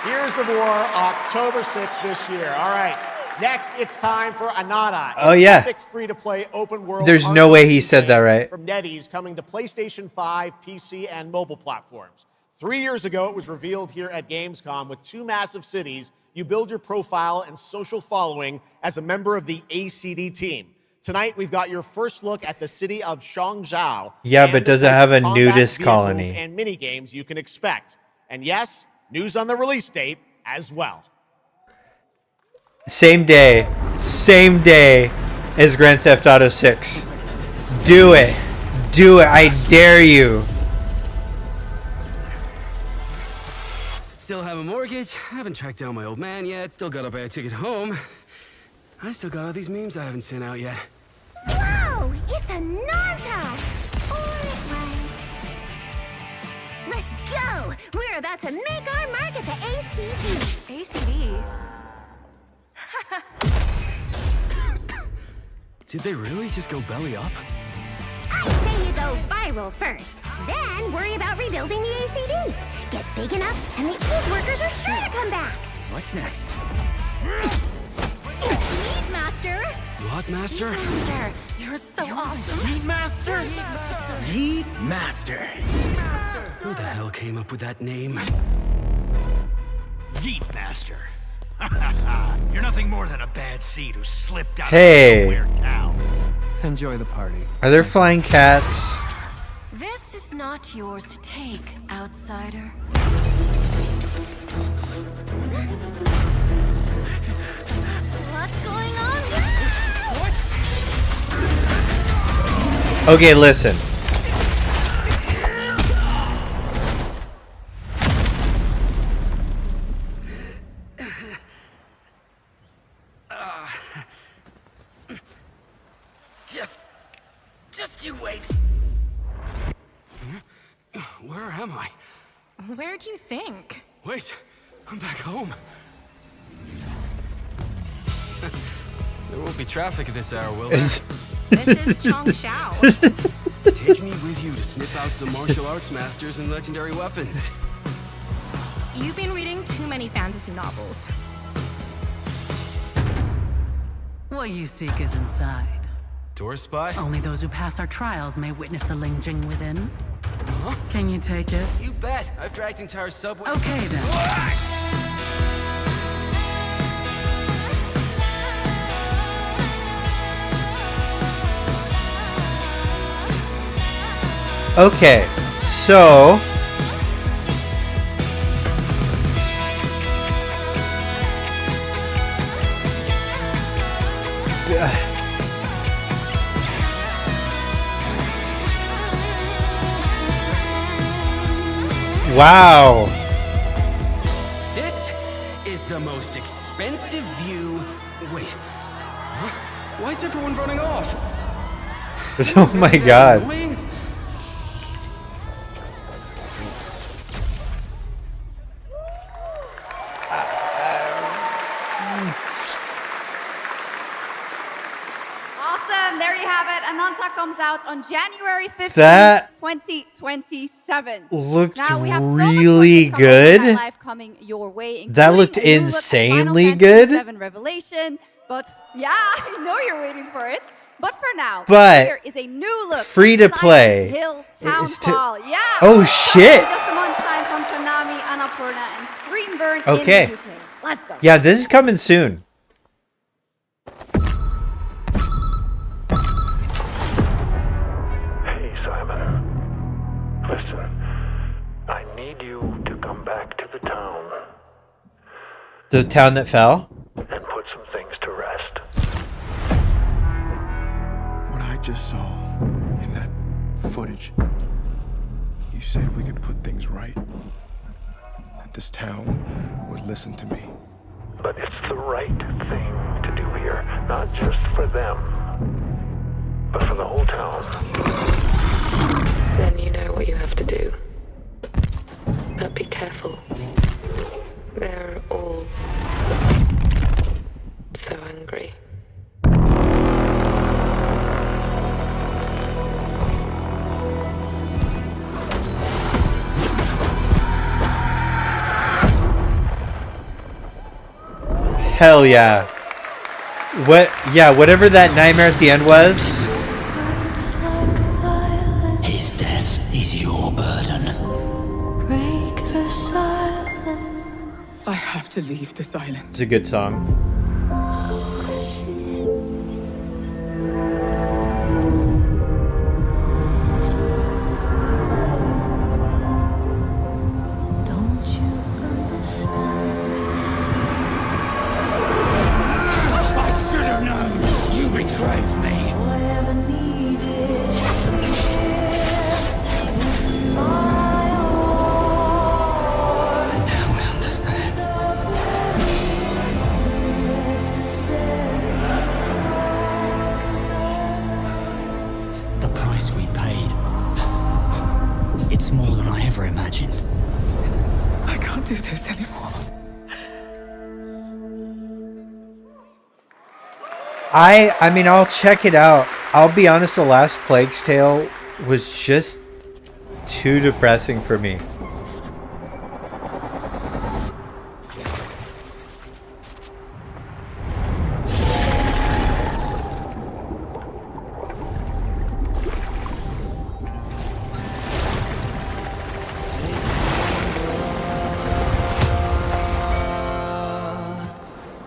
Speaker 4: Gears of War, October 6th this year. All right. Next, it's time for Anata.
Speaker 1: Oh, yeah.
Speaker 4: Epic free-to-play open world.
Speaker 1: There's no way he said that right.
Speaker 4: From NetEase, coming to PlayStation 5, PC, and mobile platforms. 3 years ago, it was revealed here at Gamescom. With 2 massive cities, you build your profile and social following as a member of the ACD team. Tonight, we've got your first look at the city of Shangzhou.
Speaker 1: Yeah, but does it have a
Speaker 4: combat
Speaker 1: nudist
Speaker 4: vehicles
Speaker 1: colony?
Speaker 4: and mini games you can expect. And yes, news on the release date as well.
Speaker 1: Same day as Grand Theft Auto 6. Do it. Do it. I dare you.
Speaker 10: Still have a mortgage. Haven't tracked down my old man yet. Still gotta buy a ticket home. I still got all these memes I haven't sent out yet.
Speaker 3: Whoa! It's a Nanta! Or it was. Let's go! We're about to make our mark at the ACD. ACD?
Speaker 10: Did they really just go belly up?
Speaker 3: I say you go go viral first. Then worry about rebuilding the ACD. Get big enough, and the old workers are sure to come back.
Speaker 10: What's next?
Speaker 3: Meat Master!
Speaker 10: What, Master?
Speaker 3: Master, you're so awesome.
Speaker 10: Meat Master?
Speaker 17: Heat Master.
Speaker 10: Who the hell came up with that name?
Speaker 11: Yeet Master. You're nothing more than a bad seed who slipped out
Speaker 1: Hey.
Speaker 11: of nowhere town.
Speaker 17: Enjoy the party.
Speaker 1: Are there flying cats?
Speaker 3: This is not yours to take, outsider. What's going on?
Speaker 1: Okay, listen.
Speaker 10: Just you wait. Where am I?
Speaker 12: Where do you think?
Speaker 10: Wait, I'm back home. There won't be traffic at this hour, will there?
Speaker 12: This is Chong Shao.
Speaker 10: Take me with you to sniff out some martial arts masters and legendary weapons.
Speaker 12: You've been reading too many fantasy novels.
Speaker 13: What you seek is inside.
Speaker 10: Tourist spy?
Speaker 13: Only those who pass our trials may witness the Lingjing within. Huh? Can you take it?
Speaker 10: You bet. I've dragged entire subway.
Speaker 13: Okay then.
Speaker 1: Okay, so wow.
Speaker 10: This is the most expensive view. Wait. Huh? Why is everyone running off?
Speaker 1: Oh my god.
Speaker 10: Annoying?
Speaker 22: Awesome. There you have it. Ananta comes out on January 15th,
Speaker 1: That
Speaker 22: 2027.
Speaker 1: looked
Speaker 22: Now, we have so much
Speaker 1: really
Speaker 22: more
Speaker 1: good.
Speaker 22: live coming your way,
Speaker 1: That
Speaker 22: including
Speaker 1: looked
Speaker 22: a new look at
Speaker 1: insanely
Speaker 22: Final
Speaker 1: good.
Speaker 22: Fantasy VII Revelation. But yeah, I know you're waiting for it. But for now,
Speaker 1: But
Speaker 22: here is a new look.
Speaker 1: free to
Speaker 22: Silent
Speaker 1: play.
Speaker 22: Hill Town
Speaker 1: It's to-
Speaker 22: Hall. Yeah.
Speaker 1: Oh, shit.
Speaker 22: Just a month's time from Konami, Annapurna, and Screenburn
Speaker 1: Okay.
Speaker 22: in the UK. Let's go.
Speaker 1: Yeah, this is coming soon.
Speaker 14: Hey, Simon. Listen, I need you to come back to the town
Speaker 1: The town that fell?
Speaker 14: and put some things to rest.
Speaker 20: What I just saw in that footage, you said we could put things right. That this town would listen to me.
Speaker 14: But it's the right thing to do here, not just for them, but for the whole town.
Speaker 15: Then you know what you have to do. But be careful. They're all so angry.
Speaker 1: Hell yeah. What? Yeah, whatever that nightmare at the end was.
Speaker 18: His death is your burden.
Speaker 13: I have to leave this island.
Speaker 1: It's a good song.
Speaker 11: I should have known! You betrayed me!
Speaker 18: Now I understand. The price we paid. It's more than I ever imagined.
Speaker 13: I can't do this anymore.
Speaker 1: I mean, I'll check it out. I'll be honest, the last Plague's Tale was just too depressing for me.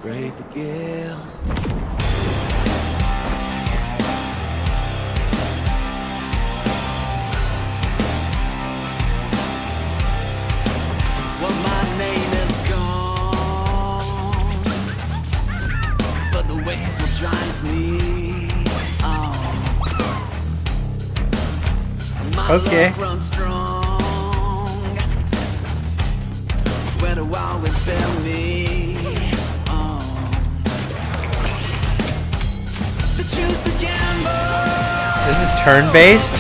Speaker 2: Brave the gale. Well, my name is gone, but the waves will drive me on. My
Speaker 1: Okay.
Speaker 2: love runs strong, where the wild winds bear me on. To choose the gamble.
Speaker 1: This is turn-based?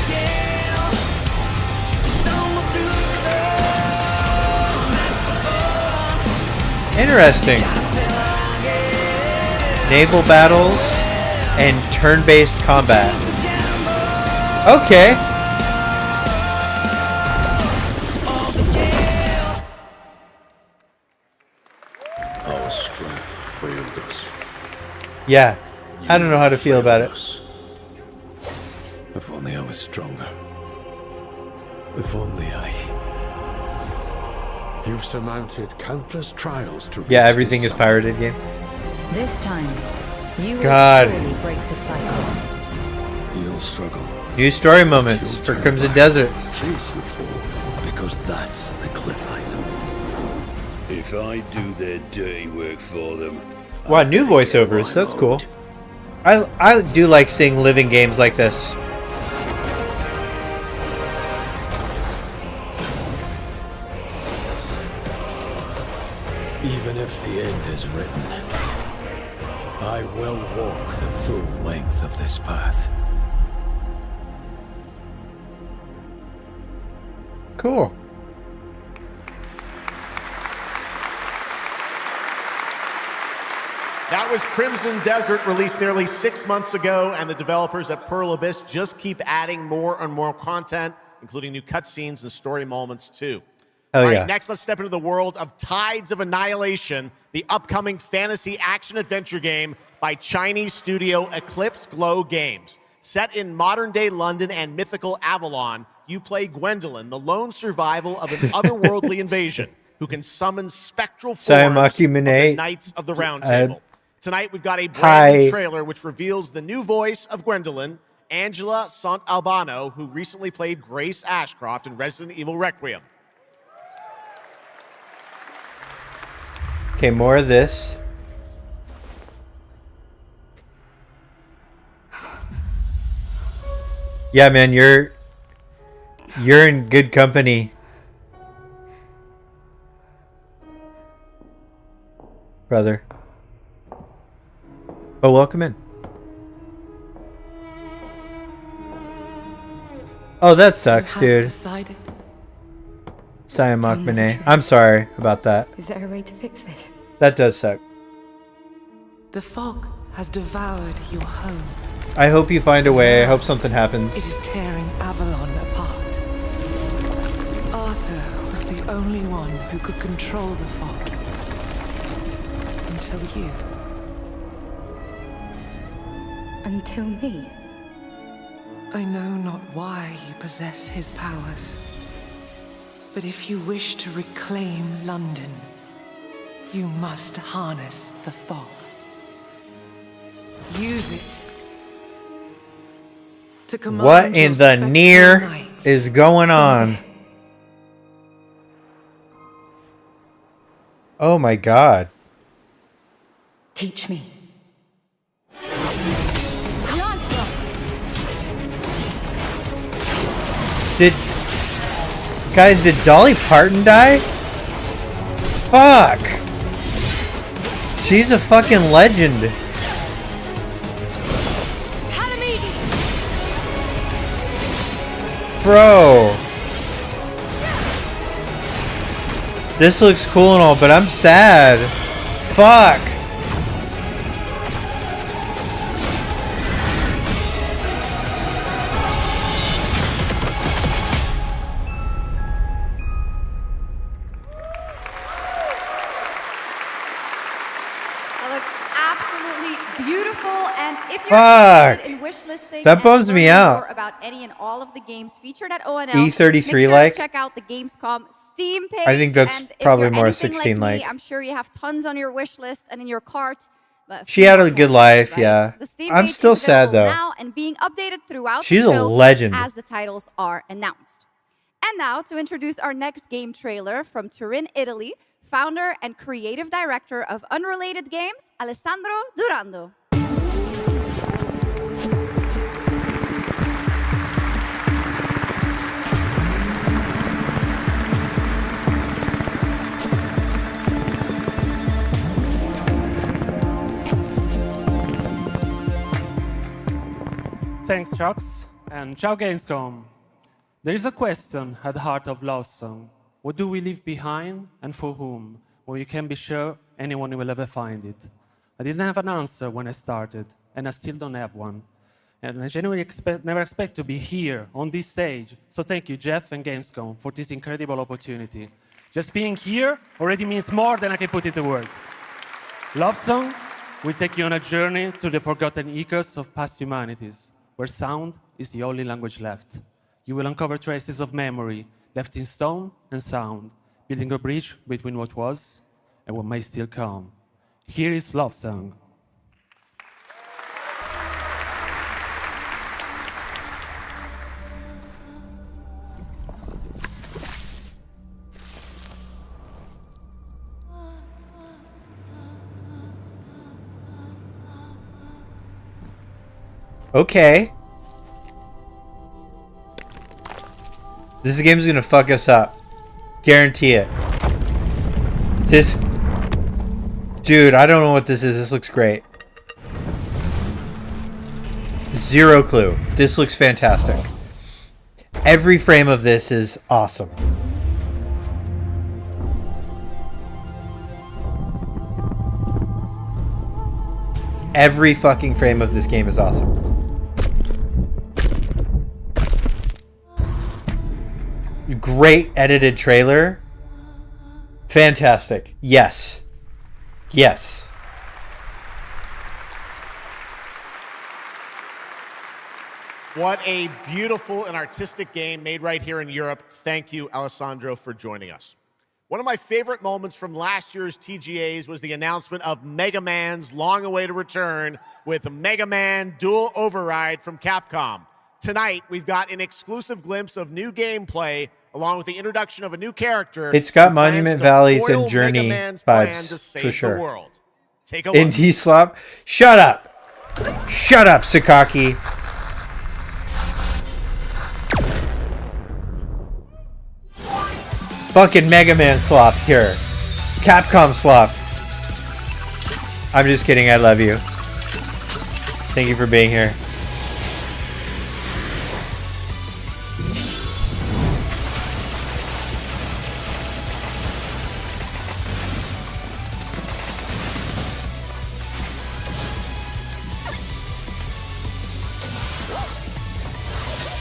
Speaker 1: Interesting. Naval battles and turn-based combat. Okay.
Speaker 9: Our strength failed us.
Speaker 1: Yeah. I don't know how to feel about it.
Speaker 14: If only I was stronger. If only I...
Speaker 24: You've surmounted countless trials to reach
Speaker 1: Yeah, everything
Speaker 24: this
Speaker 1: is pirated game.
Speaker 5: This time, you will
Speaker 1: God.
Speaker 5: surely break the cycle.
Speaker 14: You'll struggle.
Speaker 1: New story moments for Crimson Desert.
Speaker 14: Please, you fool. Because that's the cliff I know. If I do their dirty work for them...
Speaker 1: Wow, new voiceovers. That's cool. I do like seeing living games like this.
Speaker 14: Even if the end is written, I will walk the full length of this path.
Speaker 1: Cool.
Speaker 4: That was Crimson Desert, released nearly 6 months ago, and the developers at Pearl Abyss just keep adding more and more content, including new cutscenes and story moments too.
Speaker 1: Oh,
Speaker 4: All right,
Speaker 1: yeah.
Speaker 4: next let's step into the world of Tides of Annihilation, the upcoming fantasy action-adventure game by Chinese studio Eclipse Glow Games. Set in modern-day London and mythical Avalon, you play Gwendolyn, the lone survival of an otherworldly invasion, who can summon spectral forms of the Knights of the Round Table. Tonight, we've got a brand new trailer which reveals the new voice of Gwendolyn, Angela Sant Albano, who recently played Grace Ashcroft in Resident Evil Requiem.
Speaker 1: Okay, more of this. Yeah, man, you're in good company. Brother. Oh, welcome in. Oh, that sucks, dude.
Speaker 15: Decided.
Speaker 1: Siam Makmane. I'm sorry about that.
Speaker 15: Is there a way to fix this?
Speaker 1: That does suck.
Speaker 15: The fog has devoured your home.
Speaker 1: I hope you find a way. I hope something happens.
Speaker 15: It is tearing Avalon apart. Arthur was the only one who could control the fog. Until you.
Speaker 5: Until me.
Speaker 15: I know not why you possess his powers. But if you wish to reclaim London, you must harness the fog. Use it to command
Speaker 1: What in
Speaker 15: your
Speaker 1: the
Speaker 15: spectral
Speaker 1: near
Speaker 15: knights.
Speaker 1: is going on? Oh my god.
Speaker 5: Teach me.
Speaker 1: Did Dolly Parton die? Fuck. She's a fucking legend. Bro. This looks cool and all, but I'm sad. Fuck.
Speaker 22: beautiful. And if you're
Speaker 1: Fuck.
Speaker 22: interested in wish listing
Speaker 1: That
Speaker 22: and
Speaker 1: bums me
Speaker 22: learning
Speaker 1: out.
Speaker 22: more about any and all of the games featured at ONL,
Speaker 1: E33
Speaker 22: make sure
Speaker 1: like?
Speaker 22: to check out the Gamescom Steam page.
Speaker 1: I think that's
Speaker 22: and if
Speaker 1: probably
Speaker 22: you're
Speaker 1: more
Speaker 22: anything
Speaker 1: 16
Speaker 22: like me,
Speaker 1: like.
Speaker 22: I'm sure you have tons on your wish list and in your cart. But
Speaker 1: She had a good life, yeah.
Speaker 22: the Steam
Speaker 1: I'm
Speaker 22: page
Speaker 1: still
Speaker 22: is
Speaker 1: sad
Speaker 22: available
Speaker 1: though.
Speaker 22: now and being updated throughout
Speaker 1: She's
Speaker 22: the
Speaker 1: a
Speaker 22: show
Speaker 1: legend.
Speaker 22: as the titles are announced. And now to introduce our next game trailer from Turin, Italy, founder and creative director of Unrelated Games, Alessandro Durando.
Speaker 6: Thanks, Chucks, and ciao Gamescom. There is a question at the heart of Love Song. What do we leave behind and for whom? Well, you can be sure anyone will ever find it. I didn't have an answer when I started, and I still don't have one. And I genuinely never expect to be here on this stage. So thank you, Jeff and Gamescom, for this incredible opportunity. Just being here already means more than I can put into words. Love Song will take you on a journey through the forgotten echoes of past humanities, where sound is the only language left. You will uncover traces of memory left in stone and sound, building a bridge between what was and what may still come. Here is Love Song.
Speaker 1: Okay. This game's gonna fuck us up. Guarantee it. This... Dude, I don't know what this is. This looks great. Zero clue. This looks fantastic. Every frame of this is awesome. Every fucking frame of this game is awesome. Great edited trailer. Fantastic. Yes. Yes.
Speaker 4: What a beautiful and artistic game made right here in Europe. Thank you, Alessandro, for joining us. One of my favorite moments from last year's TGAs was the announcement of Mega Man's long-awaited return with Mega Man Dual Override from Capcom. Tonight, we've got an exclusive glimpse of new gameplay, along with the introduction of a new character.
Speaker 1: It's got
Speaker 4: who plans
Speaker 1: Monument
Speaker 4: to
Speaker 1: Valleys
Speaker 4: foil
Speaker 1: and Journey
Speaker 4: Mega Man's plan to
Speaker 1: vibes,
Speaker 4: save
Speaker 1: for sure.
Speaker 4: the world. Take a look.
Speaker 1: Indie slop. Shut up. Shut up, Sakaki. Fucking Mega Man slop here. Capcom slop. I'm just kidding. I love you. Thank you for being here.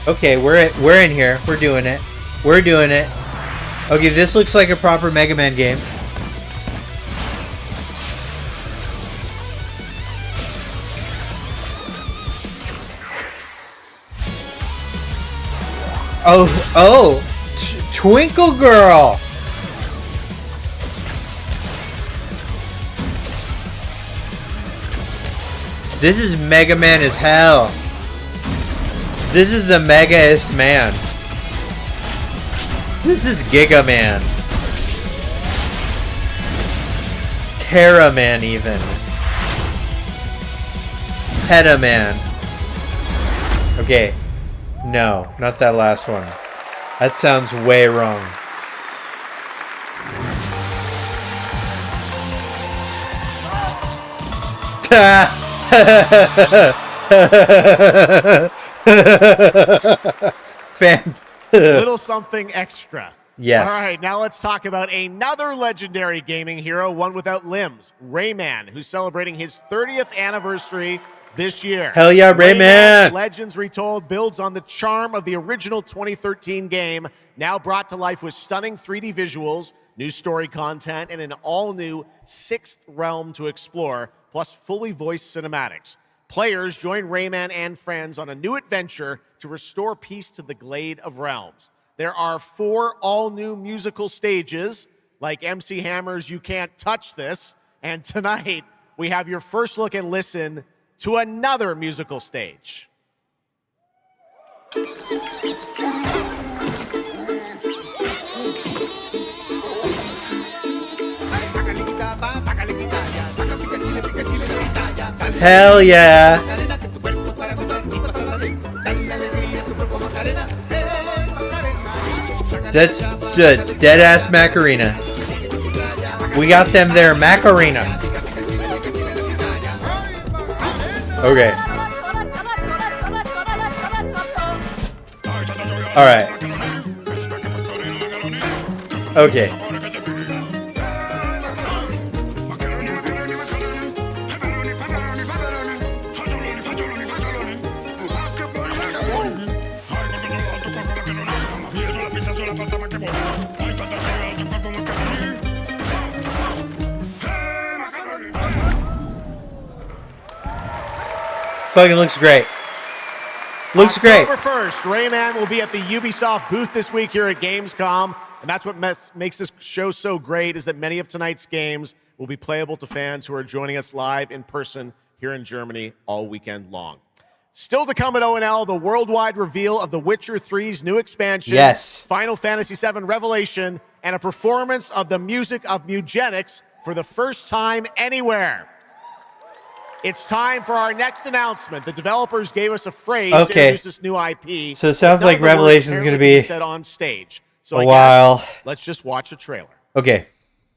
Speaker 1: Okay, we're in here. We're doing it. We're doing it. Okay, this looks like a proper Mega Man game. Twinkle Girl. This is Mega Man as hell. This is the megaest man. This is Giga Man. Terra Man even. Peta Man. Okay. No, not that last one. That sounds way wrong.
Speaker 4: Little something extra.
Speaker 1: Yes.
Speaker 4: All right, now let's talk about another legendary gaming hero, one without limbs, Rayman, who's celebrating his 30th anniversary this year.
Speaker 1: Hell yeah, Rayman!
Speaker 4: Legends Retold builds on the charm of the original 2013 game, now brought to life with stunning 3D visuals, new story content, and an all-new sixth realm to explore, plus fully voiced cinematics. Players join Rayman and friends on a new adventure to restore peace to the Glade of Realms. There are 4 all-new musical stages, like MC Hammer's You Can't Touch This, and tonight we have your first look and listen to another musical stage.
Speaker 1: Hell yeah. That's the dead ass Macarena. We got them there, Macarena. Okay. Alright. Okay. Fucking looks great. Looks great.
Speaker 4: October 1st, Rayman will be at the Ubisoft booth this week here at Gamescom. And that's what makes this show so great, is that many of tonight's games will be playable to fans who are joining us live in person here in Germany all weekend long. Still to come at ONL, the worldwide reveal of The Witcher 3's new expansion,
Speaker 1: yes,
Speaker 4: Final Fantasy VII Revelation, and a performance of the music of Mugenics for the first time anywhere. It's time for our next announcement. The developers gave us a phrase to introduce this new IP.
Speaker 1: So it sounds like Revelation's going to be
Speaker 4: said on stage. So
Speaker 1: a
Speaker 4: I
Speaker 1: while.
Speaker 4: Guess, let's just watch a trailer.
Speaker 1: Okay.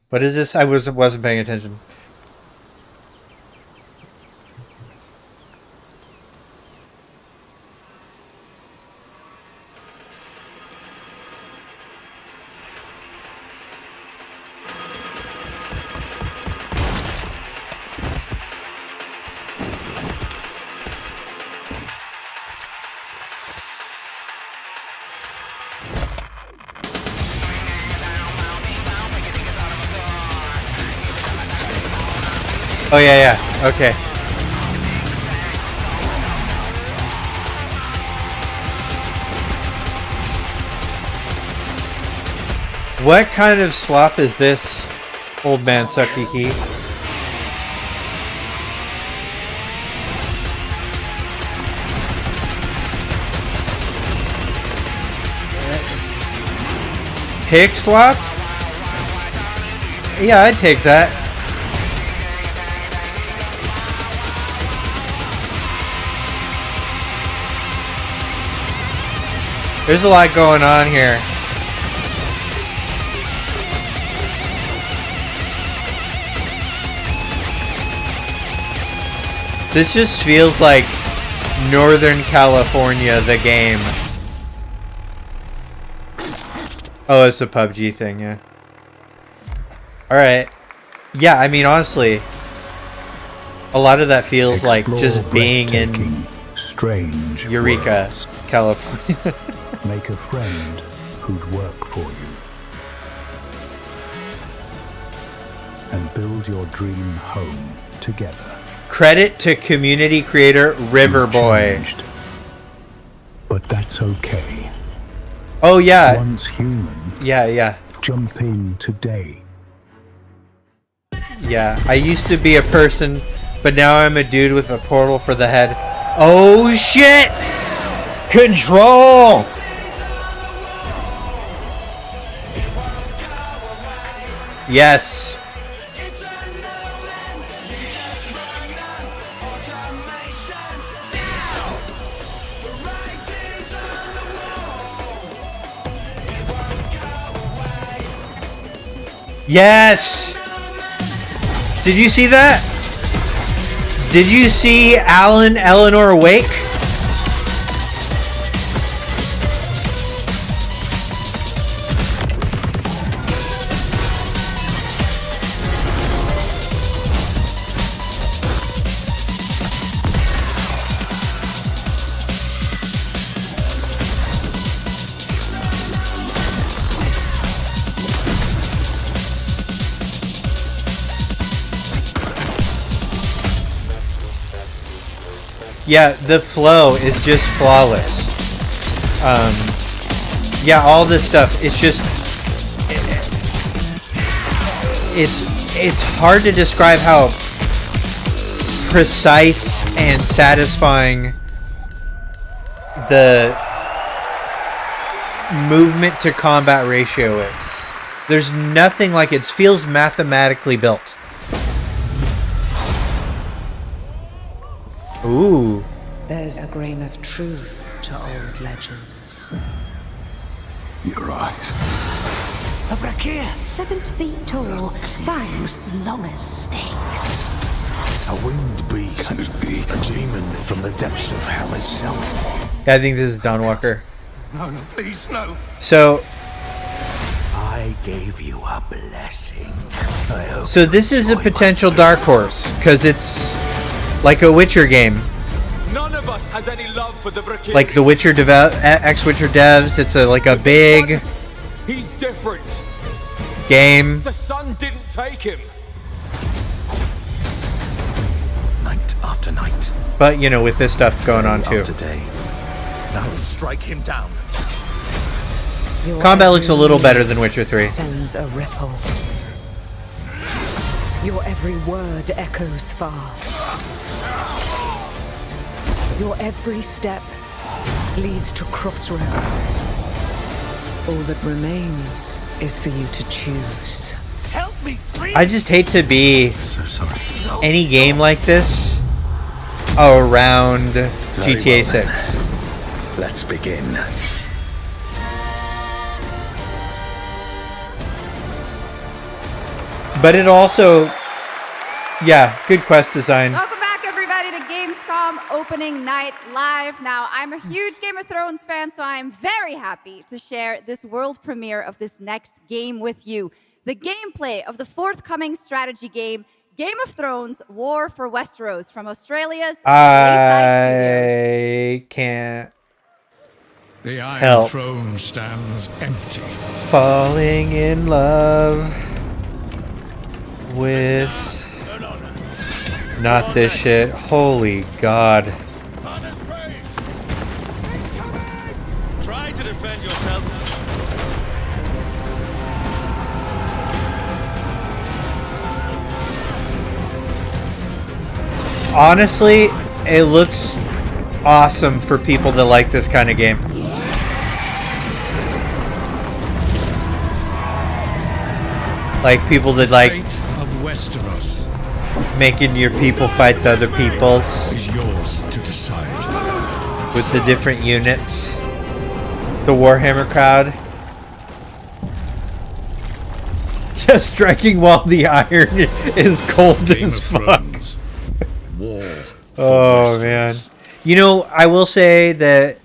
Speaker 1: What is this? I wasn't paying attention. Oh, yeah. Okay. What kind of slop is this, old man Sakiki? Pig slop? Yeah, I'd take that. There's a lot going on here. This just feels like Northern California, the game. Oh, it's a PUBG thing, yeah. Alright. Yeah, I mean, honestly, a lot of that feels like just being in
Speaker 7: strange
Speaker 1: Eureka,
Speaker 7: worlds.
Speaker 1: California.
Speaker 7: Make a friend who'd work for you. And build your dream home together.
Speaker 1: Credit to community creator Riverboy.
Speaker 7: But that's okay.
Speaker 1: Oh yeah.
Speaker 7: Once human.
Speaker 1: Yeah.
Speaker 7: Jump in today.
Speaker 1: Yeah, I used to be a person, but now I'm a dude with a portal for the head. Oh shit! Control! Yes. Yes! Did you see that? Did you see Alan Eleanor Wake? Yeah, the flow is just flawless. Yeah, all this stuff. It's just it's hard to describe how precise and satisfying the movement to combat ratio is. There's nothing like it. It feels mathematically built. Ooh.
Speaker 8: There's a grain of truth to old legends.
Speaker 7: Your eyes.
Speaker 8: A brachia, 7 feet tall, fangs long as snakes.
Speaker 14: A winged beast. Can it be? A demon from the depths of hell itself.
Speaker 1: Yeah, I think this is Dawn Walker.
Speaker 14: No, no, please, no.
Speaker 1: So
Speaker 14: I gave you a blessing.
Speaker 1: So this is a potential dark horse because it's like a Witcher game.
Speaker 16: None of us has any love for the Brachiri.
Speaker 1: Like the Witcher ex-Witcher devs, it's like a big
Speaker 16: He's different.
Speaker 1: game.
Speaker 16: The sun didn't take him.
Speaker 14: Night after night.
Speaker 1: But you know, with this stuff going on too.
Speaker 14: Today. Now strike him down.
Speaker 1: Combat looks a little better than Witcher 3.
Speaker 8: Sends a ripple. Your every word echoes far. Your every step leads to crossroads. All that remains is for you to choose.
Speaker 14: Help me, please.
Speaker 1: I just hate to be
Speaker 14: So sorry.
Speaker 1: any game like this around GTA 6.
Speaker 14: Let's begin.
Speaker 1: But it also, yeah, good quest design.
Speaker 22: Welcome back, everybody, to Gamescom opening night live. Now, I'm a huge Game of Thrones fan, so I'm very happy to share this world premiere of this next game with you. The gameplay of the forthcoming strategy game, Game of Thrones: War for Westeros, from Australia's Wayside
Speaker 1: I can't
Speaker 11: The Iron
Speaker 1: help
Speaker 11: Throne stands empty.
Speaker 1: falling in love with not this shit. Holy God.
Speaker 16: Try to defend yourself.
Speaker 1: Honestly, it looks awesome for people that like this kind of game. Like people that like
Speaker 11: Of Westeros
Speaker 1: making your people fight the other peoples
Speaker 11: is yours to decide.
Speaker 1: with the different units. The Warhammer crowd. Just striking while the iron is cold
Speaker 11: Game
Speaker 1: as
Speaker 11: of
Speaker 1: fuck.
Speaker 11: Thrones. War for
Speaker 1: Oh
Speaker 11: Westeros.
Speaker 1: man. You know, I will say that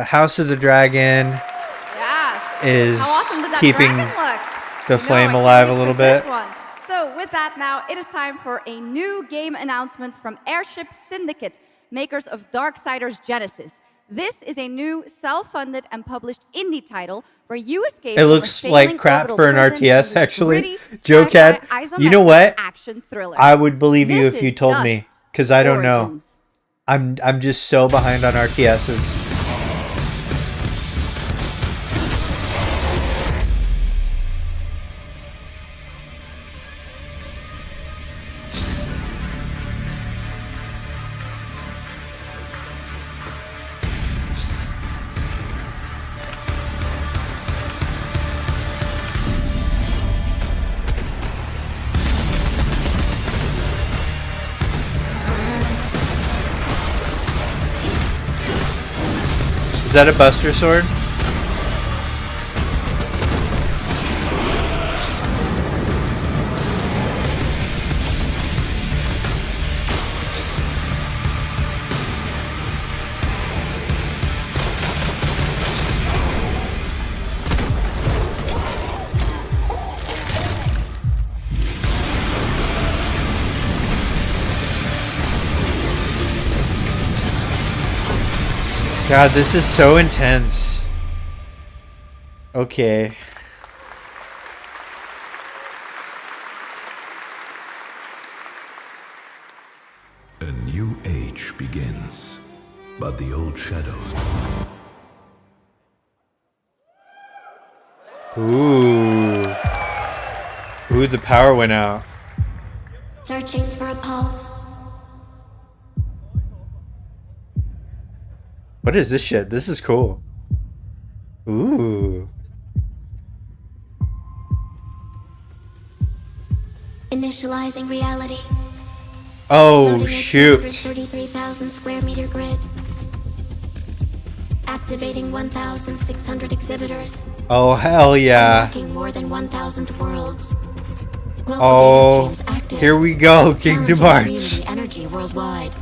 Speaker 1: House of the Dragon
Speaker 22: Yeah.
Speaker 1: is
Speaker 22: How awesome did that
Speaker 1: keeping
Speaker 22: dragon look?
Speaker 1: the
Speaker 22: I
Speaker 1: flame
Speaker 22: can't
Speaker 1: alive a
Speaker 22: wait
Speaker 1: little
Speaker 22: for this
Speaker 1: bit.
Speaker 22: one. So with that now, it is time for a new game announcement from Airship Syndicate, makers of Darksiders Genesis. This is a new self-funded and published indie title where you escape
Speaker 1: It
Speaker 22: from a
Speaker 1: looks
Speaker 22: failing
Speaker 1: like crap
Speaker 22: orbital
Speaker 1: for an
Speaker 22: prison
Speaker 1: RTS
Speaker 22: into a
Speaker 1: actually.
Speaker 22: gritty
Speaker 1: Joe
Speaker 22: sci-fi
Speaker 1: Cat, you know
Speaker 22: isometric
Speaker 1: what?
Speaker 22: action thriller.
Speaker 1: I would believe you
Speaker 22: This
Speaker 1: if you
Speaker 22: is
Speaker 1: told me,
Speaker 22: Dust
Speaker 1: because I don't know.
Speaker 22: Origins.
Speaker 1: I'm just so behind on RTSs. Is that a Buster Sword? God, this is so intense. Okay.
Speaker 7: A new age begins.
Speaker 14: about the old shadows.
Speaker 1: Ooh. Ooh, the power went out.
Speaker 3: Searching for a pulse.
Speaker 1: What is this shit? This is cool. Ooh.
Speaker 3: Initializing reality.
Speaker 1: Oh,
Speaker 3: Loading a
Speaker 1: shoot.
Speaker 3: 233,000 square meter grid. Activating 1,600 exhibitors.
Speaker 1: Oh, hell yeah.
Speaker 3: Unlocking more than 1,000 worlds. Global
Speaker 1: Oh,
Speaker 3: data streams active.
Speaker 1: here we go. Kingdom
Speaker 3: Challenging
Speaker 1: Hearts.
Speaker 3: community energy worldwide.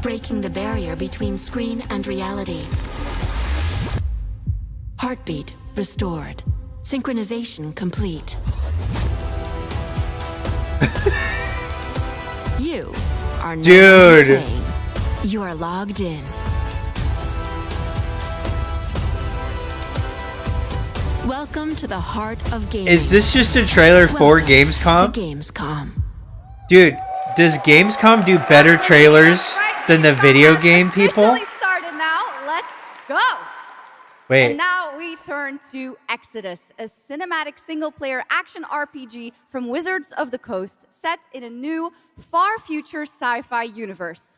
Speaker 3: Breaking the barrier between screen and reality. Heartbeat restored. Synchronization complete. You are no longer
Speaker 1: Dude.
Speaker 3: playing. You are logged in. Welcome to the heart of gaming.
Speaker 1: Is this just a trailer for Gamescom?
Speaker 3: To Gamescom.
Speaker 1: Dude, does Gamescom do better trailers than the video game people?
Speaker 22: Officially started now. Let's go.
Speaker 1: Wait.
Speaker 22: And now we turn to Exodus, a cinematic single-player action RPG from Wizards of the Coast, set in a new, far-future sci-fi universe.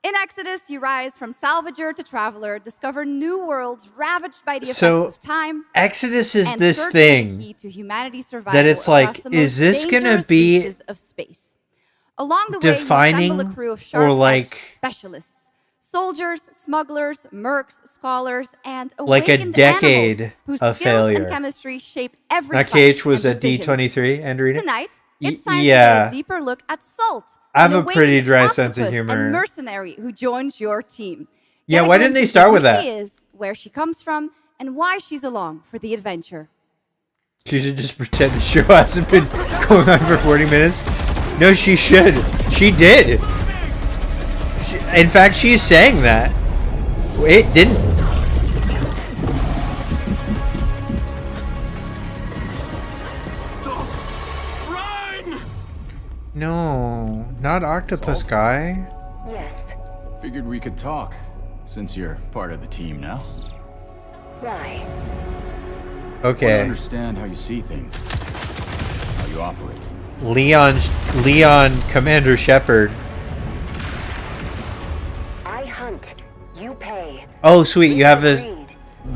Speaker 22: In Exodus, you rise from salvager to traveler, discover new worlds ravaged by the effects of time.
Speaker 1: Exodus is
Speaker 22: and
Speaker 1: this
Speaker 22: search for the
Speaker 1: thing
Speaker 22: key to humanity's survival
Speaker 1: that it's
Speaker 22: across
Speaker 1: like,
Speaker 22: the
Speaker 1: is
Speaker 22: most
Speaker 1: this gonna
Speaker 22: dangerous
Speaker 1: be
Speaker 22: reaches of space. Along the way, you
Speaker 1: defining
Speaker 22: assemble a crew of
Speaker 1: or
Speaker 22: sharp-edged
Speaker 1: like
Speaker 22: specialists, soldiers, smugglers, mercs, scholars, and
Speaker 1: like a
Speaker 22: awakened
Speaker 1: decade
Speaker 22: animals whose
Speaker 1: of
Speaker 22: skills
Speaker 1: failure?
Speaker 22: and chemistry shape every
Speaker 1: That
Speaker 22: fight
Speaker 1: KH was
Speaker 22: and
Speaker 1: a
Speaker 22: decision.
Speaker 1: D23 and read it?
Speaker 22: Tonight, it's time
Speaker 1: yeah.
Speaker 22: to get a deeper look at Salt.
Speaker 1: I have
Speaker 22: an
Speaker 1: a pretty
Speaker 22: awakened
Speaker 1: dry sense of
Speaker 22: octopus
Speaker 1: humor.
Speaker 22: and mercenary who joins your team.
Speaker 1: Yeah,
Speaker 22: Get a
Speaker 1: why didn't
Speaker 22: glimpse
Speaker 1: they
Speaker 22: into
Speaker 1: start
Speaker 22: who
Speaker 1: with that?
Speaker 22: She is, where she comes from, and why she's along for the adventure.
Speaker 1: She should just pretend the show hasn't been going on for 40 minutes. No, she should. She did. In fact, she's saying that. It didn't. No, not octopus guy.
Speaker 17: Yes.
Speaker 19: Figured we could talk, since you're part of the team now.
Speaker 17: Why?
Speaker 1: Okay.
Speaker 19: Want to understand how you see things, how you operate.
Speaker 1: Leon Commander Shepard.
Speaker 17: I hunt. You pay.
Speaker 1: Oh, sweet. You have a.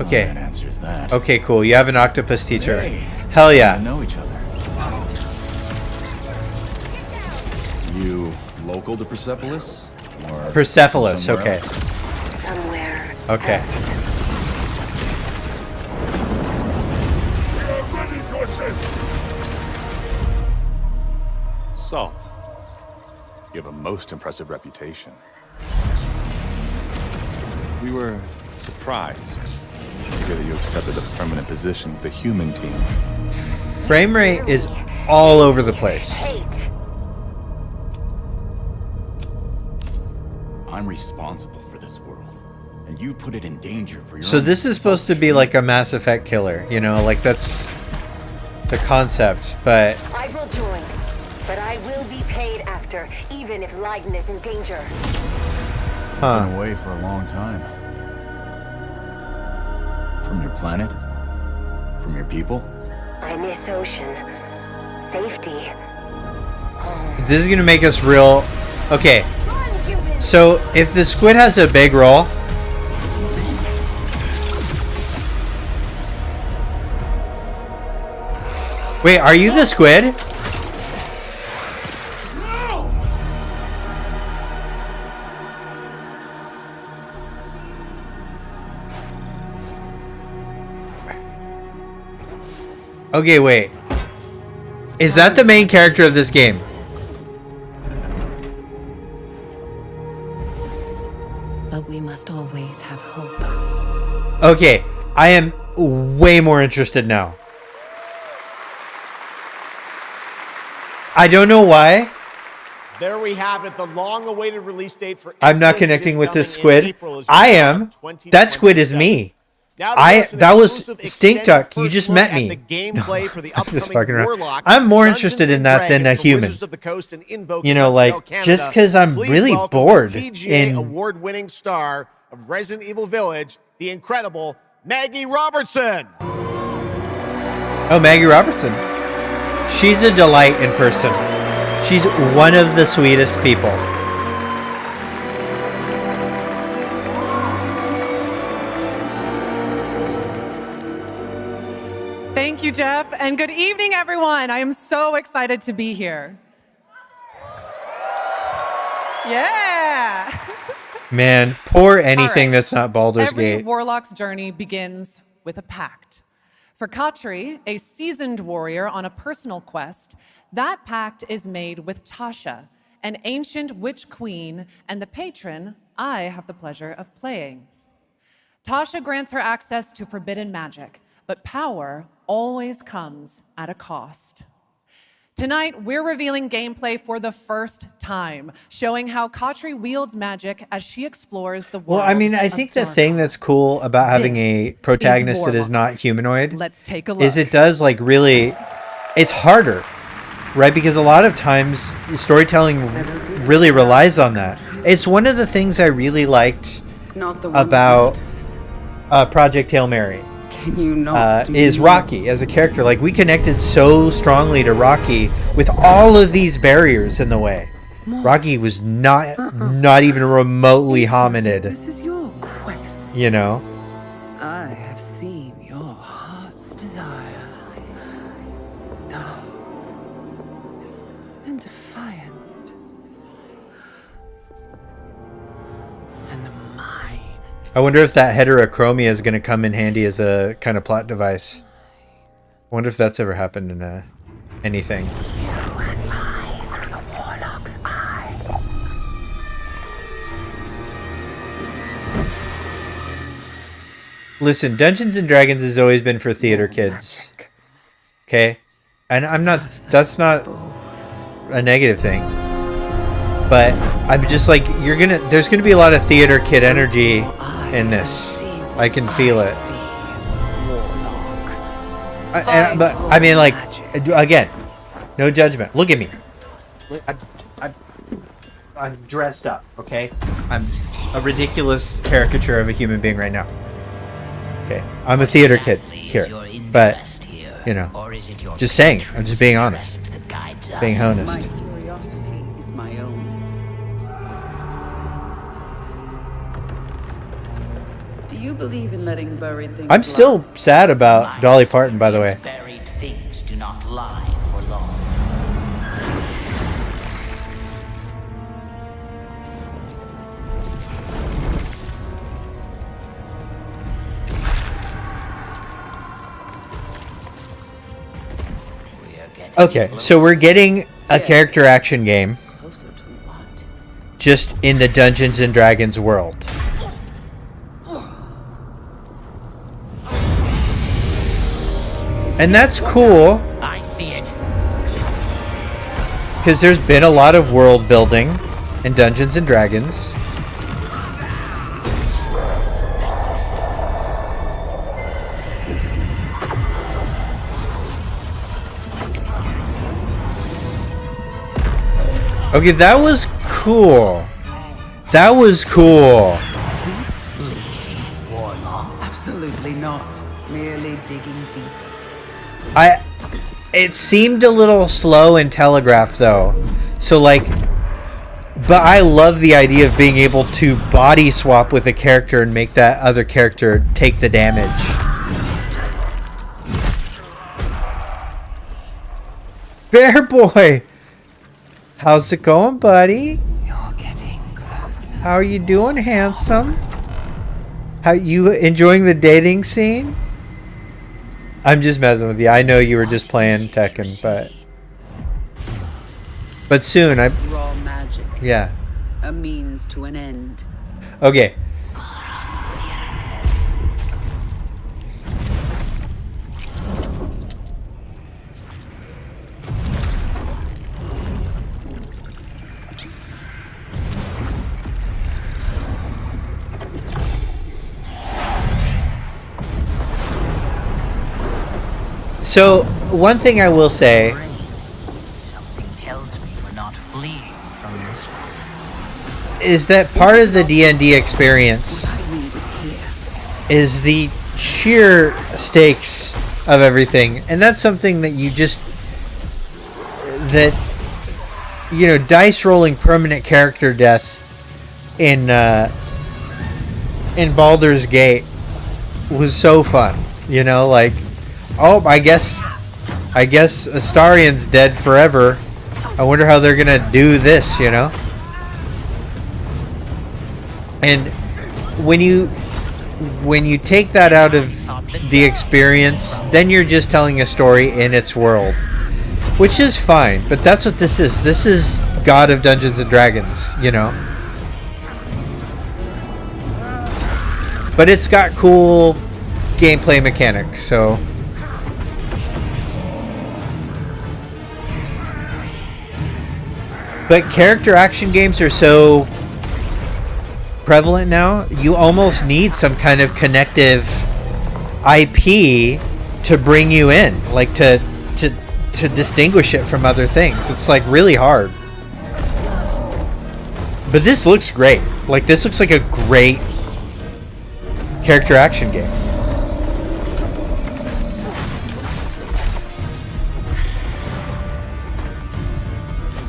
Speaker 1: Okay.
Speaker 19: That answers that.
Speaker 1: Okay, cool. You have an octopus teacher.
Speaker 19: Hey.
Speaker 1: Hell yeah.
Speaker 19: We know each other. You local to Persepolis? Or
Speaker 1: Persepolis,
Speaker 19: somewhere
Speaker 1: okay.
Speaker 19: else?
Speaker 17: Somewhere.
Speaker 1: Okay.
Speaker 24: Salt. You have a most impressive reputation. We were surprised to hear that you accepted a permanent position with the human team.
Speaker 1: Frame rate is all over the place.
Speaker 19: I'm responsible for this world, and you put it in danger for your
Speaker 1: So
Speaker 19: own
Speaker 1: this is supposed to be like a Mass Effect killer, you know, like that's the concept, but
Speaker 17: I will join, but I will be paid after, even if Leiden is in danger.
Speaker 1: Huh.
Speaker 19: Been away for a long time. From your planet? From your people?
Speaker 17: I miss ocean. Safety.
Speaker 1: this is gonna make us real. Okay. So if the squid has a big role, wait, are you the squid? Okay, wait. Is that the main character of this game?
Speaker 8: But we must always have hope.
Speaker 1: Okay, I am way more interested now. I don't know why.
Speaker 4: There we have it, the long-awaited release date for
Speaker 1: I'm not
Speaker 4: Exodus
Speaker 1: connecting
Speaker 4: is
Speaker 1: with this
Speaker 4: coming in
Speaker 1: squid.
Speaker 4: April, as
Speaker 1: I
Speaker 4: you know,
Speaker 1: am. That squid is
Speaker 4: 2027.
Speaker 1: me.
Speaker 4: Now to this, an
Speaker 1: that was
Speaker 4: exclusive
Speaker 1: Stink
Speaker 4: extended
Speaker 1: Duck. You
Speaker 4: first
Speaker 1: just
Speaker 4: look
Speaker 1: met
Speaker 4: at
Speaker 1: me.
Speaker 4: the gameplay for the
Speaker 1: I'm just
Speaker 4: upcoming
Speaker 1: fucking around.
Speaker 4: Warlock,
Speaker 1: I'm more
Speaker 4: Dungeons
Speaker 1: interested in
Speaker 4: and
Speaker 1: that than a
Speaker 4: Dragons from
Speaker 1: human.
Speaker 4: Wizards of the Coast and Invoke
Speaker 1: You know,
Speaker 4: Montreal,
Speaker 1: like,
Speaker 4: Canada.
Speaker 1: just 'cause I'm
Speaker 4: Please
Speaker 1: really
Speaker 4: welcome
Speaker 1: bored
Speaker 4: the TGA
Speaker 1: in-
Speaker 4: award-winning star of Resident Evil Village, the incredible Maggie Robertson.
Speaker 1: Oh, Maggie Robertson. She's a delight in person. She's one of the sweetest people.
Speaker 10: Thank you, Jeff, and good evening, everyone. I am so excited to be here. Yeah.
Speaker 1: Man, pour anything
Speaker 10: right.
Speaker 1: that's not Baldur's
Speaker 10: Every
Speaker 1: Gate.
Speaker 10: warlock's journey begins with a pact. For Katri, a seasoned warrior on a personal quest, that pact is made with Tasha, an ancient witch queen and the patron I have the pleasure of playing. Tasha grants her access to forbidden magic, but power always comes at a cost. Tonight, we're revealing gameplay for the first time, showing how Katri wields magic as she explores the world.
Speaker 1: Well, I mean, I think the thing that's cool about having a protagonist that is not humanoid
Speaker 10: Let's take a look.
Speaker 1: is it does like really, it's harder, right? Because a lot of times storytelling really relies on that. It's one of the things I really liked about Project Hail Mary. Is Rocky as a character. Like, we connected so strongly to Rocky with all of these barriers in the way. Rocky was not even remotely hominid.
Speaker 15: This is your quest.
Speaker 1: You know?
Speaker 15: I have seen your heart's desire. Dark and defiant. And mine.
Speaker 1: I wonder if that heterochromia is going to come in handy as a kind of plot device. I wonder if that's ever happened in anything. Listen, Dungeons and Dragons has always been for theater kids. Okay? And that's not a negative thing. But I'm just like, there's gonna be a lot of theater kid energy in this. I can feel it. But I mean, like, again, no judgment. Look at me. I'm dressed up, okay? I'm a ridiculous caricature of a human being right now. Okay, I'm a theater kid here, but you know, just saying. I'm just being honest, being honest.
Speaker 13: My curiosity is my own. Do you believe in letting buried things?
Speaker 1: I'm still sad about Dolly Parton, by the way.
Speaker 2: Buried things do not lie for long.
Speaker 1: Okay, so we're getting a character action game just in the Dungeons and Dragons world. And that's cool.
Speaker 2: I see it.
Speaker 1: Because there's been a lot of world building in Dungeons and Dragons. Okay, that was cool. That was cool.
Speaker 13: Absolutely not. Merely digging deep.
Speaker 1: It seemed a little slow and telegraphed though. So like, but I love the idea of being able to body swap with a character and make that other character take the damage. Bear Boy! How's it going, buddy?
Speaker 15: You're getting closer.
Speaker 1: How are you doing, handsome? How you enjoying the dating scene? I'm just messing with you. I know you were just playing Tekken, but soon
Speaker 13: Raw magic.
Speaker 1: Yeah.
Speaker 13: A means to an end.
Speaker 1: Okay. So one thing I will say
Speaker 13: Something tells me we're not fleeing from this one.
Speaker 1: is that part of the D&D experience is the sheer stakes of everything, and that's something that dice rolling permanent character death in Baldur's Gate was so fun. Like, oh, I guess Astarion's dead forever. I wonder how they're gonna do this, And when you take that out of the experience, then you're just telling a story in its world, which is fine. But that's what this is. This is God of Dungeons and Dragons, But it's got cool gameplay mechanics, so. But character action games are so prevalent now, you almost need some kind of connective IP to bring you in, like to distinguish it from other things. It's like really hard. But this looks great. Like, this looks like a great character action game.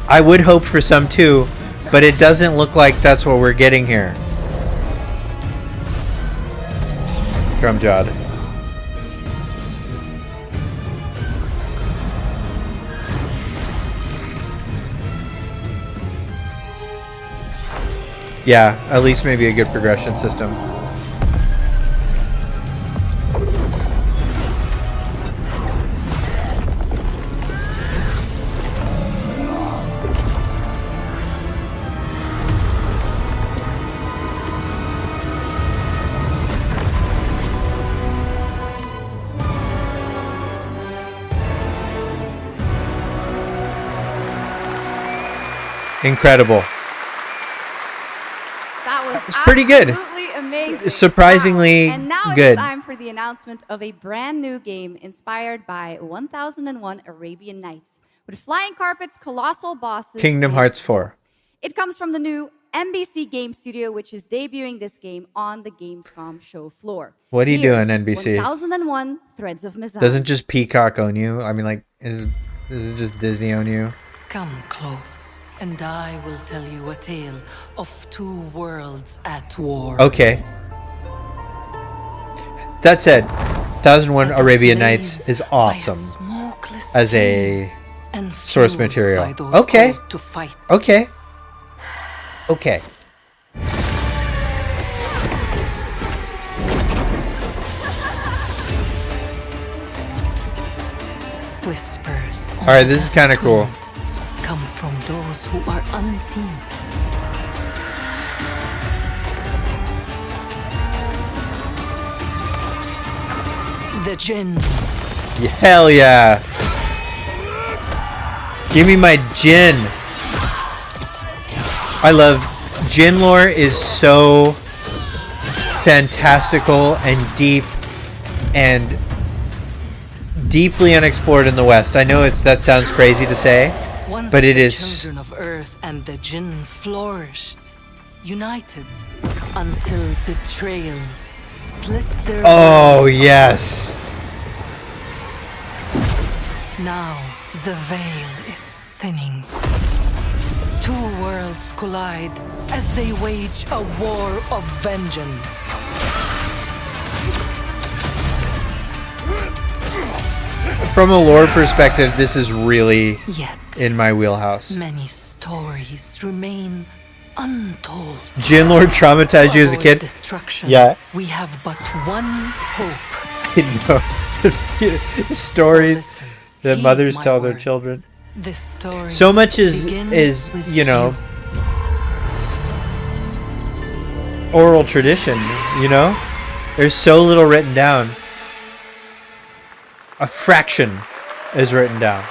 Speaker 1: I would hope for some too, but it doesn't look like that's what we're getting here. Drumjod. Yeah, at least maybe a good progression system. Incredible.
Speaker 22: That was
Speaker 1: It's pretty good.
Speaker 22: absolutely amazing.
Speaker 1: Surprisingly
Speaker 22: Wow. And now
Speaker 1: good.
Speaker 22: it's time for the announcement of a brand new game inspired by 1001 Arabian Nights with flying carpets, colossal bosses.
Speaker 1: Kingdom
Speaker 22: and
Speaker 1: Hearts 4.
Speaker 22: It comes from the new NBC Game Studio, which is debuting this game on the Gamescom show floor.
Speaker 1: What are you doing,
Speaker 22: Here's
Speaker 1: NBC?
Speaker 22: 1001 Threads of Mizan.
Speaker 1: Doesn't just Peacock own you? I mean, like, is it just Disney own you?
Speaker 8: Come close, and I will tell you a tale of two worlds at war.
Speaker 1: Okay. That said, 1001 Arabian Nights is awesome as a source material. Okay. Okay. Okay.
Speaker 8: Whispers.
Speaker 1: All right, this is kind of cool.
Speaker 8: Come from those who are unseen. The Jinn.
Speaker 1: Hell yeah. Give me my Jinn. I love Jinn lore is so fantastical and deep and deeply unexplored in the West. I know that sounds crazy to say,
Speaker 8: Once
Speaker 1: but it
Speaker 8: the
Speaker 1: is.
Speaker 8: children of Earth and the Jinn flourished, united, until betrayal split their
Speaker 1: Oh
Speaker 8: worlds.
Speaker 1: yes.
Speaker 8: Now the veil is thinning. Two worlds collide as they wage a war of vengeance.
Speaker 1: From a lore perspective, this is really
Speaker 8: Yet,
Speaker 1: in my wheelhouse.
Speaker 8: many stories remain untold.
Speaker 1: Jinn lore traumatized you as a
Speaker 8: Avoid
Speaker 1: kid?
Speaker 8: Destruction.
Speaker 1: Yeah.
Speaker 8: We have but one hope.
Speaker 1: I know. Stories that
Speaker 8: heed
Speaker 1: mothers
Speaker 8: my
Speaker 1: tell their
Speaker 8: words.
Speaker 1: children.
Speaker 8: This story
Speaker 1: So much is
Speaker 8: begins with
Speaker 1: you know, oral tradition, you know? There's so little written down. A fraction is written down.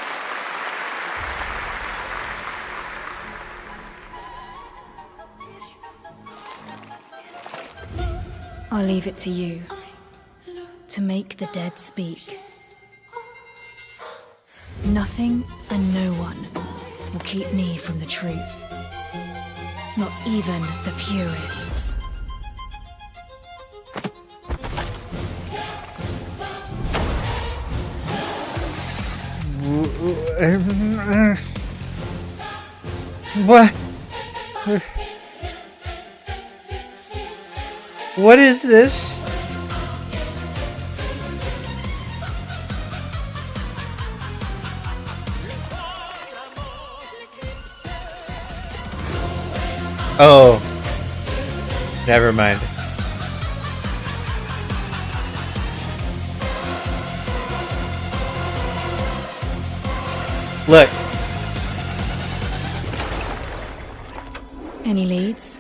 Speaker 12: I'll leave it to you to make the dead speak. Nothing and no one will keep me from the truth. Not even the purists.
Speaker 1: What? What is this? Oh. Never mind. Look.
Speaker 12: Any leads?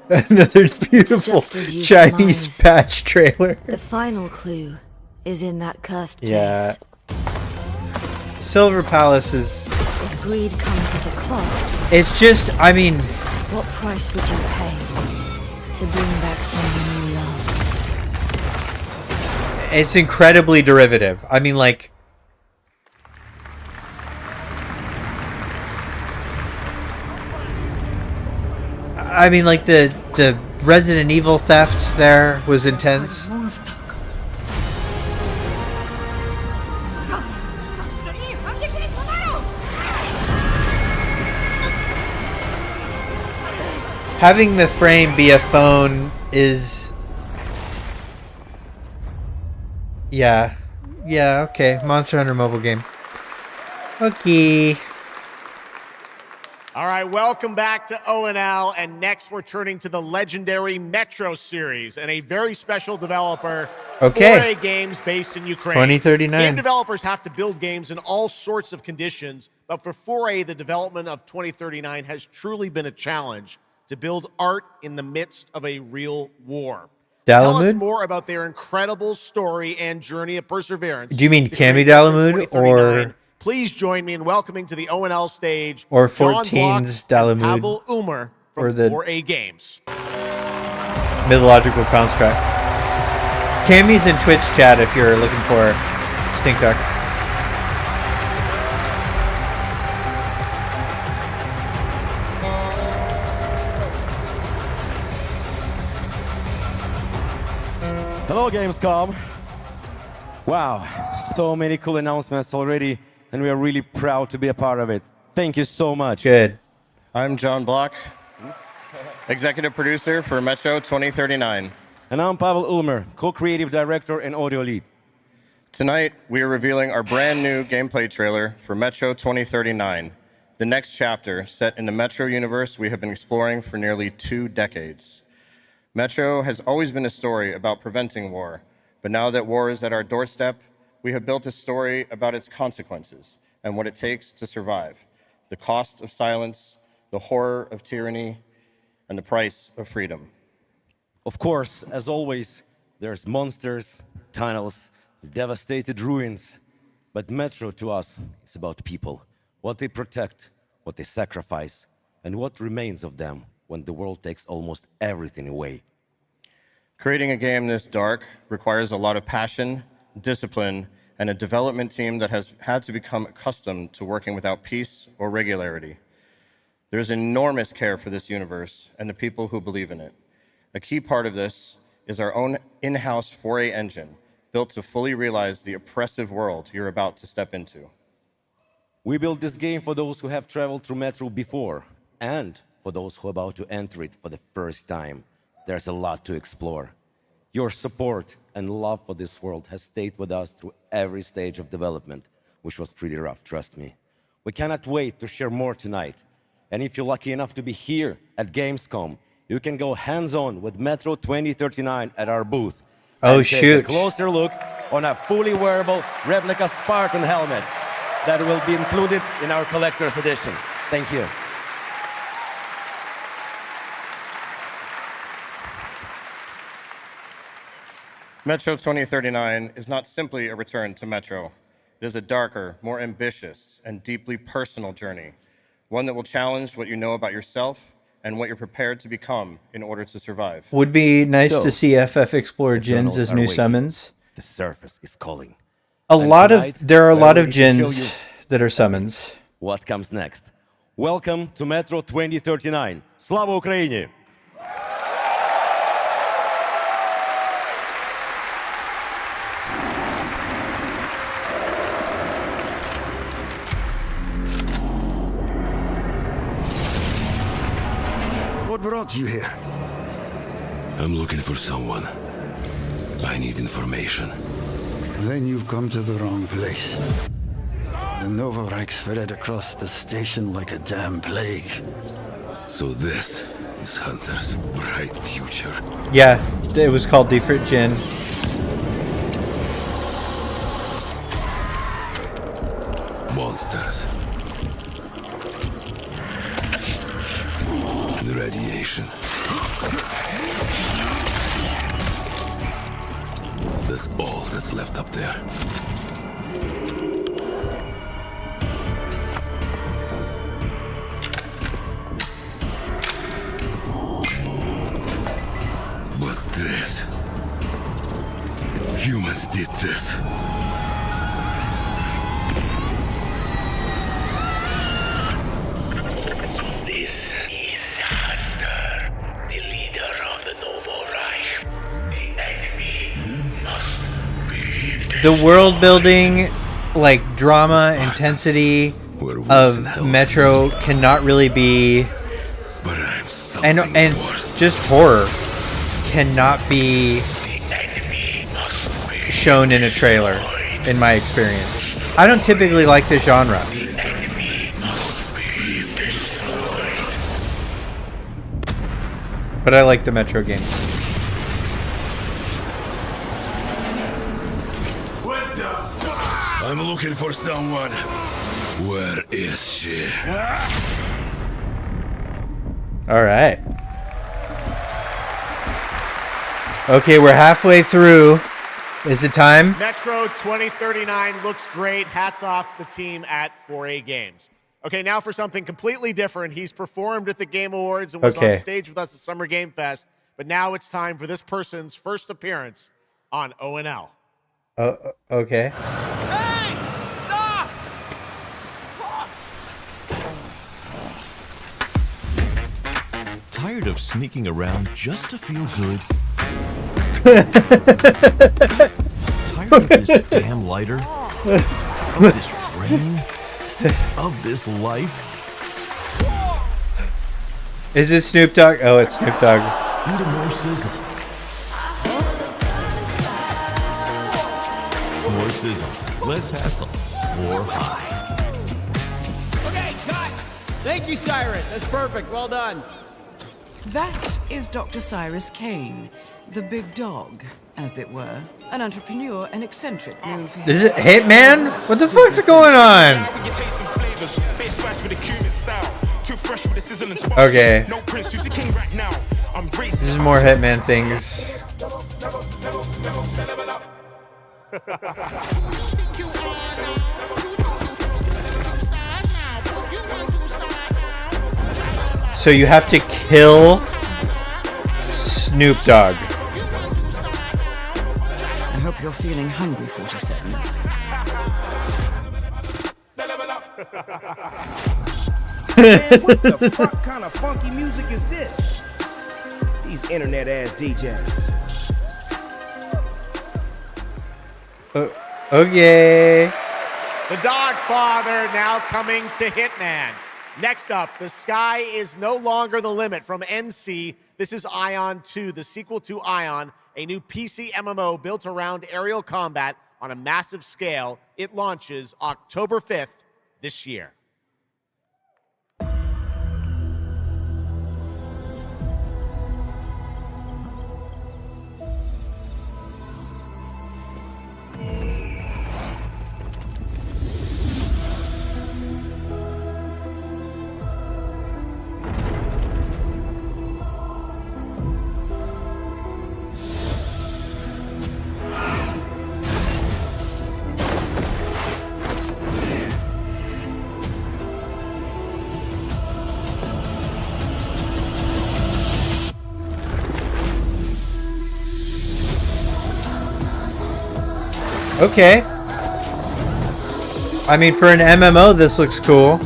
Speaker 1: Another beautiful Chinese
Speaker 12: surmised.
Speaker 1: patch trailer.
Speaker 12: The final clue is in that cursed
Speaker 1: Yeah.
Speaker 12: place.
Speaker 1: Silver Palace is...
Speaker 12: If greed comes at a cost,
Speaker 1: It's just, I mean...
Speaker 12: what price would you pay to bring back someone you love?
Speaker 1: It's incredibly derivative. I mean, like... I mean, like, the Resident Evil theft there was intense. Having the frame be a phone is... Yeah. Yeah, okay. Monster Hunter mobile game. Okay.
Speaker 4: All right, welcome back to ONL, and next we're turning to the legendary Metro series and a very special developer,
Speaker 1: Okay.
Speaker 4: 4A Games, based in Ukraine.
Speaker 1: 2039.
Speaker 4: Game developers have to build games in all sorts of conditions, but for 4A, the development of 2039 has truly been a challenge to build art in the midst of a real war. Tell us
Speaker 1: Dalamud?
Speaker 4: more about their incredible story and journey of perseverance.
Speaker 1: Do you mean
Speaker 4: to create
Speaker 1: Cami
Speaker 4: Metro
Speaker 1: Dalamud
Speaker 4: 2039.
Speaker 1: or...
Speaker 4: Please join me in welcoming to the ONL stage
Speaker 1: Or
Speaker 4: John Block
Speaker 1: 14's
Speaker 4: and
Speaker 1: Dalamud,
Speaker 4: Pavel Umer from
Speaker 1: or the
Speaker 4: 4A Games.
Speaker 1: mythological construct. Cammy's in Twitch chat if you're looking for Stink Duck.
Speaker 20: Hello, Gamescom. Wow, so many cool announcements already, and we are really proud to be a part of it. Thank you so much.
Speaker 1: Good.
Speaker 21: I'm John Block, executive producer for Metro 2039.
Speaker 20: And I'm Pavel Ulmer, co-creative director and audio lead.
Speaker 21: Tonight, we are revealing our brand new gameplay trailer for Metro 2039, the next chapter set in the Metro universe we have been exploring for nearly 2 decades. Metro has always been a story about preventing war, but now that war is at our doorstep, we have built a story about its consequences and what it takes to survive, the cost of silence, the horror of tyranny, and the price of freedom.
Speaker 20: Of course, as always, there's monsters, tunnels, devastated ruins, but Metro to us is about people, what they protect, what they sacrifice, and what remains of them when the world takes almost everything away.
Speaker 21: Creating a game this dark requires a lot of passion, discipline, and a development team that has had to become accustomed to working without peace or regularity. There's enormous care for this universe and the people who believe in it. A key part of this is our own in-house 4A engine, built to fully realize the oppressive world you're about to step into.
Speaker 20: We built this game for those who have traveled through Metro before, and for those who are about to enter it for the first time. There's a lot to explore. Your support and love for this world has stayed with us through every stage of development, which was pretty rough, trust me. We cannot wait to share more tonight. And if you're lucky enough to be here at Gamescom, you can go hands-on with Metro 2039 at our booth.
Speaker 1: Oh,
Speaker 20: and
Speaker 1: shoot.
Speaker 20: Take a closer look on a fully wearable replica Spartan helmet that will be included in our collector's edition. Thank you.
Speaker 21: Metro 2039 is not simply a return to Metro. It is a darker, more ambitious, and deeply personal journey, one that will challenge what you know about yourself and what you're prepared to become in order to survive.
Speaker 1: Would be nice
Speaker 20: So,
Speaker 1: to see FF Explore
Speaker 20: the
Speaker 1: Jins
Speaker 20: tunnels
Speaker 1: as
Speaker 20: are
Speaker 1: new
Speaker 20: waiting.
Speaker 1: summons.
Speaker 20: The surface is calling.
Speaker 1: A
Speaker 20: And
Speaker 1: lot
Speaker 20: tonight,
Speaker 1: of there are a
Speaker 20: we're
Speaker 1: lot of
Speaker 20: ready to show
Speaker 1: Jins
Speaker 20: you
Speaker 1: that are summons.
Speaker 20: What comes next? Welcome to Metro 2039. Slava Ukraini!
Speaker 7: What brought you here?
Speaker 14: I'm looking for someone. I need information.
Speaker 7: Then you've come to the wrong place. The Novorite spread across the station like a damn plague.
Speaker 14: So this is Hunter's bright future.
Speaker 1: Yeah, it was called Defrit Jin.
Speaker 14: Monsters. And radiation. That's all that's left up there. But this... Humans did this. This is Hunter, the leader of the Novorite. The enemy must be...
Speaker 1: The world building, like drama, intensity of Metro cannot really be, and it's just horror cannot be shown in a trailer, in my experience. I don't typically like this genre. But I like the Metro games.
Speaker 14: What the fuck? I'm looking for someone. Where is she?
Speaker 1: All right. Okay, we're halfway through. Is it time?
Speaker 4: Metro 2039 looks great. Hats off to the team at 4A Games. Okay, now for something completely different. He's performed at the Game Awards and was on stage with us at Summer Game Fest, but now it's time for this person's first appearance on ONL.
Speaker 1: Okay.
Speaker 16: Hey! Stop!
Speaker 5: Tired of sneaking around just to feel good? Tired of this damn lighter? Of this rain? Of this life?
Speaker 1: Is it Snoop Dogg? Oh, it's Snoop Dogg.
Speaker 5: Eat a more sizzle. More sizzle, less hassle, more high.
Speaker 9: Okay, cut! Thank you, Cyrus. That's perfect. Well done.
Speaker 18: That is Dr. Cyrus Kane, the big dog, as it were. An entrepreneur and eccentric known for
Speaker 1: Is it Hitman? What the fuck's going on? Okay. This is more Hitman things. So you have to kill Snoop Dogg.
Speaker 18: I hope you're feeling hungry, 47.
Speaker 9: Man, what the fuck kind of funky music is this? These internet ass DJs.
Speaker 1: Okay.
Speaker 4: The Dogfather now coming to Hitman. Next up, The Sky is No Longer the Limit from NC. This is Ion 2, the sequel to Ion, a new PC MMO built around aerial combat on a massive scale. It launches October 5th this year.
Speaker 1: Okay. I mean, for an MMO, this looks cool.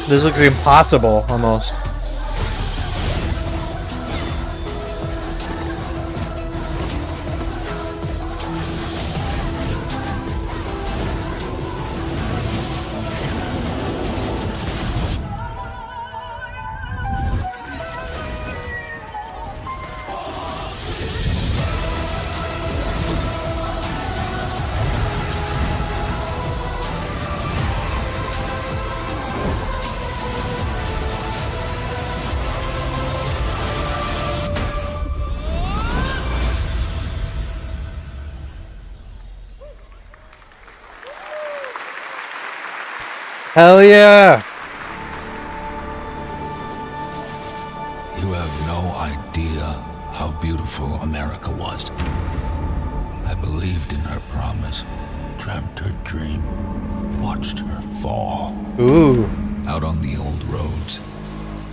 Speaker 1: This looks impossible, almost. Hell yeah!
Speaker 5: You have no idea how beautiful America was. I believed in her promise, dreamt her dream, watched her fall.
Speaker 1: Ooh.
Speaker 5: Out on the old roads,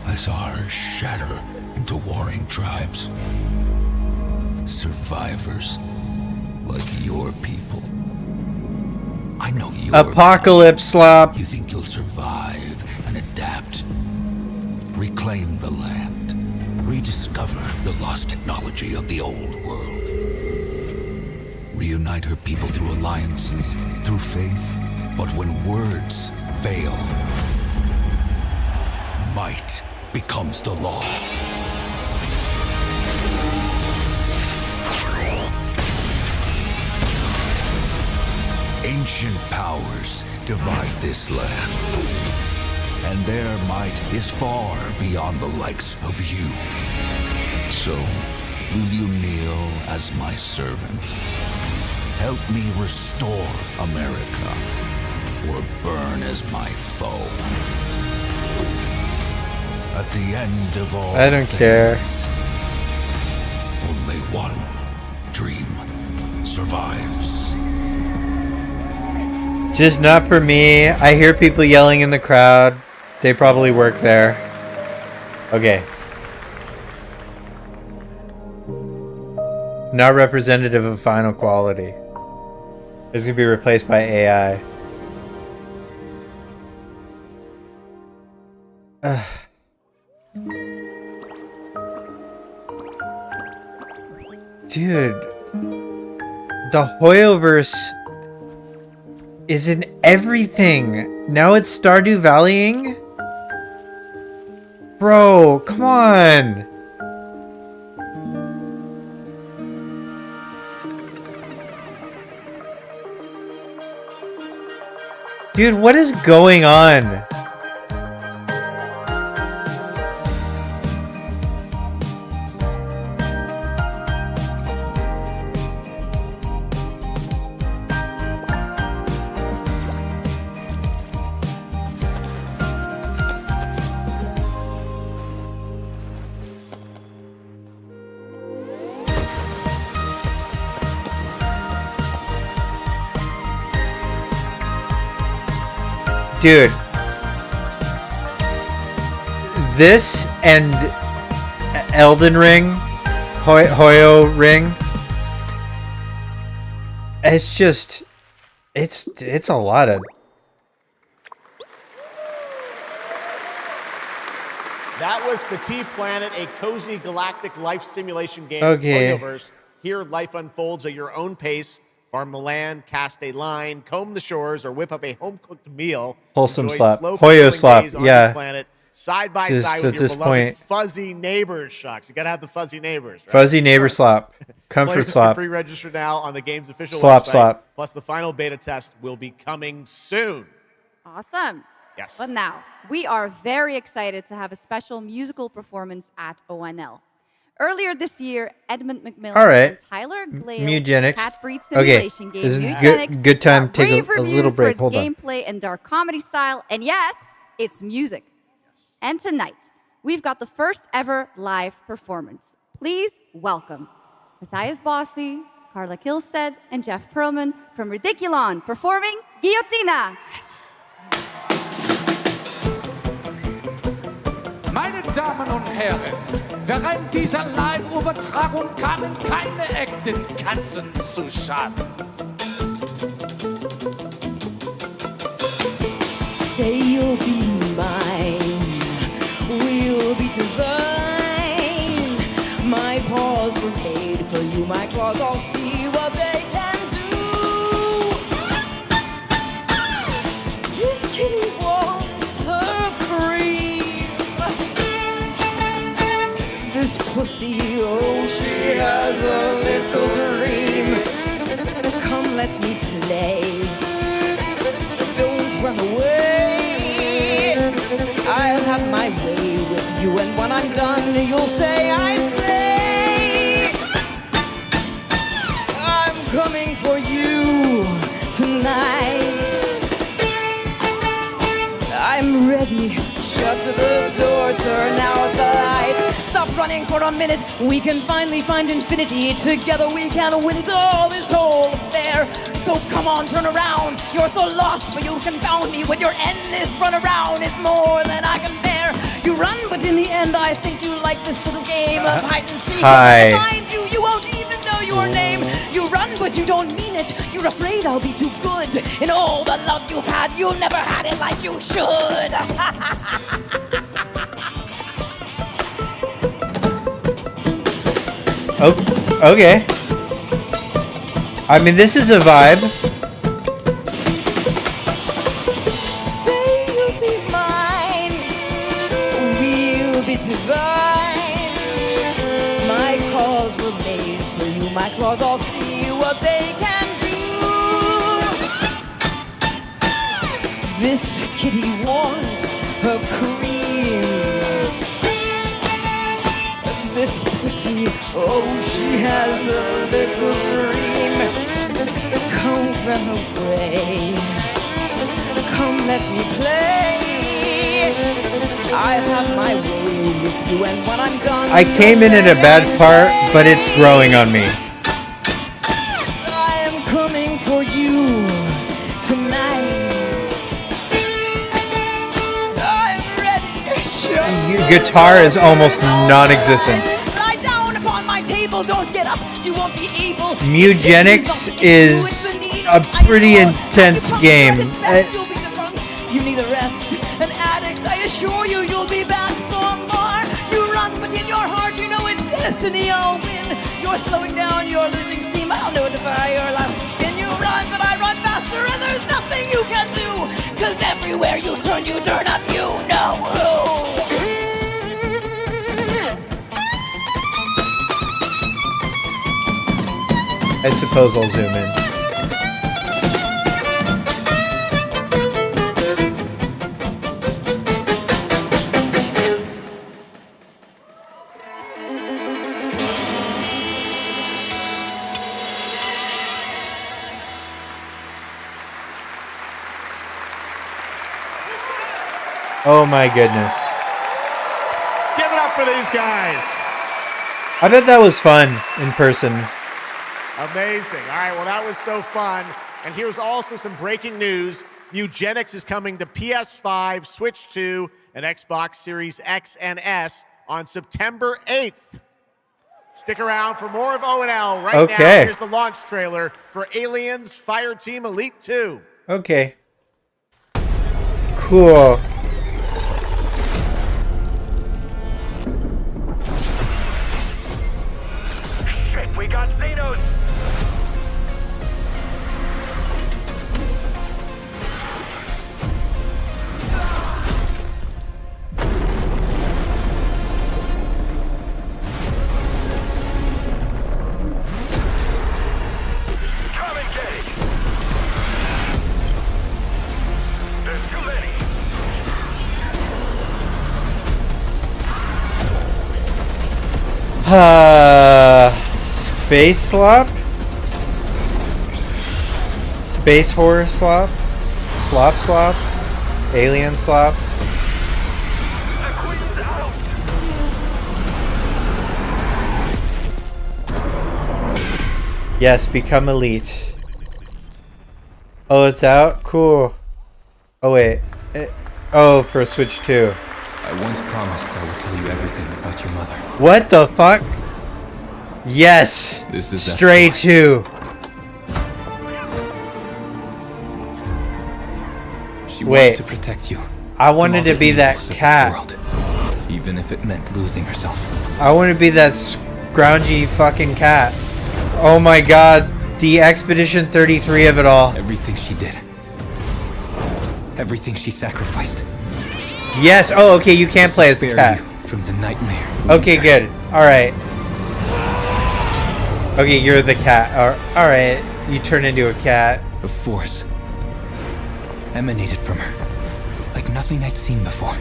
Speaker 5: I saw her shatter into warring tribes. Survivors like your people. I know you.
Speaker 1: Apocalypse slop.
Speaker 5: You think you'll survive and adapt, reclaim the land, rediscover the lost technology of the old world, reunite her people through alliances, through faith. But when words fail, might becomes the law. Ancient powers divide this land, and their might is far beyond the likes of you. So, will you kneel as my servant? Help me restore America, or burn as my foe? At the end of all
Speaker 1: I don't care.
Speaker 5: Only one dream survives.
Speaker 1: Just not for me. I hear people yelling in the crowd. They probably work there. Okay. Not representative of final quality. It's gonna be replaced by AI. Dude. The Hoyoverse is in everything. Now it's Stardew Valleying? Bro, come on. Dude, what is going on? Dude, this and Elden Ring, Hoyo Ring, it's just, it's a lot of.
Speaker 4: That was Petit Planet, a cozy galactic life simulation game.
Speaker 1: Okay.
Speaker 4: Hoyoverse. Here, life unfolds at your own pace. Farm the land, cast a line, comb the shores, or whip up a home-cooked meal.
Speaker 1: Wholesome
Speaker 4: Enjoy
Speaker 1: slap.
Speaker 4: slow
Speaker 1: Hoyo
Speaker 4: fulfilling
Speaker 1: slap,
Speaker 4: days on
Speaker 1: yeah.
Speaker 4: your planet, side by
Speaker 1: Just
Speaker 4: side
Speaker 1: at
Speaker 4: with your
Speaker 1: this
Speaker 4: beloved
Speaker 1: point.
Speaker 4: fuzzy neighbors. Shucks, you gotta have the fuzzy neighbors. Right?
Speaker 1: Fuzzy neighbor slap. Comfort
Speaker 4: Players
Speaker 1: slap.
Speaker 4: can pre-register now on the game's official
Speaker 1: Slap,
Speaker 4: website.
Speaker 1: slap.
Speaker 4: Plus, the final beta test will be coming soon.
Speaker 22: Awesome.
Speaker 4: Yes.
Speaker 22: But now, we are very excited to have a special musical performance at ONL. Earlier this year, Edmund McMillan
Speaker 1: All right.
Speaker 22: and Tyler Glale's
Speaker 1: Mugenics.
Speaker 22: cat breed
Speaker 1: Okay.
Speaker 22: simulation game
Speaker 1: This is
Speaker 22: Mugenics
Speaker 1: good time
Speaker 22: got
Speaker 1: to take
Speaker 22: rave
Speaker 1: a little
Speaker 22: reviews
Speaker 1: break.
Speaker 22: for
Speaker 1: Hold
Speaker 22: its
Speaker 1: on.
Speaker 22: gameplay and dark comedy style, and yes, it's music. And tonight, we've got the first ever live performance. Please welcome Matthias Bossi, Carla Kilstead, and Jeff Perlman from Ridiculon performing Guillotina.
Speaker 3: Meine Damen und Herren, während dieser Live-Übertragung kamen keine echten Katzen zu Schaden.
Speaker 6: claws all see what they can do. This kitty wants her cream. This pussy, oh, she has a little dream. Come, let me play. Don't run away. I'll have my way with you, and when I'm done, you'll say I slay. I'm coming for you tonight. I'm ready. Shut the door, turn out the light. Stop running for a minute. We can finally find infinity. Together we can win all this whole affair. So come on, turn around. You're so lost, but you confound me with your endless run around. It's more than I can bear. You run, but in the end, I think you like this little game of hide and seek.
Speaker 1: Hi.
Speaker 6: When I find you, you won't even know your name. You run, but you don't mean it. You're afraid I'll be too good. In all the love you've had, you never had it like you should.
Speaker 1: Oh, okay. I mean, this is a vibe.
Speaker 6: Say you'll be mine, we'll be divine. My calls were made for you, my claws all see what they can do. This kitty wants her cream. This pussy, oh, she has a little dream. Come run away. Come let me play. I'll have my way with you, and when I'm done,
Speaker 1: I came in at a bad part, but it's growing on me.
Speaker 6: I am coming for you tonight. I'm ready.
Speaker 1: Guitar is almost non-existent.
Speaker 6: Lie down upon my table. Don't get up. You won't be able.
Speaker 1: Mugenics is a pretty intense game.
Speaker 6: You need a rest, an addict. I assure you, you'll be back for more. You run, but in your heart, you know it's destiny. I'll win. You're slowing down, you're losing steam. I'll notify your last. Can you run, but I run faster, and there's nothing you can do. 'Cause everywhere you turn up, you know who.
Speaker 1: I suppose I'll zoom in. Oh my goodness.
Speaker 4: Give it up for these guys.
Speaker 1: I bet that was fun in person.
Speaker 4: Amazing. All right, well, that was so fun. And here's also some breaking news. Mugenics is coming to PS5, Switch 2, and Xbox Series X and S on September 8th. Stick around for more of ONL right now. Here's the launch trailer for Aliens Fireteam Elite 2.
Speaker 1: Okay. Cool.
Speaker 11: Shit, we got Xenos!
Speaker 1: Space slop? Space horror slop? Slop slop? Alien slop? Yes, become elite. Oh, it's out? Cool. Oh, wait. Oh, for Switch 2.
Speaker 23: I once promised I would tell you everything about your mother.
Speaker 1: What the fuck? Yes!
Speaker 23: This is
Speaker 1: Stray 2.
Speaker 23: She
Speaker 1: Wait.
Speaker 23: wanted to protect you.
Speaker 1: I wanted to be that cat.
Speaker 23: World, even if it meant losing herself.
Speaker 1: I want to be that scroungy fucking cat. Oh my god, the Expedition 33 of it all.
Speaker 23: Everything she did. Everything she sacrificed.
Speaker 1: Yes. Oh, okay, you can't play as the cat.
Speaker 23: From the nightmare.
Speaker 1: Okay, good. Alright. Okay, you're the cat. Alright. You turn into a cat.
Speaker 23: A force emanated from her. Like nothing I'd seen before.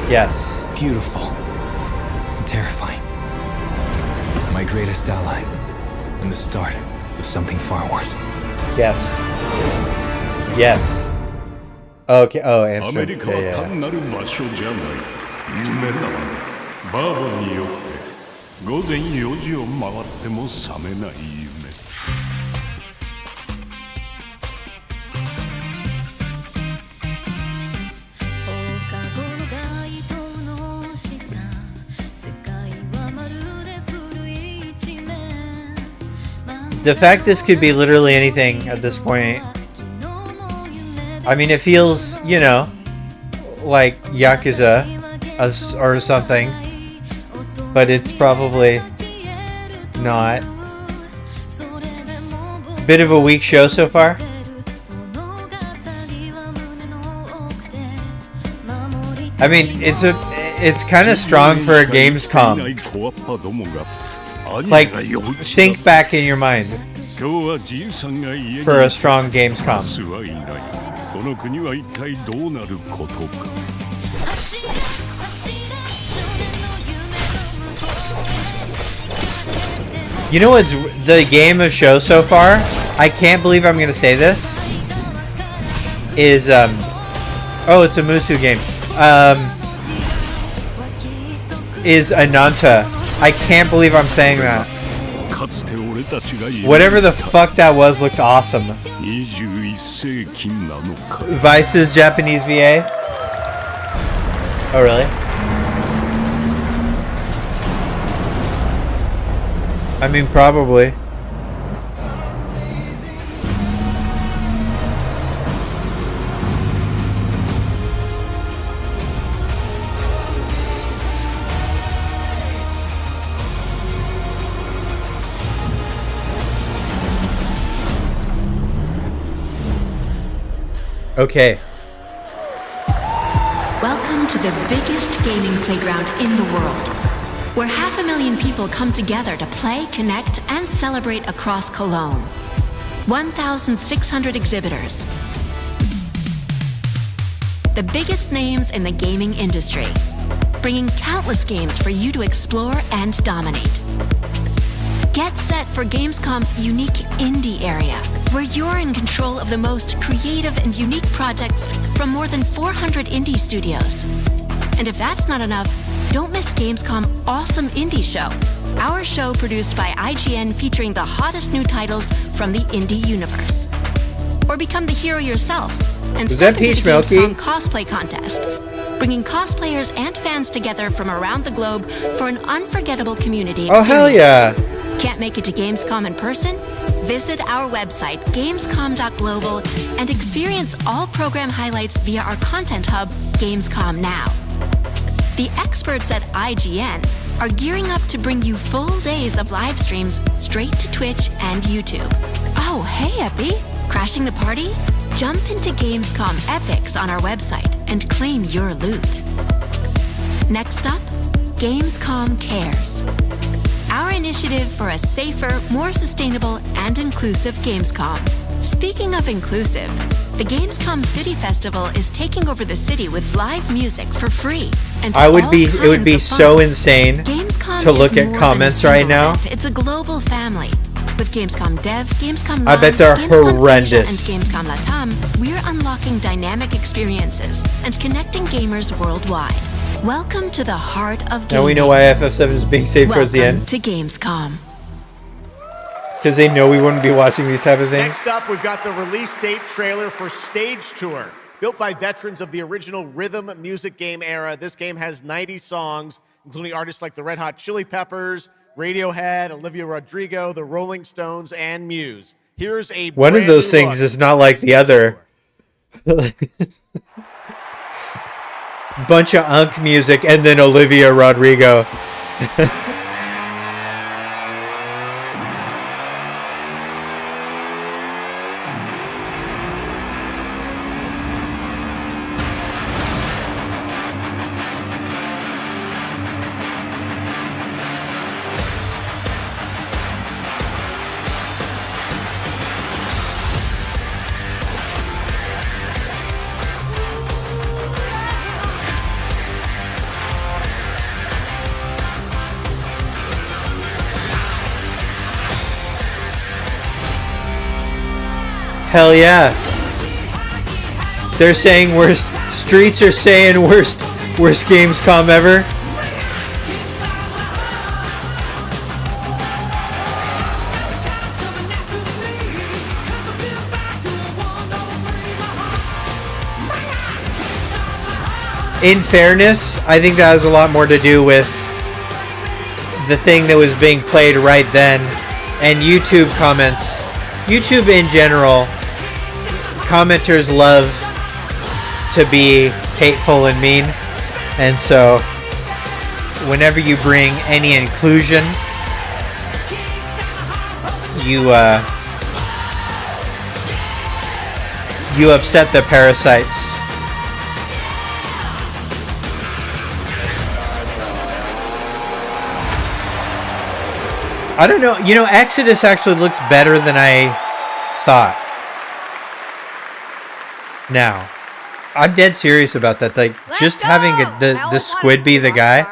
Speaker 1: Yes.
Speaker 23: Beautiful. And terrifying. My greatest ally. And the start of something far worse.
Speaker 1: Yes. Yes. Okay. Oh, Amsterdam.
Speaker 10: アメリカは単なる場所じゃない。夢だわ。バーボンによって午前4時を回っても覚めない夢。
Speaker 1: The fact this could be literally anything at this point. I mean, it feels, you know, like Yakuza or something, but it's probably not. Bit of a weak show so far. I mean, it's kind of strong for a Gamescom. Like, think back in your mind for a strong Gamescom. You know what's the game of show so far? I can't believe I'm gonna say this. Is oh, it's a Musu game. Is Ananta. I can't believe I'm saying that. Whatever the fuck that was looked awesome. Vice's Japanese VA? Oh, really? I mean, probably. Okay.
Speaker 17: Welcome to the biggest gaming playground in the world, where 500,000 people come together to play, connect, and celebrate across Cologne. 1,600 exhibitors. The biggest names in the gaming industry, bringing countless games for you to explore and dominate. Get set for Gamescom's unique indie area, where you're in control of the most creative and unique projects from more than 400 indie studios. And if that's not enough, don't miss Gamescom Awesome Indie Show, our show produced by IGN featuring the hottest new titles from the indie universe. Or become the hero yourself and step into the Gamescom cosplay contest, bringing cosplayers and fans together from around the globe for an unforgettable community experience.
Speaker 1: Oh, hell yeah.
Speaker 17: Can't make it to Gamescom in person? Visit our website, gamescom.global, and experience all program highlights via our content hub, Gamescom Now. The experts at IGN are gearing up to bring you full days of live streams straight to Twitch and YouTube. Oh, hey, Epi! Crashing the party? Jump into Gamescom Epics on our website and claim your loot. Next up, Gamescom Cares. Our initiative for a safer, more sustainable, and inclusive Gamescom. Speaking of inclusive, the Gamescom City Festival is taking over the city with live music for free. And
Speaker 1: it would be so insane
Speaker 17: Gamescom
Speaker 1: to look at comments right now.
Speaker 17: It's a global family. With Gamescom Dev, Gamescom Live,
Speaker 1: I bet they're
Speaker 17: Gamescom
Speaker 1: horrendous.
Speaker 17: Asia, and Gamescom Latam, we're unlocking dynamic experiences and connecting gamers worldwide. Welcome to the heart of gaming.
Speaker 1: Now we know why FF7 is being saved towards the end.
Speaker 17: To Gamescom.
Speaker 1: Because they know we wouldn't be watching these type of things.
Speaker 4: Next up, we've got the release date trailer for Stage Tour. Built by veterans of the original rhythm music game era, this game has 90 songs, including artists like the Red Hot Chili Peppers, Radiohead, Olivia Rodrigo, the Rolling Stones, and Muse. Here's a
Speaker 1: one of those things is not like the other. Bunch of unk music and then Olivia Rodrigo. Hell yeah. They're saying worst. Streets are saying worst Gamescom ever. In fairness, I think that has a lot more to do with the thing that was being played right then and YouTube comments. YouTube in general, commenters love to be hateful and mean, and so whenever you bring any inclusion, you upset the parasites. I don't know. You know, Exodus actually looks better than I thought. Now, I'm dead serious about that. Like, just having the squid be the guy,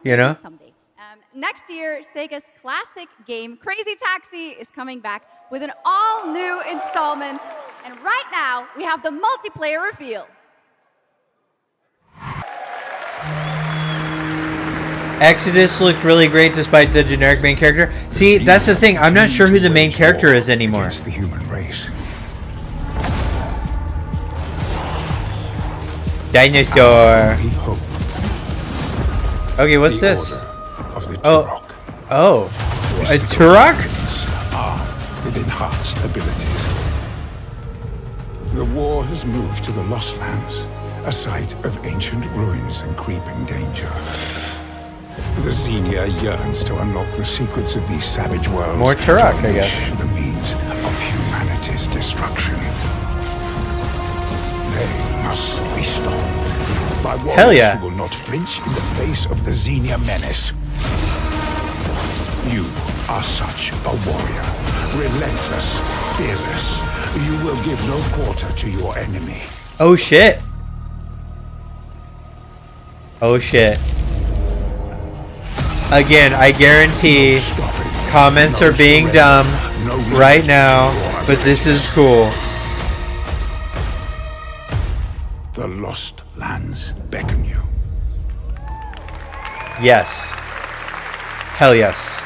Speaker 1: you know?
Speaker 22: Next year, Sega's classic game, Crazy Taxi, is coming back with an all-new installment. And right now, we have the multiplayer reveal.
Speaker 1: Exodus looked really great despite the generic main character. See, that's the thing. I'm not sure who the main character is anymore.
Speaker 2: The human race.
Speaker 1: Dinosaur. Okay, what's this? Oh, a Turok?
Speaker 2: Within Heart's abilities. The war has moved to the Lost Lands, a site of ancient ruins and creeping danger. The Xenia yearns to unlock the secrets of these savage worlds.
Speaker 1: More Turok, I guess.
Speaker 2: The means of humanity's destruction. They must be stopped by warriors
Speaker 1: Hell yeah.
Speaker 2: who will not flinch in the face of the Xenia menace. You are such a warrior, relentless, fearless. You will give no quarter to your enemy.
Speaker 1: Oh shit. Oh shit. Again, I guarantee comments are being dumb right now, but this is cool.
Speaker 2: The Lost Lands beckon you.
Speaker 1: Yes. Hell yes.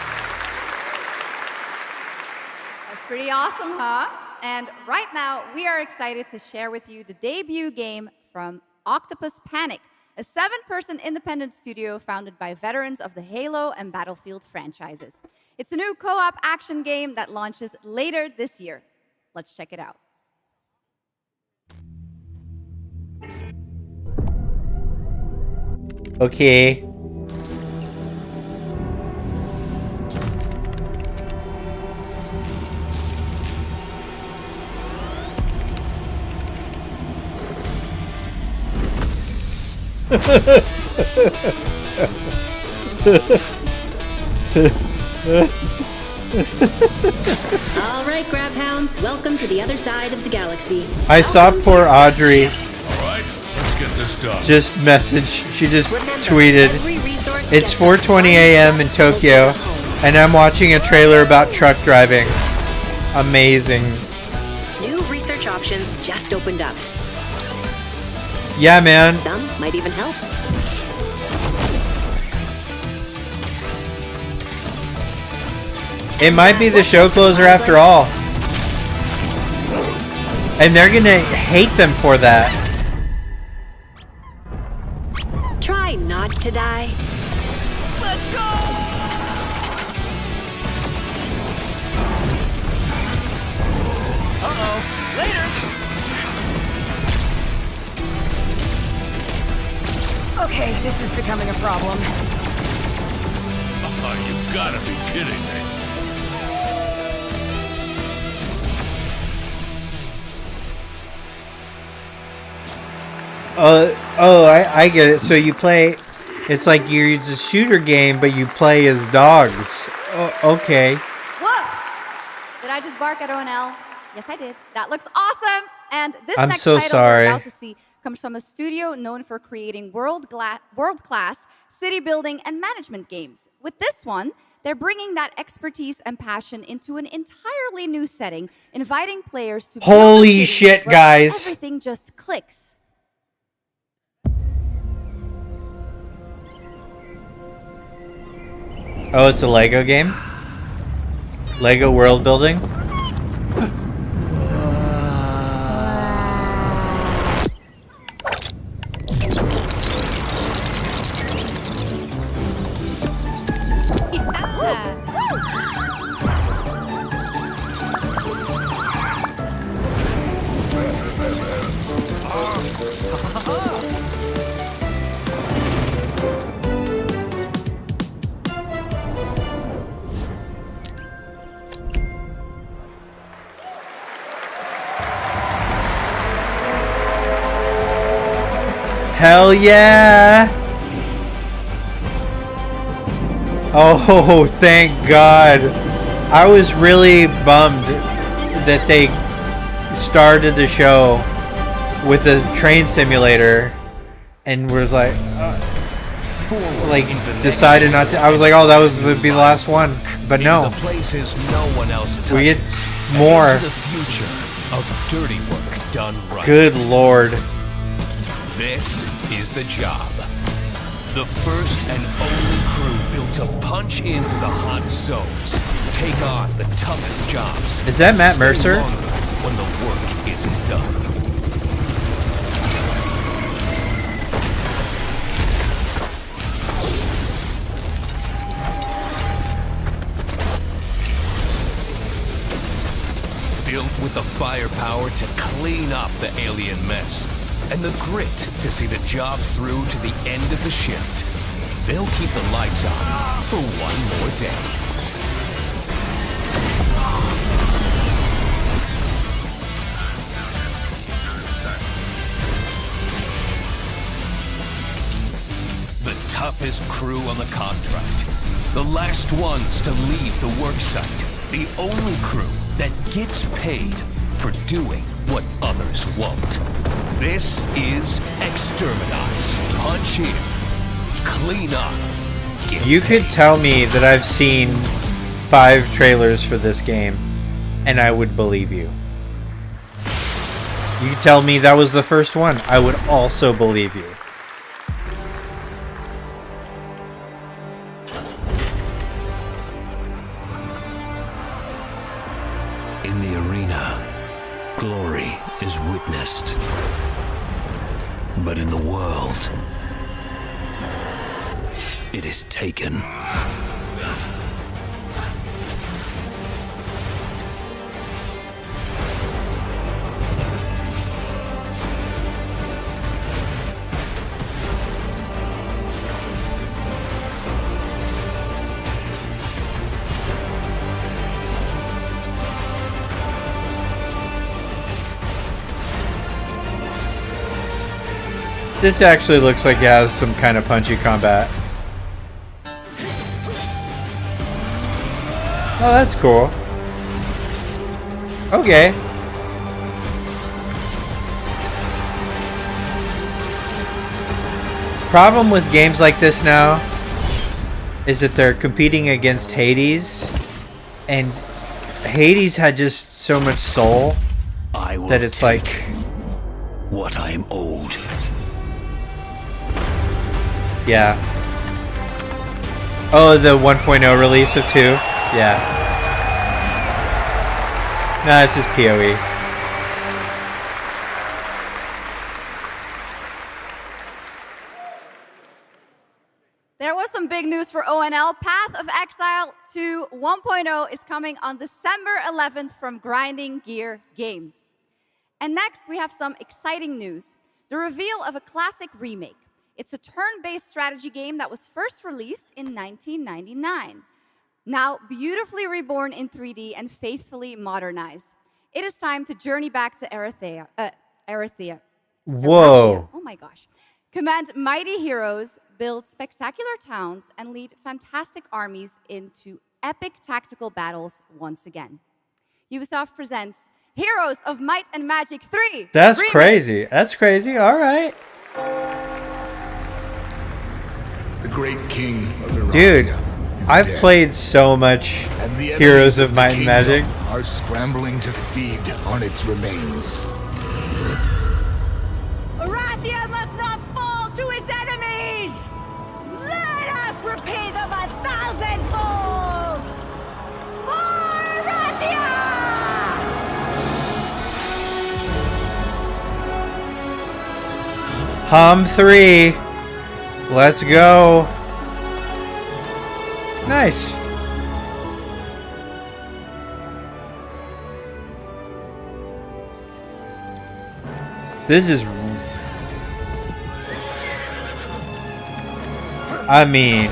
Speaker 22: That's pretty awesome, huh? And right now, we are excited to share with you the debut game from Octopus Panic, a 7-person independent studio founded by veterans of the Halo and Battlefield franchises. It's a new co-op action game that launches later this year. Let's check it out.
Speaker 1: Okay.
Speaker 15: All right, Grab Hounds, welcome to the other side of the galaxy.
Speaker 1: I saw poor Audrey
Speaker 10: All right, let's get this done.
Speaker 1: just message. She just tweeted, "It's 4:20 a.m. in Tokyo, and I'm watching a trailer about truck driving. Amazing."
Speaker 15: New research options just opened up.
Speaker 1: Yeah, man.
Speaker 15: Some might even help.
Speaker 1: It might be the show closer after all. And they're gonna hate them for that.
Speaker 15: Try not to die.
Speaker 16: Let's go! Uh-oh. Later!
Speaker 6: Okay, this is becoming a problem.
Speaker 10: You gotta be kidding me.
Speaker 1: I get it. So you play, it's like it's a shooter game, but you play as dogs. Oh, okay.
Speaker 22: Woof! Did I just bark at ONL? Yes, I did. That looks awesome! And this
Speaker 1: I'm
Speaker 22: next
Speaker 1: so
Speaker 22: title
Speaker 1: sorry.
Speaker 22: we're about to see comes from a studio known for creating world-class city building and management games. With this one, they're bringing that expertise and passion into an entirely new setting, inviting players to build a
Speaker 1: Holy
Speaker 22: city
Speaker 1: shit,
Speaker 22: where
Speaker 1: guys.
Speaker 22: everything just clicks.
Speaker 1: Oh, it's a Lego game? Lego world building? Hell yeah! Oh, thank God. I was really bummed that they started the show with a train simulator and was like decided not to. I was like, oh, that was the last one, but no.
Speaker 8: The places no one else touches.
Speaker 1: We get more.
Speaker 8: Into the future of dirty work done right.
Speaker 1: Good Lord.
Speaker 8: This is the job. The first and only crew built to punch into the hot zones, take on the toughest jobs.
Speaker 1: Is that Matt Mercer?
Speaker 8: When the work isn't done. Built with the firepower to clean up the alien mess, and the grit to see the job through to the end of the shift. They'll keep the lights on for one more day. The toughest crew on the contract. The last ones to leave the work site. The only crew that gets paid for doing what others won't. This is Exterminats. Punch in, clean up.
Speaker 1: You could tell me that I've seen 5 trailers for this game, and I would believe you. You could tell me that was the first one. I would also believe you.
Speaker 8: In the arena, glory is witnessed. But in the world, it is taken.
Speaker 1: This actually looks like it has some kind of punchy combat. Oh, that's cool. Okay. Problem with games like this now is that they're competing against Hades, and Hades had just so much soul that it's like
Speaker 8: what I am owed.
Speaker 1: Yeah. Oh, the 1.0 release of 2? Yeah. Nah, it's just PoE.
Speaker 22: There was some big news for ONL. Path of Exile 2 1.0 is coming on December 11th from Grinding Gear Games. And next, we have some exciting news. The reveal of a classic remake. It's a turn-based strategy game that was first released in 1999. Now beautifully reborn in 3D and faithfully modernized. It is time to journey back to Erythea.
Speaker 1: Whoa.
Speaker 22: Oh my gosh. Command mighty heroes, build spectacular towns, and lead fantastic armies into epic tactical battles once again. Ubisoft presents Heroes of Might and Magic 3.
Speaker 1: That's
Speaker 22: Remake.
Speaker 1: crazy. That's crazy. All right.
Speaker 2: The great king of Erythea
Speaker 1: Dude, I've
Speaker 2: dead.
Speaker 1: played so much
Speaker 2: And the
Speaker 1: Heroes
Speaker 2: enemies
Speaker 1: of
Speaker 2: the
Speaker 1: Might and
Speaker 2: kingdom
Speaker 1: Magic.
Speaker 2: are scrambling to feed on its remains.
Speaker 16: Arathia must not fall to its enemies! Let us repay them 1,000-fold! For Arathia!
Speaker 1: Hom 3. Let's go. Nice. This is... I mean,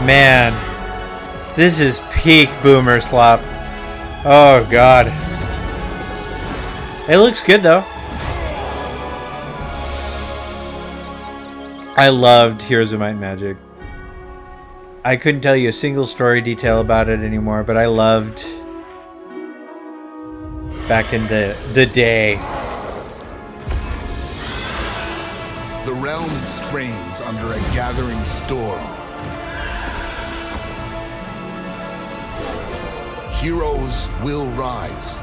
Speaker 1: man. This is peak Boomer Slop. Oh, God. It looks good, though. I loved Heroes of Might and Magic. I couldn't tell you a single story detail about it anymore, but I loved back in the day.
Speaker 2: The realm strains under a gathering storm. Heroes will rise.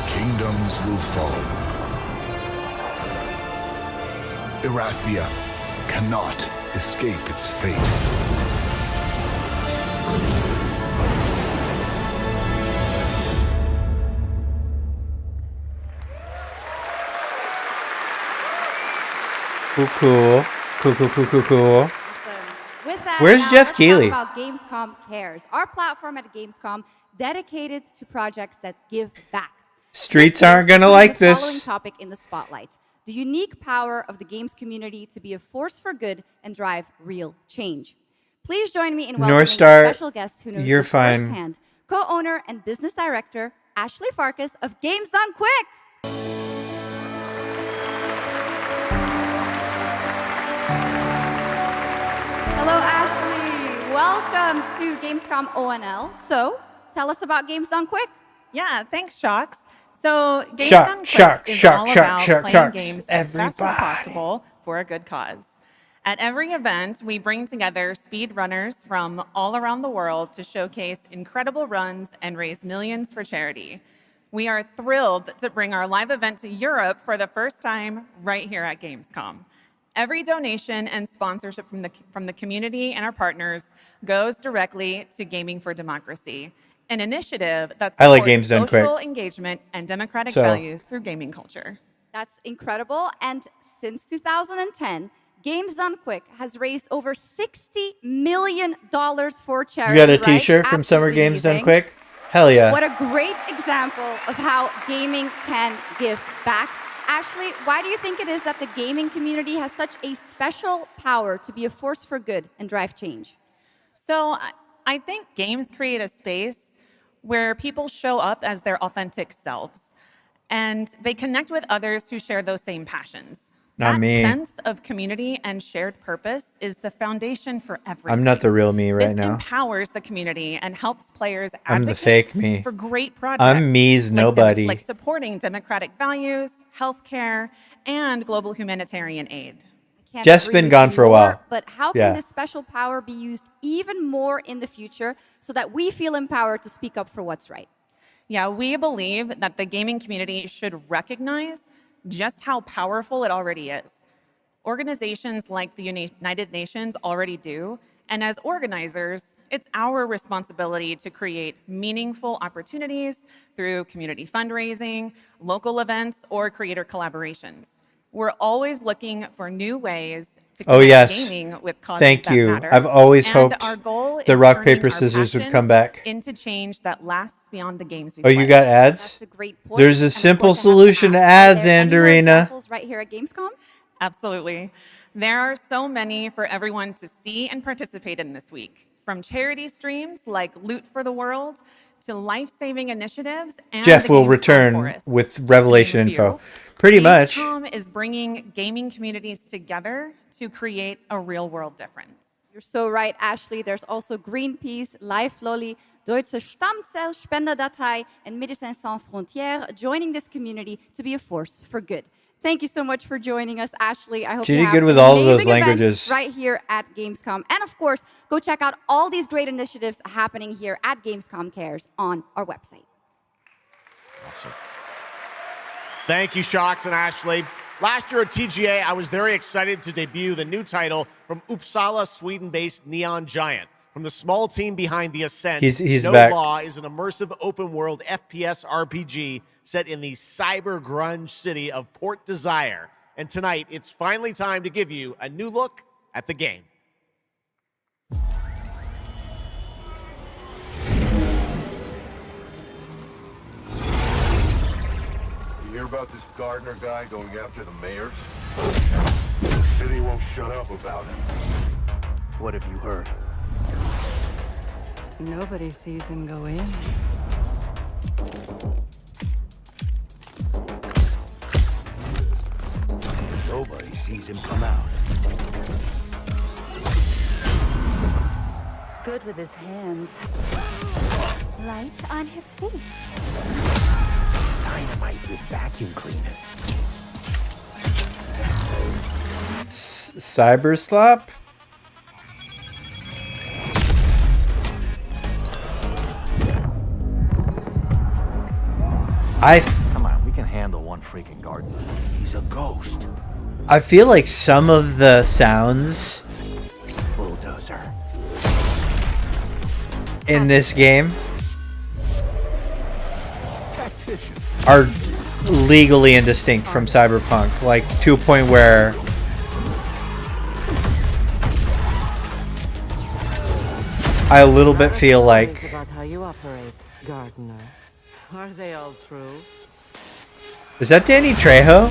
Speaker 2: Kingdoms will fall. Arathia cannot escape its fate.
Speaker 1: Cool.
Speaker 22: With that,
Speaker 1: Where's
Speaker 22: now
Speaker 1: Jeff
Speaker 22: let's
Speaker 1: Keighley?
Speaker 22: talk about Gamescom Cares, our platform at Gamescom dedicated to projects that give back.
Speaker 1: Streets
Speaker 22: This year,
Speaker 1: aren't gonna
Speaker 22: we put
Speaker 1: like
Speaker 22: the following
Speaker 1: this.
Speaker 22: topic in the spotlight: the unique power of the games community to be a force for good and drive real change. Please join me in welcoming
Speaker 1: North Star,
Speaker 22: a special guest who knows
Speaker 1: you're
Speaker 22: this
Speaker 1: fine.
Speaker 22: firsthand, co-owner and business director Ashley Farkas of Games Done Quick. Hello, Ashley. Welcome to Gamescom ONL. So, tell us about Games Done Quick.
Speaker 12: Yeah, thanks, Shocks. So, Games
Speaker 1: Shark,
Speaker 12: Done Quick
Speaker 1: shark,
Speaker 12: is
Speaker 1: shark,
Speaker 12: all
Speaker 1: shark,
Speaker 12: about
Speaker 1: shark,
Speaker 12: playing
Speaker 1: sharks.
Speaker 12: games as fast as
Speaker 1: Everybody.
Speaker 12: possible for a good cause. At every event, we bring together speed runners from all around the world to showcase incredible runs and raise millions for charity. We are thrilled to bring our live event to Europe for the first time right here at Gamescom. Every donation and sponsorship from the community and our partners goes directly to Gaming for Democracy, an initiative that
Speaker 1: I like
Speaker 12: supports
Speaker 1: Games Done Quick.
Speaker 12: social engagement and democratic
Speaker 1: So-
Speaker 12: values through gaming culture.
Speaker 22: That's incredible. And since 2010, Games Done Quick has raised over $60 million for charity.
Speaker 1: You got a
Speaker 22: right?
Speaker 1: t-shirt from Summer
Speaker 22: Absolutely
Speaker 1: Games Done
Speaker 22: amazing.
Speaker 1: Quick? Hell yeah.
Speaker 22: What a great example of how gaming can give back. Ashley, why do you think it is that the gaming community has such a special power to be a force for good and drive change?
Speaker 12: So I think games create a space where people show up as their authentic selves, and they connect with others who share those same passions.
Speaker 1: Not
Speaker 12: that
Speaker 1: me.
Speaker 12: sense of community and shared purpose is the foundation for everything.
Speaker 1: I'm not the real me right
Speaker 12: This
Speaker 1: now.
Speaker 12: empowers the community and helps players
Speaker 1: I'm the
Speaker 12: advocate
Speaker 1: fake me.
Speaker 12: for great projects.
Speaker 1: I'm me's nobody.
Speaker 12: Like supporting democratic values, healthcare, and global humanitarian aid.
Speaker 22: Can't
Speaker 1: Jeff's
Speaker 22: agree
Speaker 1: been
Speaker 22: with
Speaker 1: gone
Speaker 22: you
Speaker 1: for a
Speaker 22: more,
Speaker 1: while.
Speaker 22: But how can
Speaker 1: Yeah.
Speaker 22: this special power be used even more in the future so that we feel empowered to speak up for what's right?
Speaker 12: Yeah, we believe that the gaming community should recognize just how powerful it already is. Organizations like the United Nations already do, and as organizers, it's our responsibility to create meaningful opportunities through community fundraising, local events, or creator collaborations. We're always looking for new ways to
Speaker 1: Oh,
Speaker 12: connect
Speaker 1: yes.
Speaker 12: gaming with causes
Speaker 1: Thank
Speaker 12: that
Speaker 1: you.
Speaker 12: matter.
Speaker 1: I've always
Speaker 12: And
Speaker 1: hoped
Speaker 12: our goal
Speaker 1: the
Speaker 12: is
Speaker 1: rock,
Speaker 12: turning
Speaker 1: paper,
Speaker 12: our
Speaker 1: scissors would
Speaker 12: passion
Speaker 1: come back.
Speaker 12: into change that lasts beyond the games we
Speaker 1: Oh,
Speaker 12: play.
Speaker 1: you got ads?
Speaker 22: That's a great point.
Speaker 1: There's a
Speaker 22: And of
Speaker 1: simple
Speaker 22: course, I have to
Speaker 1: solution to
Speaker 22: ask,
Speaker 1: ads,
Speaker 22: are there any more
Speaker 1: Andarina.
Speaker 22: examples right here at Gamescom?
Speaker 12: Absolutely. There are so many for everyone to see and participate in this week, from charity streams like Loot for the World to life-saving initiatives and
Speaker 1: Jeff
Speaker 12: the
Speaker 1: will
Speaker 12: Gamescom
Speaker 1: return
Speaker 12: Forest.
Speaker 1: with revelation
Speaker 12: To name a
Speaker 1: info.
Speaker 12: few.
Speaker 1: Pretty much.
Speaker 12: Gamescom is bringing gaming communities together to create a real-world difference.
Speaker 22: You're so right, Ashley. There's also Greenpeace, Life Lolly, Deutsche Stammzellspenderdatei, and Médecins Sans Frontières joining this community to be a force for good. Thank you so much for joining us, Ashley. I hope
Speaker 1: She
Speaker 22: you
Speaker 1: did
Speaker 22: have
Speaker 1: good with
Speaker 22: an
Speaker 1: all of those
Speaker 22: amazing event
Speaker 1: languages.
Speaker 22: right here at Gamescom. And of course, go check out all these great initiatives happening here at Gamescom Cares on our website.
Speaker 4: Awesome. Thank you, Shocks and Ashley. Last year at TGA, I was very excited to debut the new title from Uppsala, Sweden-based Neon Giant. From the small team behind The Ascent,
Speaker 1: He's
Speaker 4: No
Speaker 1: back.
Speaker 4: Law is an immersive open-world FPS RPG set in the cyber grunge city of Port Desire. And tonight, it's finally time to give you a new look at the game.
Speaker 14: You hear about this Gardner guy going after the mayors? The city won't shut up about him.
Speaker 23: What have you heard?
Speaker 18: Nobody sees him go in.
Speaker 14: Nobody sees him come out.
Speaker 13: Good with his hands. Right on his feet.
Speaker 14: Dynamite with vacuum cleaners.
Speaker 1: Cyber slap?
Speaker 23: Come on, we can handle one freaking garden.
Speaker 14: He's a ghost.
Speaker 1: I feel like some of the sounds
Speaker 23: Bulldozer.
Speaker 1: in this game
Speaker 14: Tactician.
Speaker 1: are legally indistinct from Cyberpunk, like to a point where I a little bit feel like
Speaker 18: About how you operate, Gardner. Are they all true?
Speaker 1: is that Danny Trejo?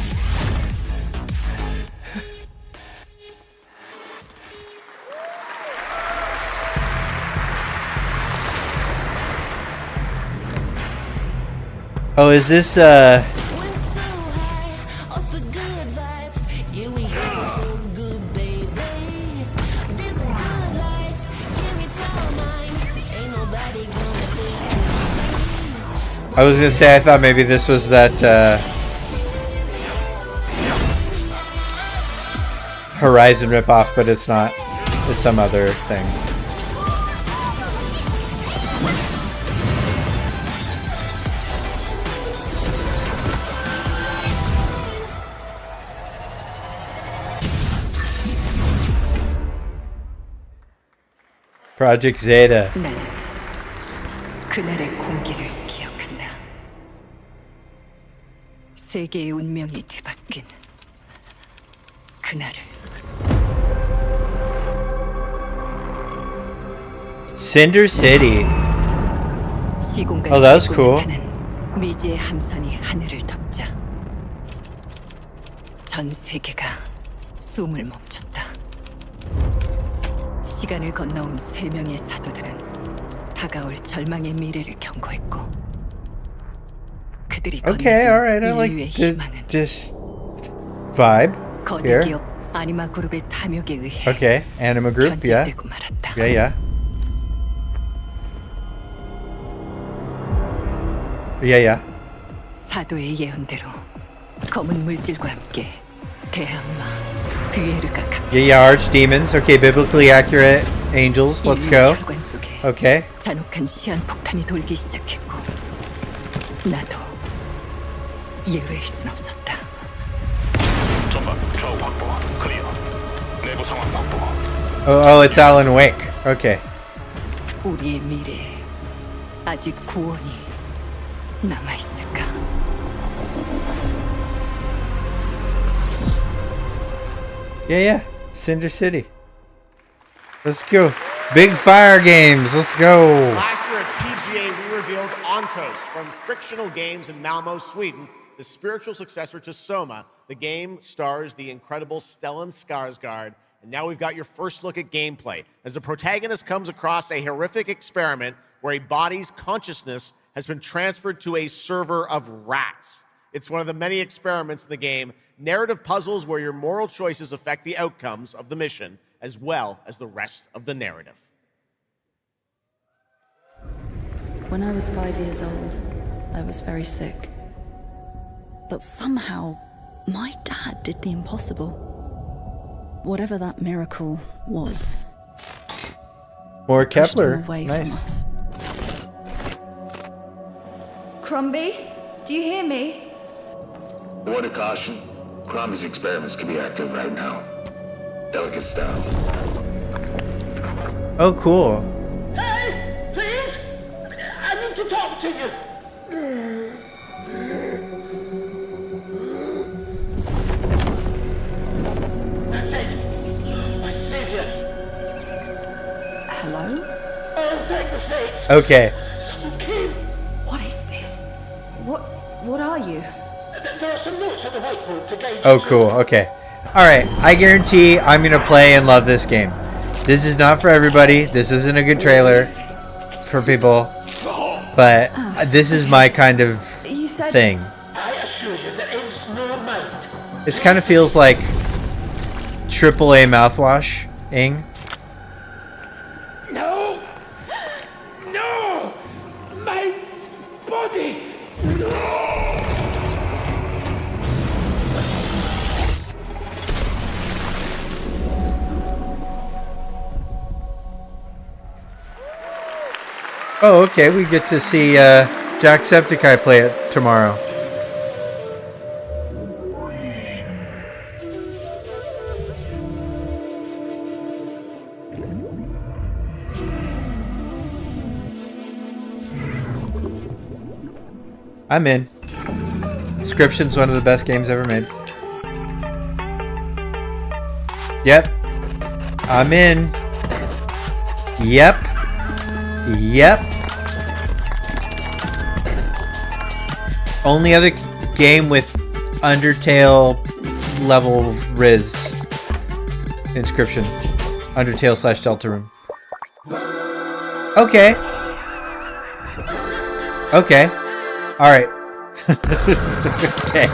Speaker 1: Oh, is this I was gonna say I thought maybe this was that Horizon ripoff, but it's not. It's some other thing. Project Zeta.
Speaker 18: 나는 그날의 공기를 기억한다. 세계의 운명이 뒤바뀐 그날을.
Speaker 1: Cinder City.
Speaker 18: 시공간에
Speaker 1: Oh, that was cool.
Speaker 18: 나타난 미지의 함선이 하늘을 덮자 전 세계가 숨을 멈췄다. 시간을 건너온 세 명의 사도들은 다가올 절망의 미래를 경고했고 그들이
Speaker 1: Okay, all right. I
Speaker 18: 인류의
Speaker 1: like
Speaker 18: 희망은
Speaker 1: this vibe
Speaker 18: 거대
Speaker 1: here.
Speaker 18: 기업 아니마 그룹의 탐욕에 의해
Speaker 1: Okay, Anima Group, yeah.
Speaker 18: 변질되고 말았다.
Speaker 1: Yeah, yeah. Yeah, yeah.
Speaker 18: 사도의 예언대로 검은 물질과 함께 대항마 비에르가
Speaker 1: Yeah, yeah, archdemons. Okay, biblically accurate angels. Let's go.
Speaker 18: 혈관 속에
Speaker 1: Okay.
Speaker 18: 잔혹한 시한폭탄이 돌기 시작했고 나도 예외일 순 없었다.
Speaker 14: 전방 좌우 확보. 클리어. 내부 상황 확보.
Speaker 1: Oh, it's Alan Wake. Okay.
Speaker 18: 우리의 미래에 아직 구원이 남아있을까?
Speaker 1: Yeah, yeah. Cinder City. Let's go. Big fire games. Let's go.
Speaker 4: Last year at TGA, we revealed Ontos from Frictional Games in Malmo, Sweden, the spiritual successor to Soma. The game stars the incredible Stellan Skarsgård. And now we've got your first look at gameplay as the protagonist comes across a horrific experiment where a body's consciousness has been transferred to a server of rats. It's one of the many experiments in the game, narrative puzzles where your moral choices affect the outcomes of the mission, as well as the rest of the narrative.
Speaker 19: When I was 5 years old, I was very sick. But somehow, My dad did the impossible. Whatever that miracle was.
Speaker 1: More
Speaker 19: pushed him
Speaker 1: Kepler.
Speaker 19: away
Speaker 1: Nice.
Speaker 19: from us.
Speaker 16: Crumby, do you hear me?
Speaker 7: Word of caution. Crombie's experiments can be active right now. Delicate stuff.
Speaker 1: Oh, cool.
Speaker 11: Hey, please! I need to talk to you. That's it. My savior.
Speaker 19: Hello?
Speaker 11: Oh, thank the fates.
Speaker 1: Okay.
Speaker 11: Someone came.
Speaker 19: What is this? What are you?
Speaker 11: There are some notes on the whiteboard to guide you.
Speaker 1: Oh, cool. Okay. All right. I guarantee I'm going to play and love this game. This is not for everybody. This isn't a good trailer for people. But this is my kind of thing.
Speaker 11: I assure you there is no mind.
Speaker 1: This kind of feels like AAA mouthwash-ing.
Speaker 11: No! No! My body! No!
Speaker 1: Oh, okay. We get to see Jacksepticeye play it tomorrow. I'm in. Inscription's one of the best games ever made. Yep. I'm in. Yep. Yep. Only other game with Undertale level Riz. Inscription. Undertale / Deltarune. Okay. Okay. Alright. Okay.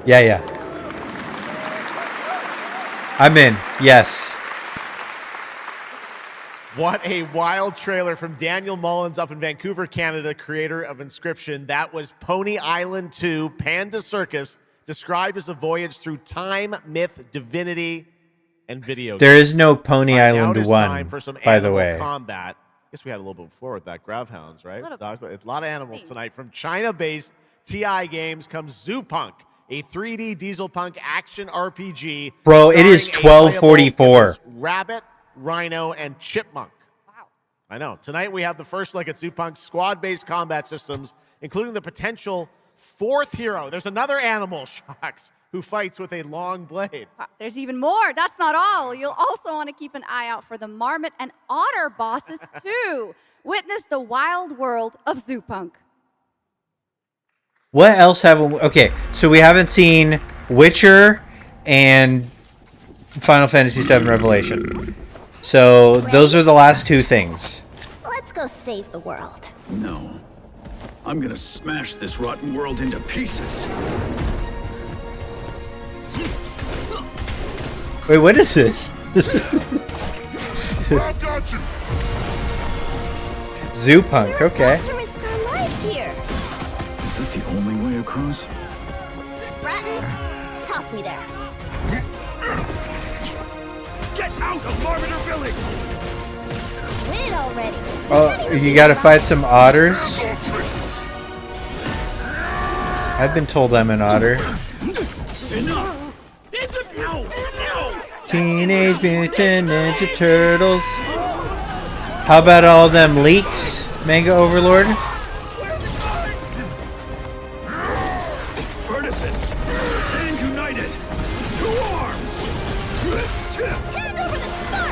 Speaker 1: Yeah. I'm in. Yes.
Speaker 4: What a wild trailer from Daniel Mullins up in Vancouver, Canada, creator of Inscription. That was Pony Island 2, Panda Circus, described as a voyage through time, myth, divinity, and video.
Speaker 1: There is no Pony Island
Speaker 4: now it is
Speaker 1: 1,
Speaker 4: time for some
Speaker 1: by the
Speaker 4: animal
Speaker 1: way.
Speaker 4: combat. I guess we had a little bit before with that. Gravhounds, right? It's a lot of animals tonight. From China-based TI Games comes Zoo Punk, a 3D diesel punk action RPG.
Speaker 1: Bro, it is
Speaker 4: starring a
Speaker 1: 12:44.
Speaker 4: playable rabbit, rhino, and chipmunk. Wow. I know. Tonight we have the first look at Zoo Punk's squad-based combat systems, including the potential fourth hero. There's another animal, Shocks, who fights with a long blade.
Speaker 22: There's even more. That's not all. You'll also want to keep an eye out for the marmot and otter bosses too. Witness the wild world of Zoo Punk.
Speaker 1: What else have we... Okay, so we haven't seen Witcher and Final Fantasy VII Revelation. So those are the last two things.
Speaker 13: Let's go save the world.
Speaker 14: No. I'm gonna smash this rotten world into pieces.
Speaker 1: Wait, what is this?
Speaker 11: I've got you.
Speaker 1: Zoo Punk, okay.
Speaker 13: To risk our lives here.
Speaker 14: Is this the only way across?
Speaker 13: Bratton, toss me there.
Speaker 11: Get out of Marmiter Village!
Speaker 13: Win already.
Speaker 1: Oh, you gotta fight some otters? I've been told I'm an otter.
Speaker 11: Enough! It's a no!
Speaker 1: Teenage Mutant Ninja Turtles. How about all them leaks, Manga Overlord?
Speaker 14: Partisans, stand united! To arms!
Speaker 13: Hand over the spark!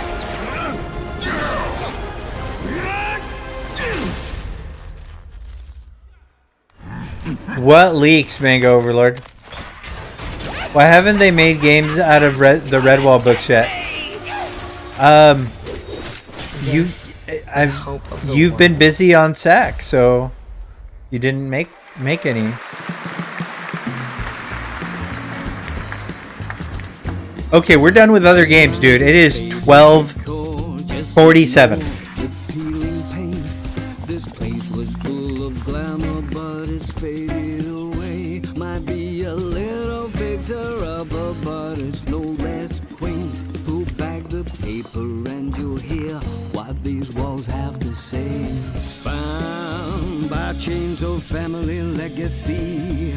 Speaker 1: What leaks, Manga Overlord? Why haven't they made games out of the Redwall books yet? You've been busy on SAC, so you didn't make any. Okay, we're done with other games, dude. It is 12:47.
Speaker 9: has faded away. Might be a little fixer-upper, but it's no less quaint. Pull back the paper and you'll hear what these walls have to say. Bound by chains of family legacy,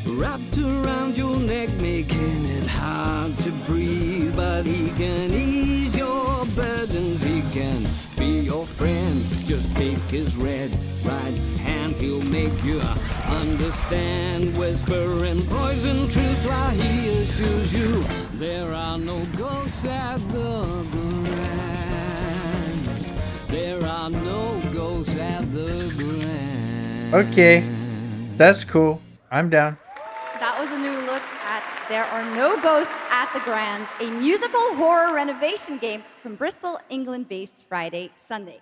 Speaker 9: wrapped around your neck, making it hard to breathe. But he can ease your burdens, he can be your friend. Just take his right hand, he'll make you understand. Whisper and poison truth while he assures you there are no ghosts at the Grand. There are no ghosts at the Grand.
Speaker 1: Okay, that's cool. I'm down.
Speaker 22: That was a new look at There Are No Ghosts at the Grand, a musical horror renovation game from Bristol, England-based Friday Sunday.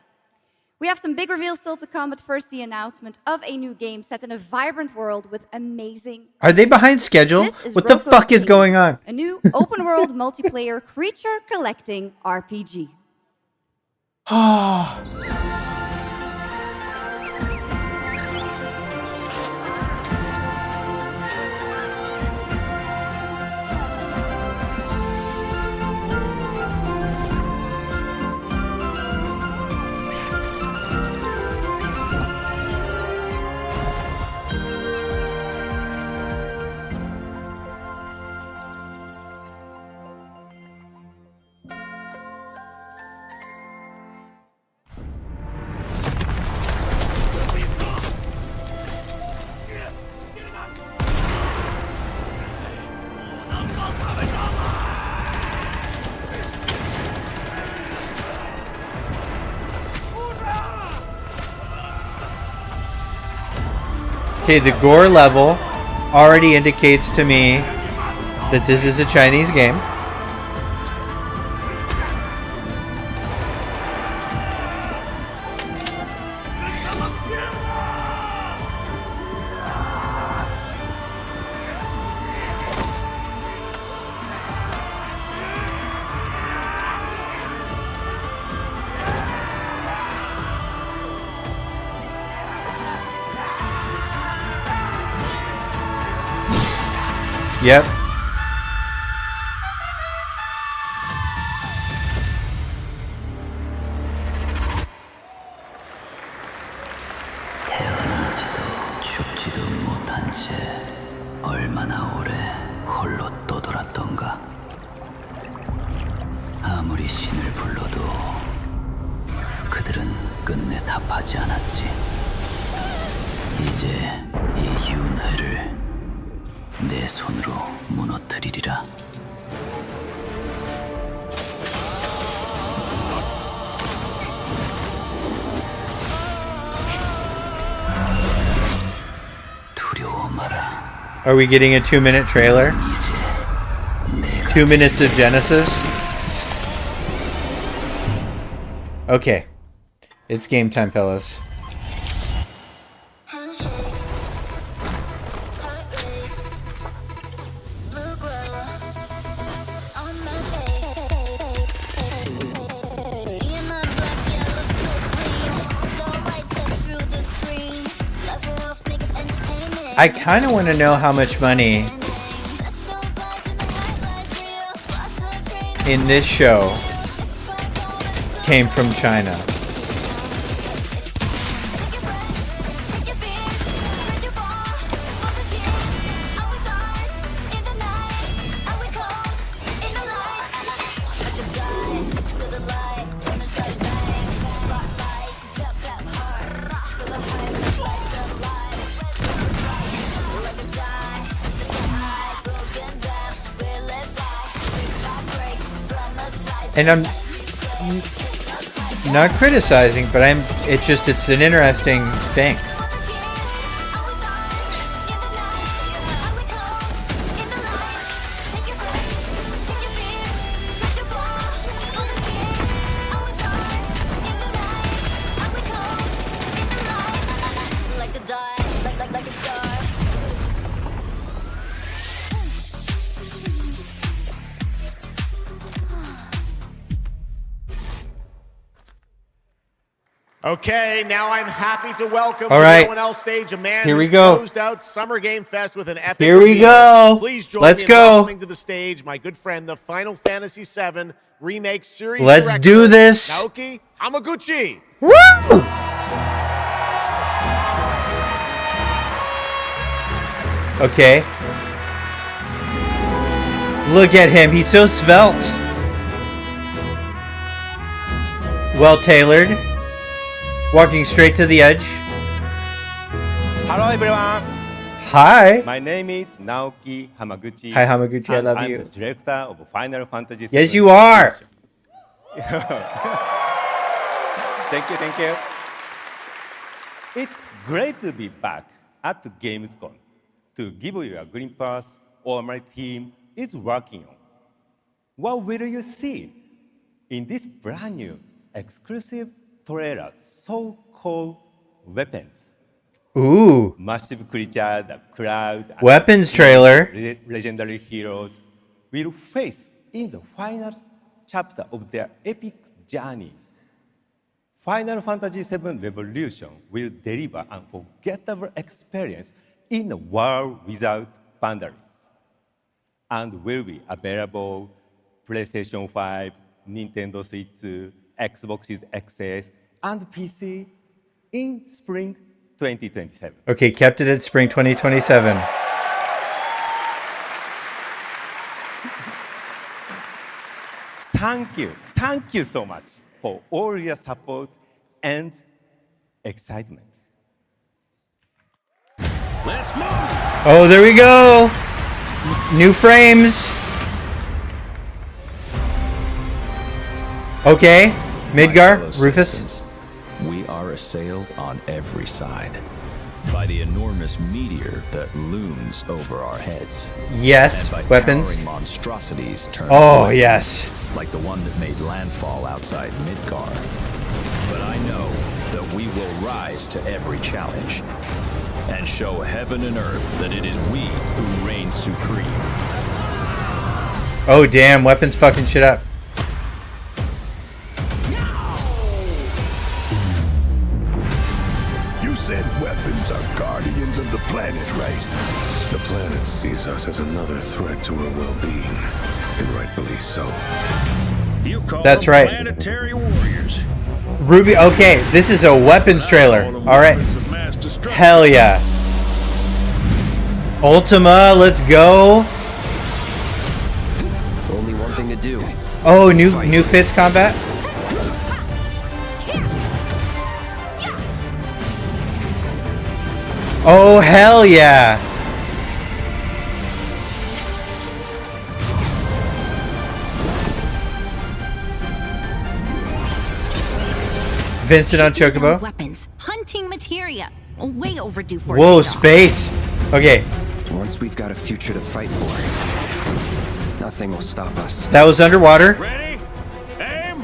Speaker 22: We have some big reveals still to come, but first the announcement of a new game set in a vibrant world with amazing...
Speaker 1: Are they behind schedule? What the
Speaker 22: Roko
Speaker 1: fuck is
Speaker 22: Team,
Speaker 1: going on?
Speaker 22: A new open-world multiplayer creature collecting RPG.
Speaker 1: Okay, the gore level already indicates to me that this is a Chinese game. Yep.
Speaker 9: 태어나지도 죽지도 못한 채 얼마나 오래 홀로 떠돌았던가. 아무리 신을 불러도 그들은 끝내 답하지 않았지. 이제 이 윤회를 내 손으로 무너뜨리리라. 두려워 마라.
Speaker 1: Are we getting a 2-minute trailer? 2 minutes of Genesis? Okay. It's game time, fellas. I kind of want to know how much money in this show came from China. And I'm not criticizing, but it's an interesting thing.
Speaker 4: Okay, now I'm happy to welcome
Speaker 1: All right.
Speaker 4: to the ONL stage a man
Speaker 1: Here we
Speaker 4: who
Speaker 1: go.
Speaker 4: closed out Summer Game Fest with an epic
Speaker 1: Here we
Speaker 4: reveal.
Speaker 1: go.
Speaker 4: Please join
Speaker 1: Let's
Speaker 4: me in
Speaker 1: go.
Speaker 4: welcoming to the stage my good friend, the Final Fantasy VII Remake Series
Speaker 1: Let's
Speaker 4: Director,
Speaker 1: do this.
Speaker 4: Naoki Hamaguchi.
Speaker 1: Woo! Okay. Look at him. He's so svelte. Well tailored. Walking straight to the edge.
Speaker 5: Hello everyone.
Speaker 1: Hi.
Speaker 5: My name is Naoki Hamaguchi.
Speaker 1: Hi, Hamaguchi. I love
Speaker 5: I'm
Speaker 1: you.
Speaker 5: the director of Final Fantasy.
Speaker 1: Yes, you are.
Speaker 5: Thank you. It's great to be back at the Gamescom to give you a glimpse of my team is working on. What will you see in this brand new exclusive trailer so-called Weapons?
Speaker 1: Ooh.
Speaker 5: Massive creature, the crowd, and
Speaker 1: Weapons trailer.
Speaker 5: Legendary heroes will face in the final chapter of their epic journey. Final Fantasy VII Revolution will deliver an unforgettable experience in a world without boundaries, and will be available PlayStation 5, Nintendo Switch, Xbox XS, and PC in spring 2027.
Speaker 1: Okay, kept it at spring 2027.
Speaker 5: Thank you so much for all your support and excitement.
Speaker 14: Let's move!
Speaker 1: Oh, there we go. New frames. Okay, Midgar, Rufus.
Speaker 20: We are assailed on every side by the enormous meteor that looms over our heads.
Speaker 1: Yes,
Speaker 20: and by
Speaker 1: weapons.
Speaker 20: towering monstrosities turned
Speaker 1: Oh,
Speaker 20: blue,
Speaker 1: yes.
Speaker 20: like the one that made landfall outside Midgar. But I know that we will rise to every challenge and show heaven and earth that it is we who reign supreme.
Speaker 1: Oh, damn, weapons fucking shit up.
Speaker 2: You said weapons are guardians of the planet, right?
Speaker 14: The planet sees us as another threat to her well-being, and rightfully so. You call
Speaker 1: That's
Speaker 14: them
Speaker 1: right.
Speaker 14: planetary warriors.
Speaker 1: Ruby, okay, this is a weapons trailer. All right. Hell yeah. Ultima, let's go.
Speaker 20: Only one thing to do.
Speaker 1: Oh, new Fitz combat. Oh, hell yeah. Vincent on Chocobo.
Speaker 21: Weapons, hunting materia. Way overdue for
Speaker 1: Whoa,
Speaker 21: a takeoff.
Speaker 1: space. Okay,
Speaker 20: Once we've got a future to fight for, nothing will stop us.
Speaker 1: that was underwater.
Speaker 14: Ready? Aim!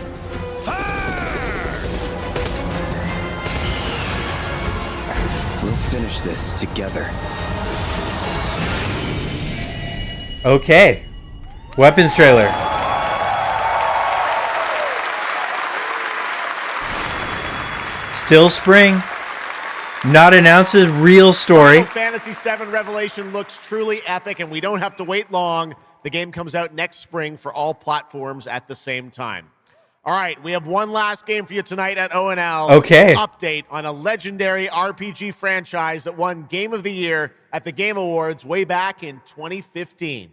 Speaker 20: We'll finish this together.
Speaker 1: Okay. Weapons trailer. Still spring. Not announces real story.
Speaker 4: Final Fantasy VII Revelation looks truly epic, and we don't have to wait long. The game comes out next spring for all platforms at the same time. All right, we have one last game for you tonight at ONL.
Speaker 1: Okay.
Speaker 4: Update on a legendary RPG franchise that won Game of the Year at the Game Awards way back in 2015.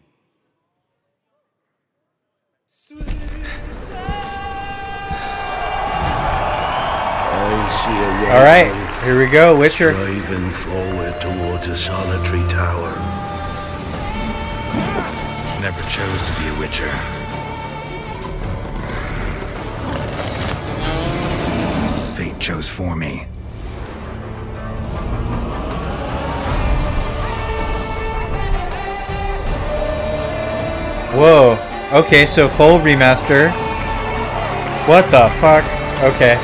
Speaker 1: All right, here we go, Witcher.
Speaker 14: Striving forward towards a solitary tower. Never chose to be a Witcher. Fate chose for me.
Speaker 1: Whoa. Okay, so full remaster. What the fuck? Okay.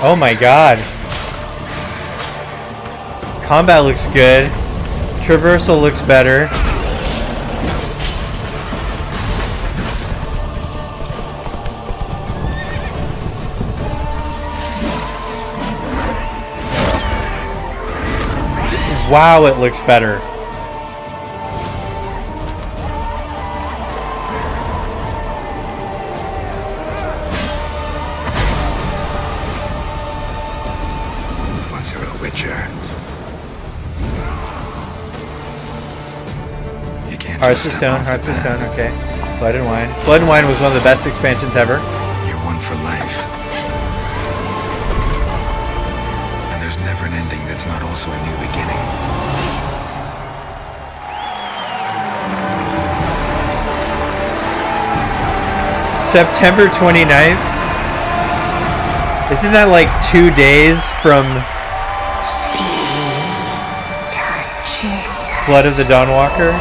Speaker 1: Oh my god. Combat looks good. Traversal looks better. Wow, it looks better.
Speaker 2: Once you're a Witcher, you can't
Speaker 1: Hearts
Speaker 2: just
Speaker 1: of
Speaker 2: step
Speaker 1: Stone,
Speaker 2: off
Speaker 1: Hearts
Speaker 2: the
Speaker 1: of Stone,
Speaker 2: path.
Speaker 1: okay. Blood and Wine. Blood and Wine was one of the best expansions ever.
Speaker 2: You're one for life. And there's never an ending that's not also a new beginning.
Speaker 1: September 29th? Isn't that like 2 days from Blood of the Dawnwalker?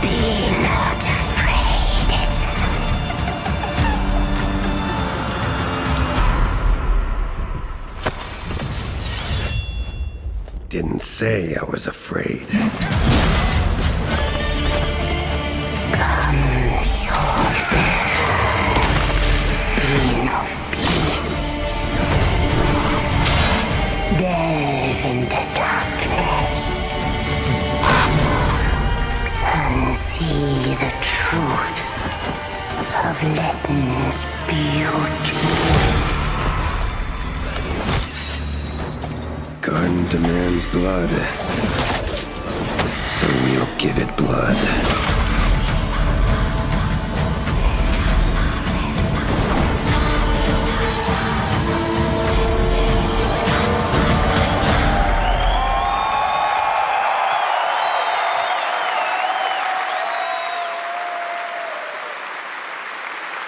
Speaker 11: Be not afraid.
Speaker 2: Didn't say I was afraid.
Speaker 11: Come, sword, being of beasts. Delve into darkness and see the truth of Letton's beauty.
Speaker 2: Garden demands blood, so we'll give it blood.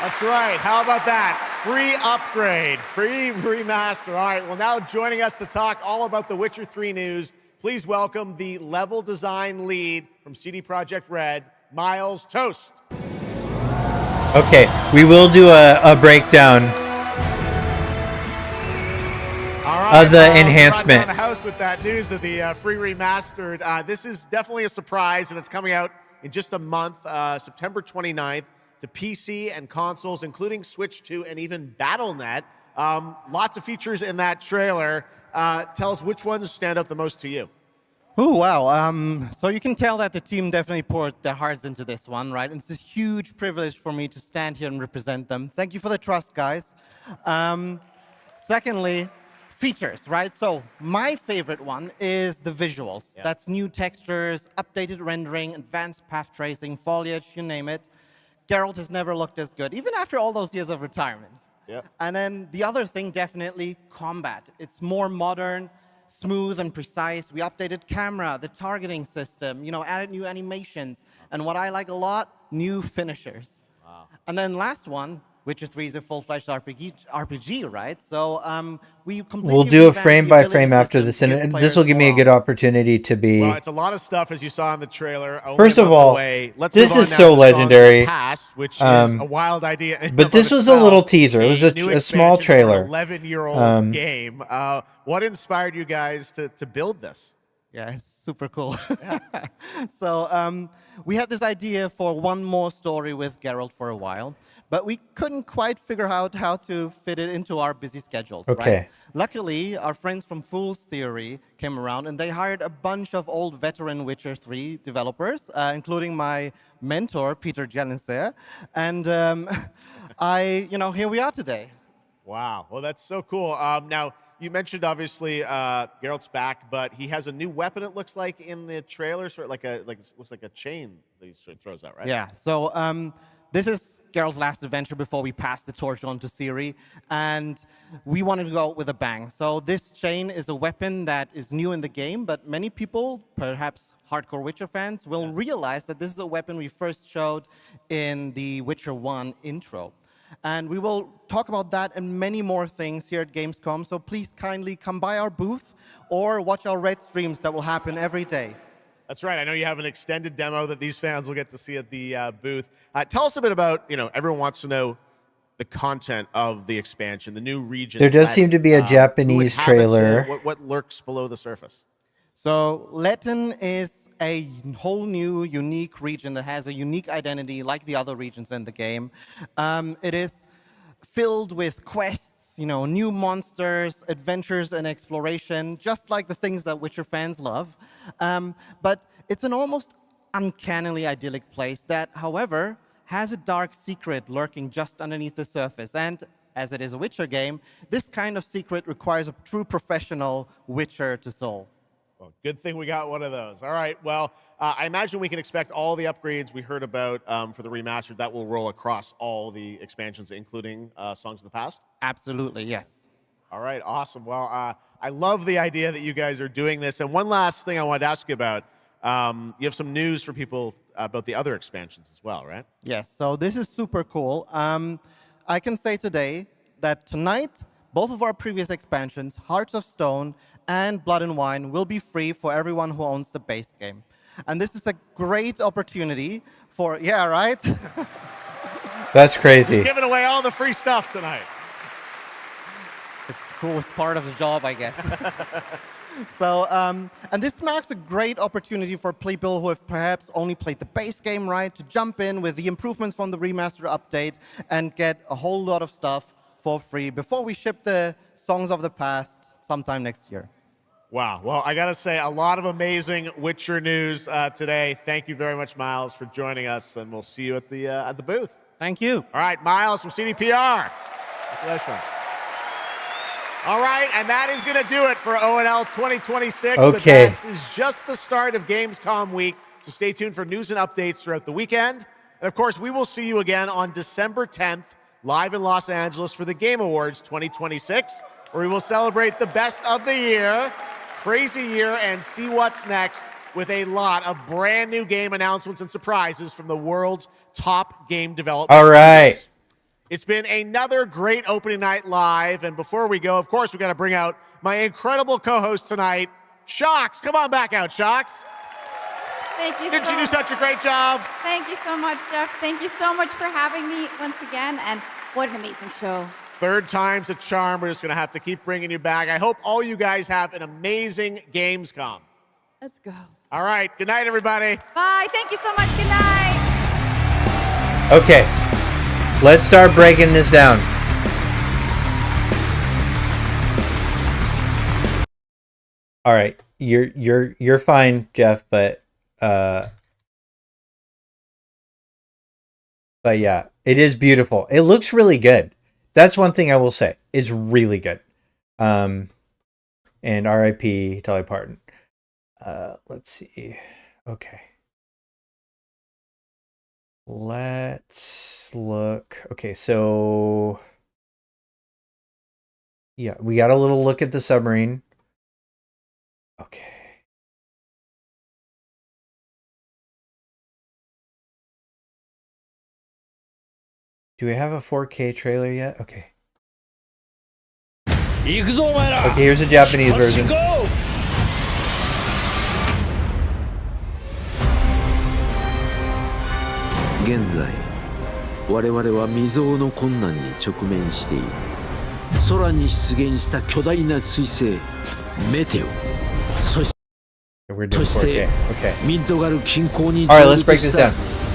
Speaker 4: That's right. How about that? Free upgrade, free remaster. All right, well, now joining us to talk all about the Witcher 3 news, please welcome the level design lead from CD Projekt Red, Miles Toast.
Speaker 1: Okay, we will do a breakdown of the enhancement.
Speaker 4: On the house with that news of the free remastered. This is definitely a surprise, and it's coming out in just a month, September 29th. To PC and consoles, including Switch 2 and even Battle.net. Lots of features in that trailer. Tell us which ones stand out the most to you.
Speaker 3: Oh, wow. So you can tell that the team definitely poured their hearts into this one, right? And it's a huge privilege for me to stand here and represent them. Thank you for the trust, guys. Secondly, features, right? So my favorite one is the visuals. Yeah. That's new textures, updated rendering, advanced path tracing, foliage, you name it. Geralt has never looked as good, even after all those years of retirement.
Speaker 4: Yep.
Speaker 3: And then the other thing, definitely combat. It's more modern, smooth and precise. We updated camera, the targeting system, added new animations. And what I like a lot, new finishers. Wow. And then last one, Witcher 3 is a full-fledged RPG, right? So
Speaker 1: we'll do a frame by frame after this, and this will give me a good opportunity to be.
Speaker 4: Well, it's a lot of stuff as you saw in the trailer.
Speaker 1: First of all, this is so legendary.
Speaker 4: Past, which is a wild idea.
Speaker 1: But this was a little teaser. It was a small trailer.
Speaker 4: 11-year-old game. What inspired you guys to build this?
Speaker 3: Yeah, it's super cool. So we had this idea for one more story with Geralt for a while, but we couldn't quite figure out how to fit it into our busy schedules.
Speaker 1: Okay.
Speaker 3: Right? Luckily, our friends from Fool's Theory came around, and they hired a bunch of old veteran Witcher 3 developers, including my mentor, Peter Jelenser. And here we are today.
Speaker 4: Wow. Well, that's so cool. Now, you mentioned obviously Geralt's back, but he has a new weapon. It looks like in the trailer, sort of looks like a chain that he sort of throws out, right?
Speaker 3: Yeah. So this is Geralt's last adventure before we pass the torch on to Ciri, and we wanted to go out with a bang. So this chain is a weapon that is new in the game, but many people, perhaps hardcore Witcher fans, will realize that this is a weapon we first showed in the Witcher 1 intro. And we will talk about that and many more things here at Gamescom, so please kindly come by our booth or watch our Red streams that will happen every day.
Speaker 4: That's right. I know you have an extended demo that these fans will get to see at the booth. Tell us a bit about, everyone wants to know the content of the expansion, the new region.
Speaker 1: There does seem to be a Japanese trailer.
Speaker 4: What lurks below the surface?
Speaker 3: So Letton is a whole new, unique region that has a unique identity like the other regions in the game. It is filled with quests, effects, new monsters, adventures, and exploration, just like the things that Witcher fans love. But it's an almost uncannily idyllic place that, however, has a dark secret lurking just underneath the surface. And as it is a Witcher game, this kind of secret requires a true professional Witcher to solve.
Speaker 4: Well, good thing we got one of those. All right. Well, I imagine we can expect all the upgrades we heard about for the remastered. That will roll across all the expansions, including Songs of the Past?
Speaker 3: Absolutely, yes.
Speaker 4: All right. Awesome. Well, I love the idea that you guys are doing this. And one last thing I wanted to ask you about. You have some news for people about the other expansions as well, right?
Speaker 3: Yes. So this is super cool. I can say today that tonight, both of our previous expansions, Hearts of Stone and Blood and Wine, will be free for everyone who owns the base game. And this is a great opportunity for, yeah, right?
Speaker 1: That's crazy.
Speaker 4: Just giving away all the free stuff tonight.
Speaker 3: It's the coolest part of the job, I guess. So, and this marks a great opportunity for people who have perhaps only played the base game, right, to jump in with the improvements from the remaster update and get a whole lot of stuff for free before we ship the Songs of the Past sometime next year.
Speaker 4: Wow. Well, I got to say, a lot of amazing Witcher news today. Thank you very much, Miles, for joining us, and we'll see you at the booth.
Speaker 3: Thank you.
Speaker 4: All right, Miles from CDPR. Congratulations. All right, and that is going to do it for ONL 2026.
Speaker 1: Okay.
Speaker 4: But that is just the start of Gamescom week, so stay tuned for news and updates throughout the weekend. And of course, we will see you again on December 10th, live in Los Angeles for the Game Awards 2026, where we will celebrate the best of the year, crazy year, and see what's next with a lot of brand new game announcements and surprises from the world's top game development
Speaker 1: All right.
Speaker 4: studios. It's been another great opening night live. And before we go, of course, we've got to bring out my incredible co-host tonight, Shocks. Come on back out, Shocks.
Speaker 22: Thank you
Speaker 4: Didn't
Speaker 22: so
Speaker 4: you do such a great job?
Speaker 22: Thank you so much, Jeff. Thank you so much for having me once again. And what an amazing show.
Speaker 4: Third time's a charm. We're just going to have to keep bringing you back. I hope all you guys have an amazing Gamescom.
Speaker 22: Let's go.
Speaker 4: All right. Good night, everybody.
Speaker 22: Bye. Thank you so much. Good night.
Speaker 1: Okay. Let's start breaking this down. All right. You're fine, Jeff, but yeah, it is beautiful. It looks really good. That's one thing I will say. It's really good. And R.I.P. Dolly Parton. Let's see. Okay. Let's look. Okay, so yeah, we got a little look at the submarine. Okay. Do we have a 4K trailer yet? Okay. Okay, here's a Japanese version.
Speaker 6: 現在我々は未曾有の困難に直面している。空に出現した巨大な彗星メテオ、そしてミッドガル近郊に上陸した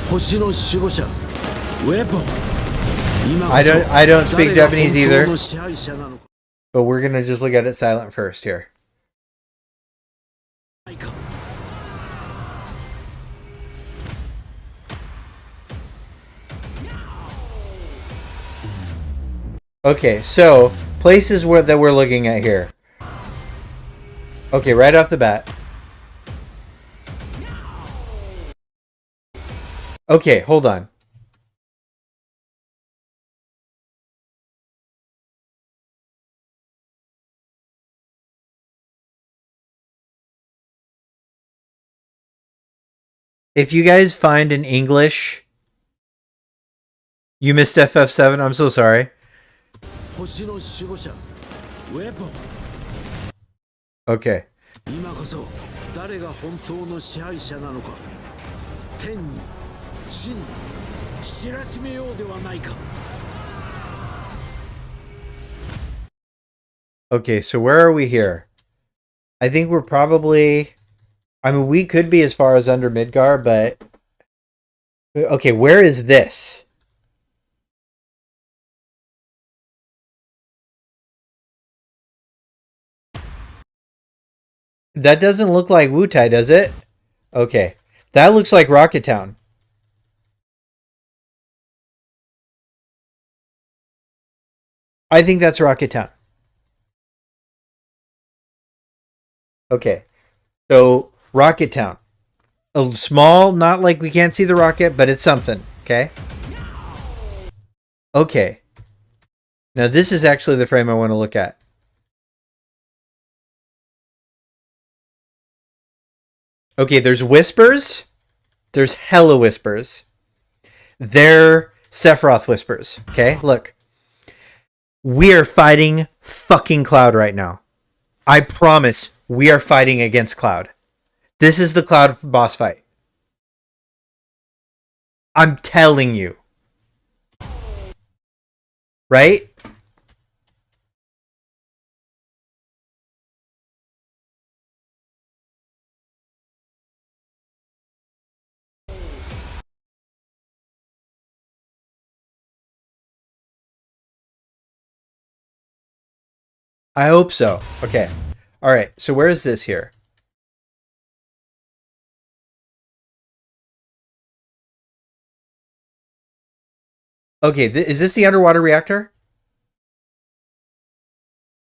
Speaker 6: 星の守護者ウェポン。
Speaker 1: I don't speak Japanese either, but we're gonna just look at it silent first here. Okay, so places that we're looking at here. Okay, right off the bat. Okay, hold on. If you guys find an English, you missed FF7, I'm so sorry. Okay.
Speaker 6: 今こそ誰が本当の支配者なのか。天に地に知らしめようではないか。
Speaker 1: Okay, so where are we here? I think we're probably... I mean, we could be as far as under Midgar, but... Okay, where is this? That doesn't look like Wutai, does it? Okay. That looks like Rocket Town. I think that's Rocket Town. Okay. So, Rocket Town. A small, not like we can't see the rocket, but it's something. Okay? Okay. Now, this is actually the frame I want to look at. Okay, there's whispers. There's hella whispers. They're Sephiroth whispers. Okay, look. We are fighting fucking Cloud right now. I promise we are fighting against Cloud. This is the Cloud boss fight. I'm telling you. Right? I hope so. Okay. All right. So where is this here? Okay. Is this the underwater reactor?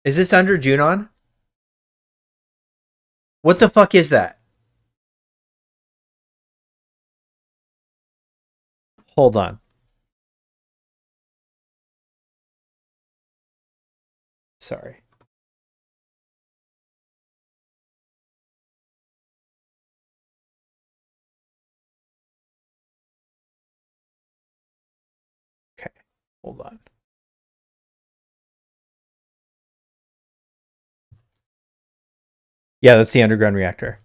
Speaker 1: Is this under Junon? What the fuck is that? Hold on. Sorry. Okay. Hold on. Yeah, that's the underground reactor.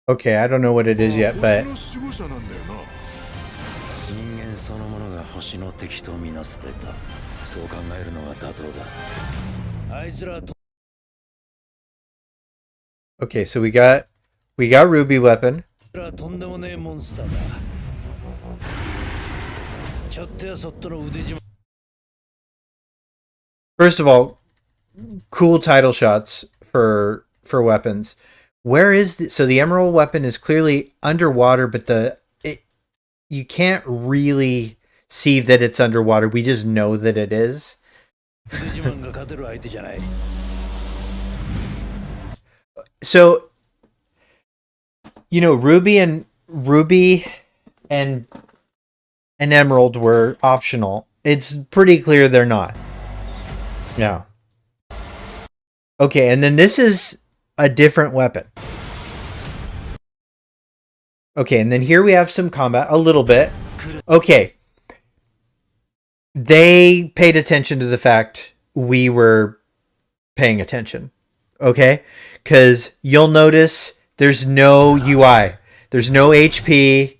Speaker 1: Okay, I don't know what it is yet, but
Speaker 14: 人間そのものが星の敵とみなされた。そう考えるのが妥当だ。あいつらと
Speaker 1: okay, so we got Ruby weapon.
Speaker 14: とんでもねえモンスターだ。ちょっとやそっとの腕自慢。
Speaker 1: First of all, cool title shots for weapons. Where is so the emerald weapon is clearly underwater, but you can't really see that it's underwater. We just know that it is. So, you know, Ruby and Emerald were optional. It's pretty clear they're not. Yeah. Okay, and then this is a different weapon. Okay, and then here we have some combat, a little bit. Okay. They paid attention to the fact we were paying attention. Okay? Because you'll notice there's no UI. There's no HP.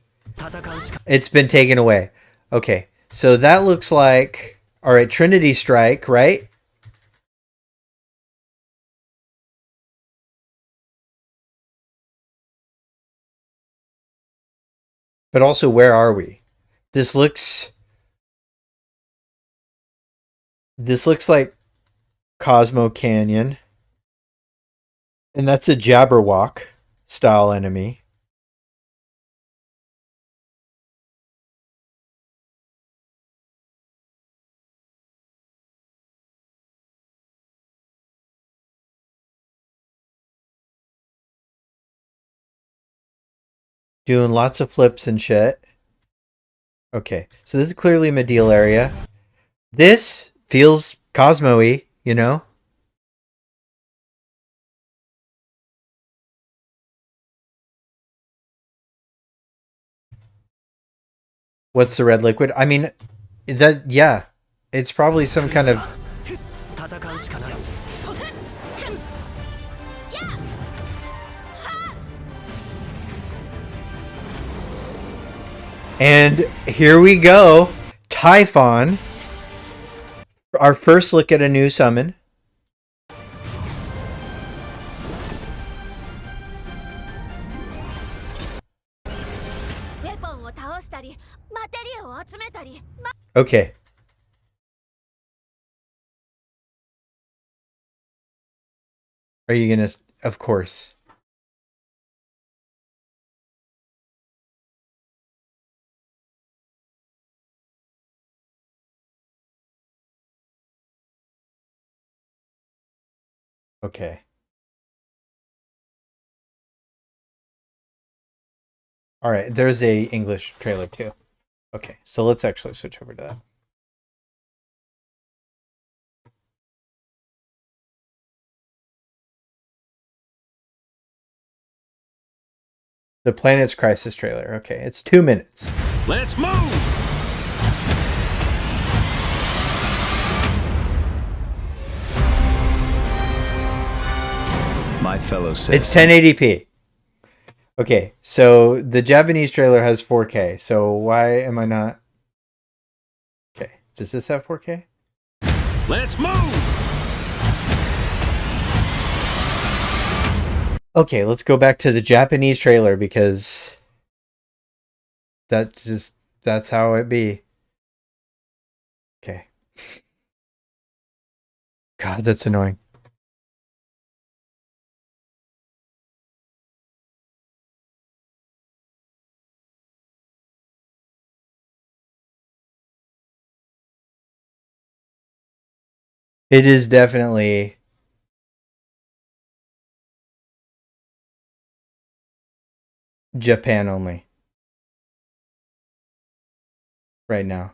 Speaker 1: It's been taken away. Okay, so that looks like... Alright, Trinity Strike, right? But also, where are we? This looks like Cosmo Canyon. And that's a Jabberwock style enemy. Doing lots of flips and shit. Okay, so this is clearly Medial area. This feels Cosmo-y, you know? What's the red liquid? I mean, that, yeah. It's probably some kind of... And here we go. Typhon. Our first look at a new summon. Okay. Are you gonna... Of course. Okay. All right. There's a English trailer too. Okay. So let's actually switch over to that. The Planet's Crisis trailer. Okay. It's 2 minutes.
Speaker 20: Let's move! My fellow citizens.
Speaker 1: It's 1080p. Okay, so the Japanese trailer has 4K. So why am I not? Okay, does this have 4K?
Speaker 20: Let's move!
Speaker 1: Okay, let's go back to the Japanese trailer because that's how it be. Okay. God, that's annoying. It is definitely Japan only right now.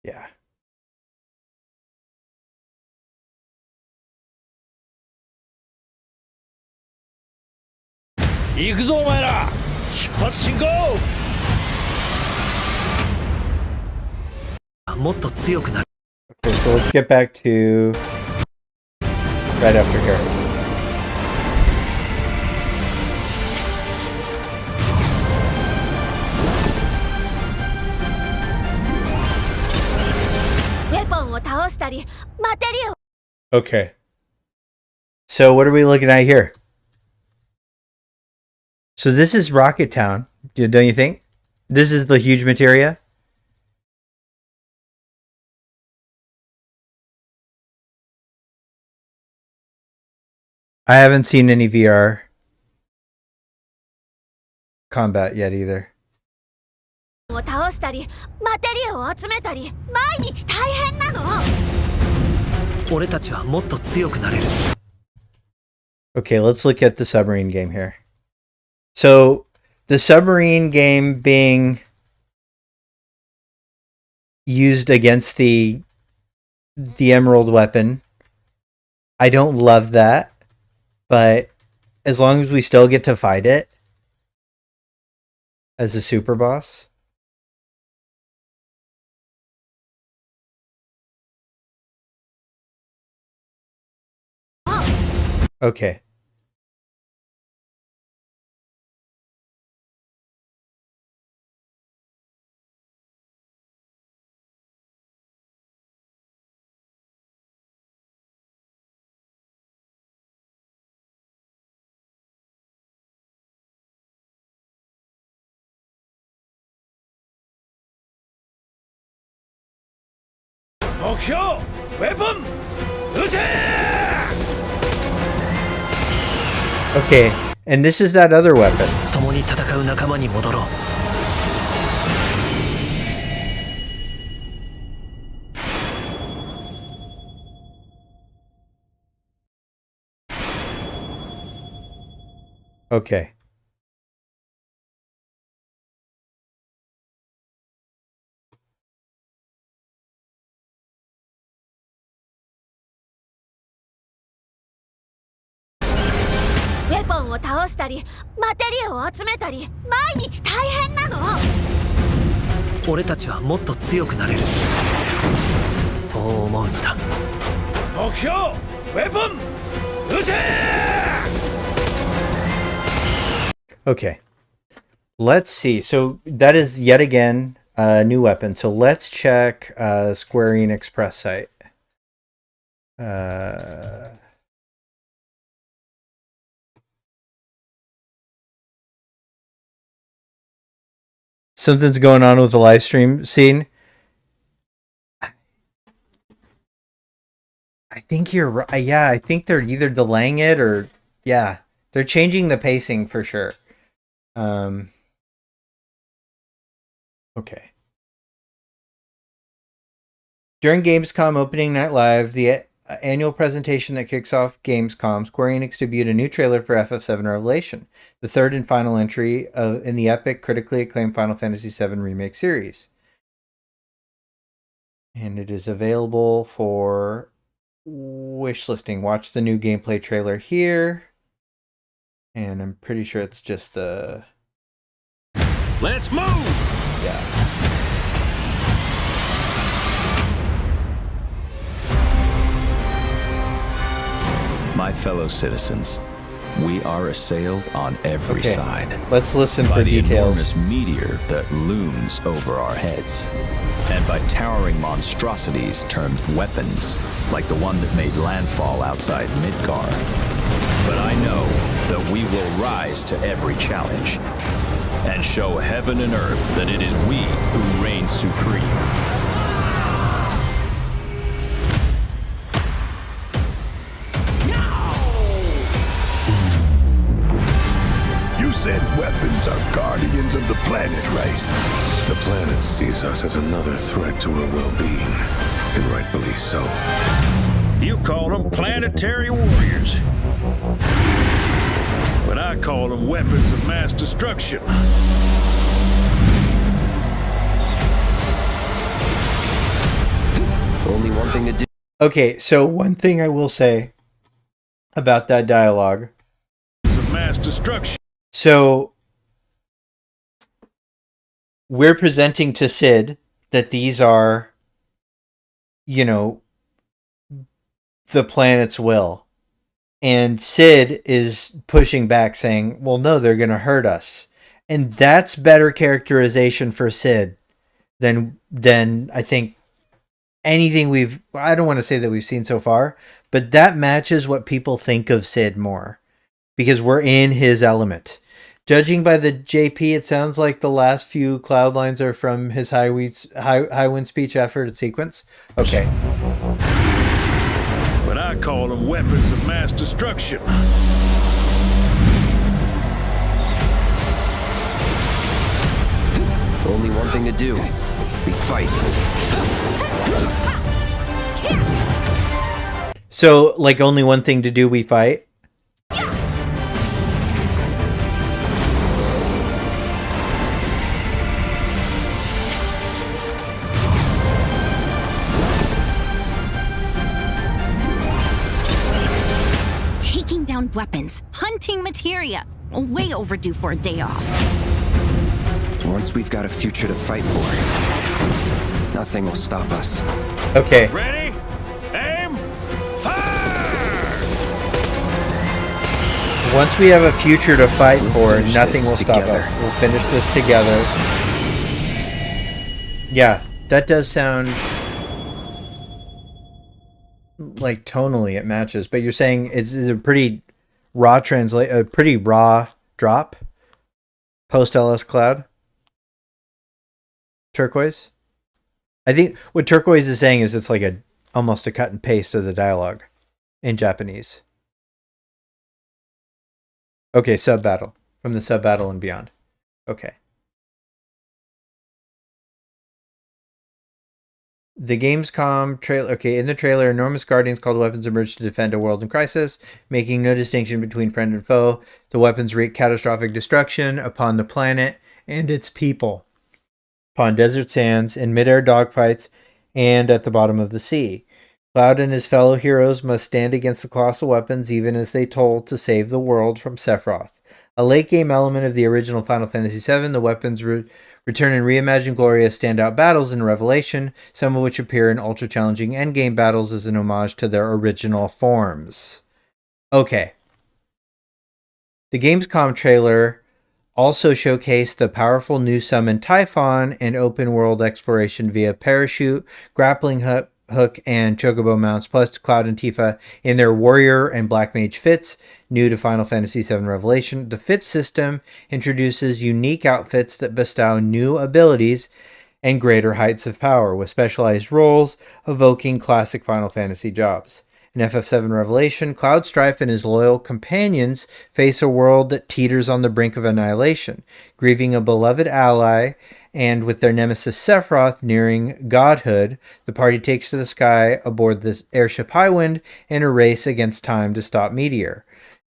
Speaker 1: Yeah. Okay, so let's get back to right after here. Okay. So what are we looking at here? So this is Rocket Town, don't you think? This is the huge materia. I haven't seen any VR combat yet either. Okay, let's look at the submarine game here. So the submarine game being used against the emerald weapon. I don't love that, but as long as we still get to fight it as a super boss. Okay. Okay, and this is that other weapon. Okay.
Speaker 21: ポンを倒したりマテリアを集めたり毎日大変なの。
Speaker 10: 俺たちはもっと強くなれる。そう思うのだ。
Speaker 14: 目標ウェポン撃て。
Speaker 1: Okay. Let's see. So that is yet again a new weapon. So let's check Square Enix press site. Something's going on with the live stream scene. I think you're right. Yeah, I think they're either delaying it or yeah, they're changing the pacing for sure. Okay. During Gamescom Opening Night Live, the annual presentation that kicks off Gamescom, Square Enix debuted a new trailer for FF7 Revelation, the third and final entry in the epic, critically acclaimed Final Fantasy VII Remake series. And it is available for wishlisting. Watch the new gameplay trailer here. And I'm pretty sure it's just the...
Speaker 14: Let's move!
Speaker 1: Yeah.
Speaker 20: My fellow citizens, we are assailed on every side.
Speaker 1: Let's listen
Speaker 20: by
Speaker 1: for
Speaker 20: the
Speaker 1: details.
Speaker 20: enormous meteor that looms over our heads, and by towering monstrosities termed weapons, like the one that made landfall outside Midgar. But I know that we will rise to every challenge and show heaven and earth that it is we who reign supreme.
Speaker 2: You said weapons are guardians of the planet, right?
Speaker 15: The planet sees us as another threat to her well-being, and rightfully so.
Speaker 14: You call them planetary warriors. But I call them weapons of mass destruction.
Speaker 10: Only one thing to do.
Speaker 1: Okay, so one thing I will say about that dialogue.
Speaker 14: It's a mass destruction.
Speaker 1: So we're presenting to Sid that these are, you know, the planet's will. And Sid is pushing back saying, well, no, they're going to hurt us. And that's better characterization for Sid than I think anything I don't want to say that we've seen so far, but that matches what people think of Sid more because we're in his element. Judging by the JP, it sounds like the last few cloud lines are from his high wind speech after its sequence. Okay.
Speaker 14: But I call them weapons of mass destruction.
Speaker 10: Only one thing to do. We fight.
Speaker 1: So, like, only one thing to do, we fight?
Speaker 21: Taking down weapons, hunting materia. Way overdue for a day off.
Speaker 10: Once we've got a future to fight for, nothing will stop us.
Speaker 1: Okay.
Speaker 14: Ready? Aim!
Speaker 1: Once we have a future to fight for, nothing will stop us. We'll finish this together. Yeah, that does sound like tonally it matches, but you're saying it's a pretty raw a pretty raw drop post LS Cloud? Turquoise? I think what Turquoise is saying is it's like almost a cut and paste of the dialogue in Japanese. Okay, sub battle. From the sub battle and beyond. Okay. The Gamescom trailer. Okay, in the trailer, enormous guardians called weapons emerge to defend a world in crisis, making no distinction between friend and foe. The weapons wreak catastrophic destruction upon the planet and its people, upon desert sands, in midair dogfights, and at the bottom of the sea. Cloud and his fellow heroes must stand against the colossal weapons even as they toll to save the world from Sephiroth. A late-game element of the original Final Fantasy VII, the weapons return in reimagined glory as standout battles in Revelation, some of which appear in ultra-challenging endgame battles as an homage to their original forms. Okay. The Gamescom trailer also showcased the powerful new summon Typhon and open-world exploration via parachute, grappling hook, and chocobo mounts, plus Cloud and Tifa in their warrior and black mage fits, new to Final Fantasy VII Revelation. The fit system introduces unique outfits that bestow new abilities and greater heights of power, with specialized roles evoking classic Final Fantasy jobs. In FF7 Revelation, Cloud Strife and his loyal companions face a world that teeters on the brink of annihilation, grieving a beloved ally, and with their nemesis Sephiroth nearing godhood, the party takes to the sky aboard this airship Highwind in a race against time to stop Meteor.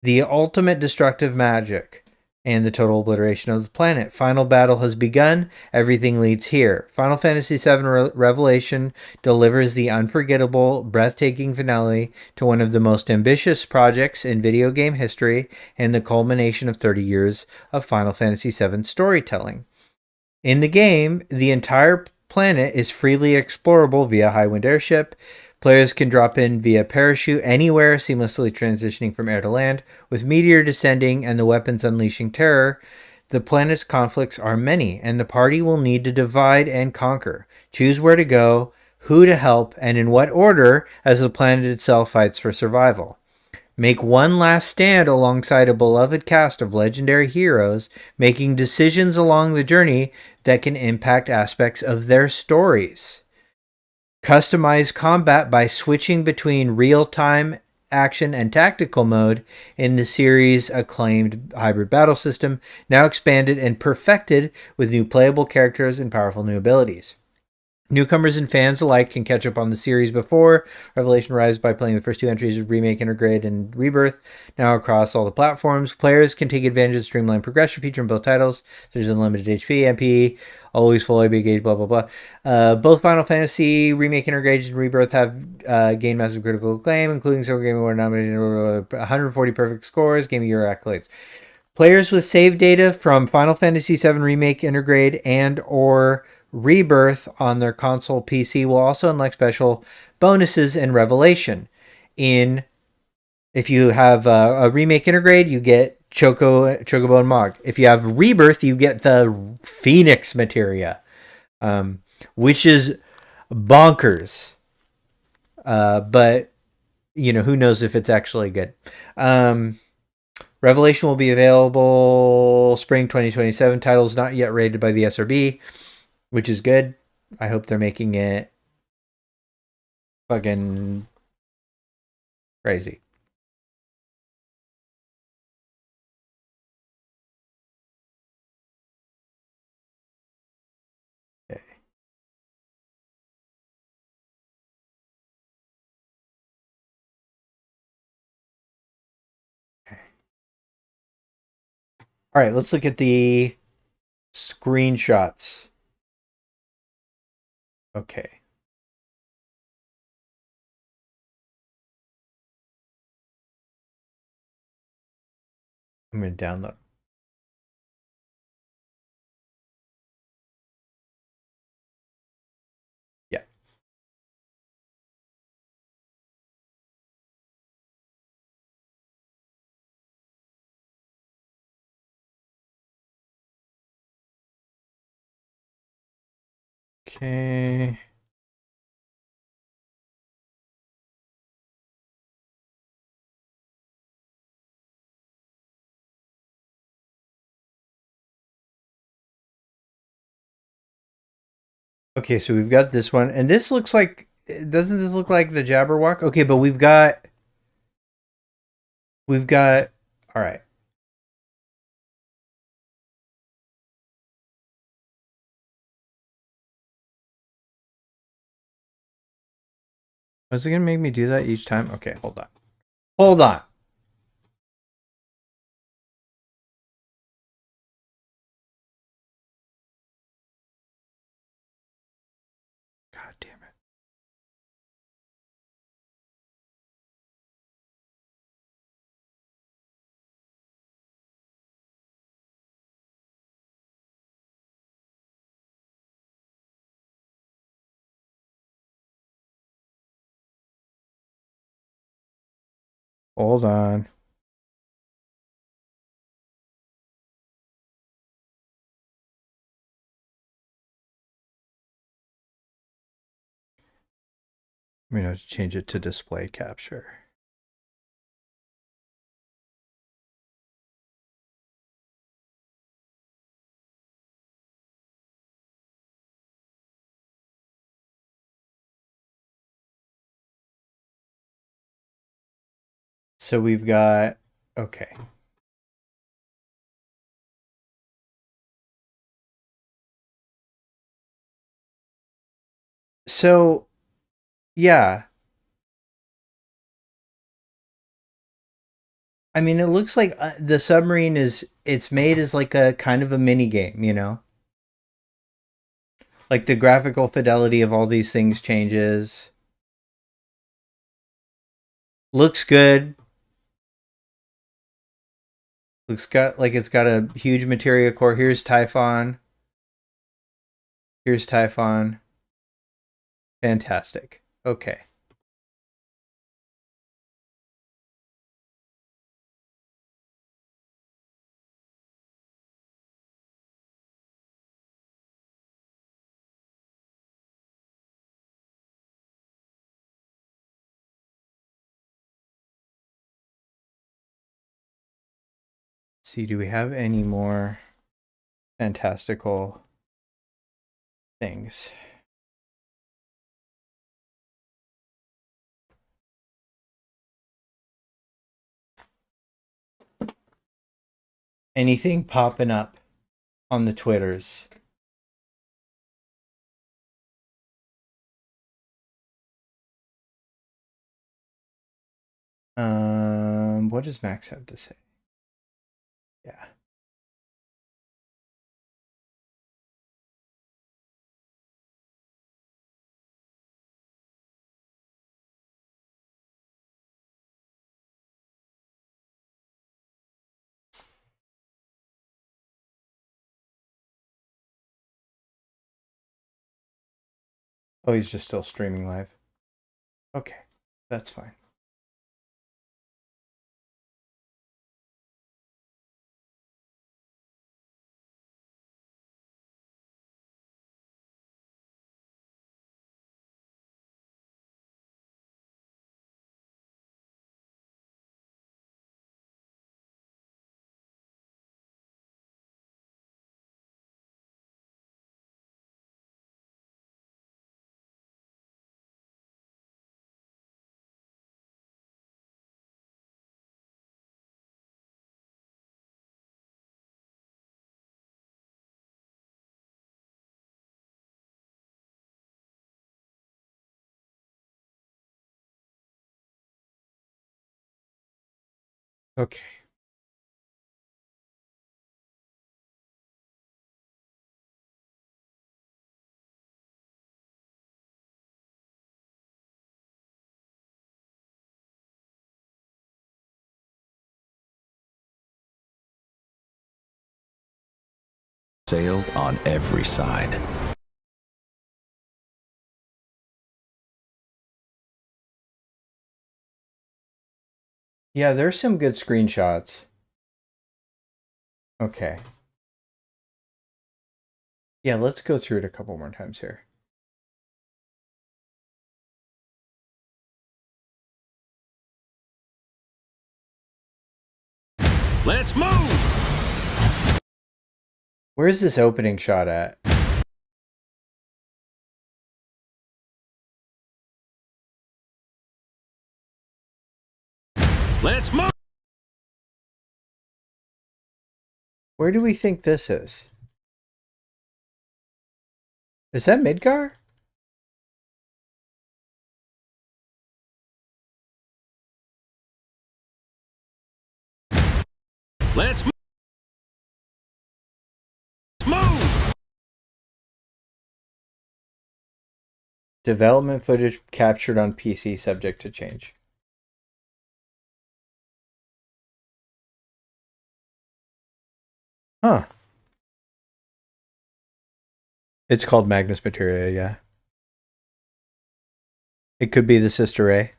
Speaker 1: The ultimate destructive magic and the total obliteration of the planet. Final battle has begun. Everything leads here. Final Fantasy VII Revelation delivers the unforgettable, breathtaking finale to one of the most ambitious projects in video game history and the culmination of 30 years of Final Fantasy VII storytelling. In the game, the entire planet is freely explorable via Highwind airship. Players can drop in via parachute anywhere, seamlessly transitioning from air to land. With Meteor descending and the weapons unleashing terror, the planet's conflicts are many, and the party will need to divide and conquer. Choose where to go, who to help, and in what order as the planet itself fights for survival. Make one last stand alongside a beloved cast of legendary heroes, making decisions along the journey that can impact aspects of their stories. Customize combat by switching between real-time action and tactical mode in the series' acclaimed hybrid battle system, now expanded and perfected with new playable characters and powerful new abilities. Newcomers and fans alike can catch up on the series before Revelation Rise by playing the first two entries of Remake, Intergrade, and Rebirth, now across all the platforms. Players can take advantage of the streamlined progression feature in both titles, such as unlimited HP, MP, always full AB gauge, blah, blah, blah. Both Final Fantasy Remake, Intergrade, and Rebirth have gained massive critical acclaim, including several Game Award nominated 140 perfect scores, Game of Year accolades. Players with save data from Final Fantasy VII Remake, Intergrade, and or Rebirth on their console PC will also unlock special bonuses in Revelation. If you have a Remake Intergrade, you get Chocobo and Mog. If you have Rebirth, you get the Phoenix materia, which is bonkers. But who knows if it's actually good. Revelation will be available spring 2027. Titles not yet rated by the SRB, which is good. I hope they're making it fucking crazy. Okay. All right, let's look at the screenshots. Okay. I'm going to download. Yeah. Okay. Okay, so we've got this one, and this looks like, doesn't this look like the Jabberwock? Okay, but we've got, all right. Was it going to make me do that each time? Okay, hold on. Hold on. God damn it. Hold on. I'm going to have to change it to display capture. So we've got, okay. So, yeah. I mean, it looks like the submarine it's made as like a kind of a mini game, you know? Like the graphical fidelity of all these things changes. Looks good. Looks like it's got a huge materia core. Here's Typhon. Here's Typhon. Fantastic. Okay. Let's see, do we have any more fantastical things? Anything popping up on the Twitters? What does Max have to say? Yeah. Oh, he's just still streaming live. Okay, that's fine. Okay.
Speaker 20: Sailed on every side.
Speaker 1: Yeah, there's some good screenshots. Okay. Yeah, let's go through it a couple more times here.
Speaker 20: Let's move!
Speaker 1: Where's this opening shot at?
Speaker 20: Let's move!
Speaker 1: Where do we think this is? Is that Midgar?
Speaker 20: Let's move!
Speaker 1: Development footage captured on PC subject to change. Huh. It's called Magnus Materia, yeah. It could be the Sister Ray.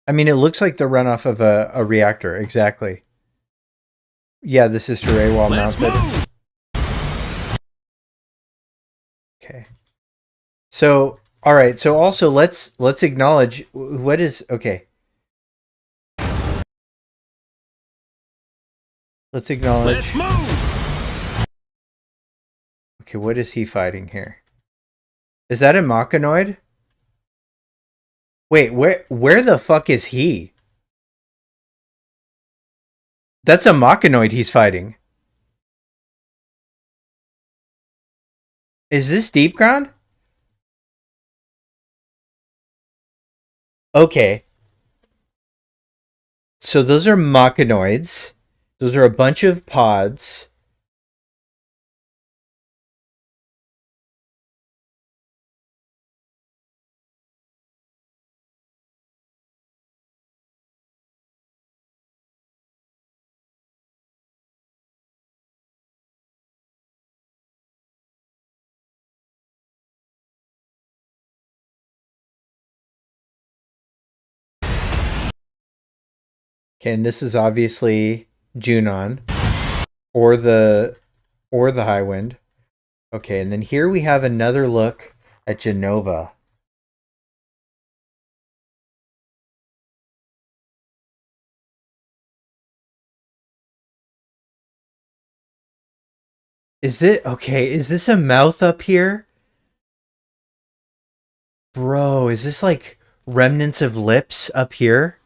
Speaker 1: I mean, it looks like the runoff of a reactor. Exactly. Yeah, the Sister Ray wall mounted. Okay. So, all right. So also let's acknowledge what is okay. Let's acknowledge.
Speaker 14: Let's move.
Speaker 1: Okay, what is he fighting here? Is that a Machinoid? Wait, where the fuck is he? That's a Machinoid he's fighting. Is this deep ground? Okay. So those are Machinoids. Those are a bunch of pods. Okay, and this is obviously Junon or the High Wind. Okay, and then here we have another look at Genova. Is this a mouth up here? Bro, is this like remnants of lips up here?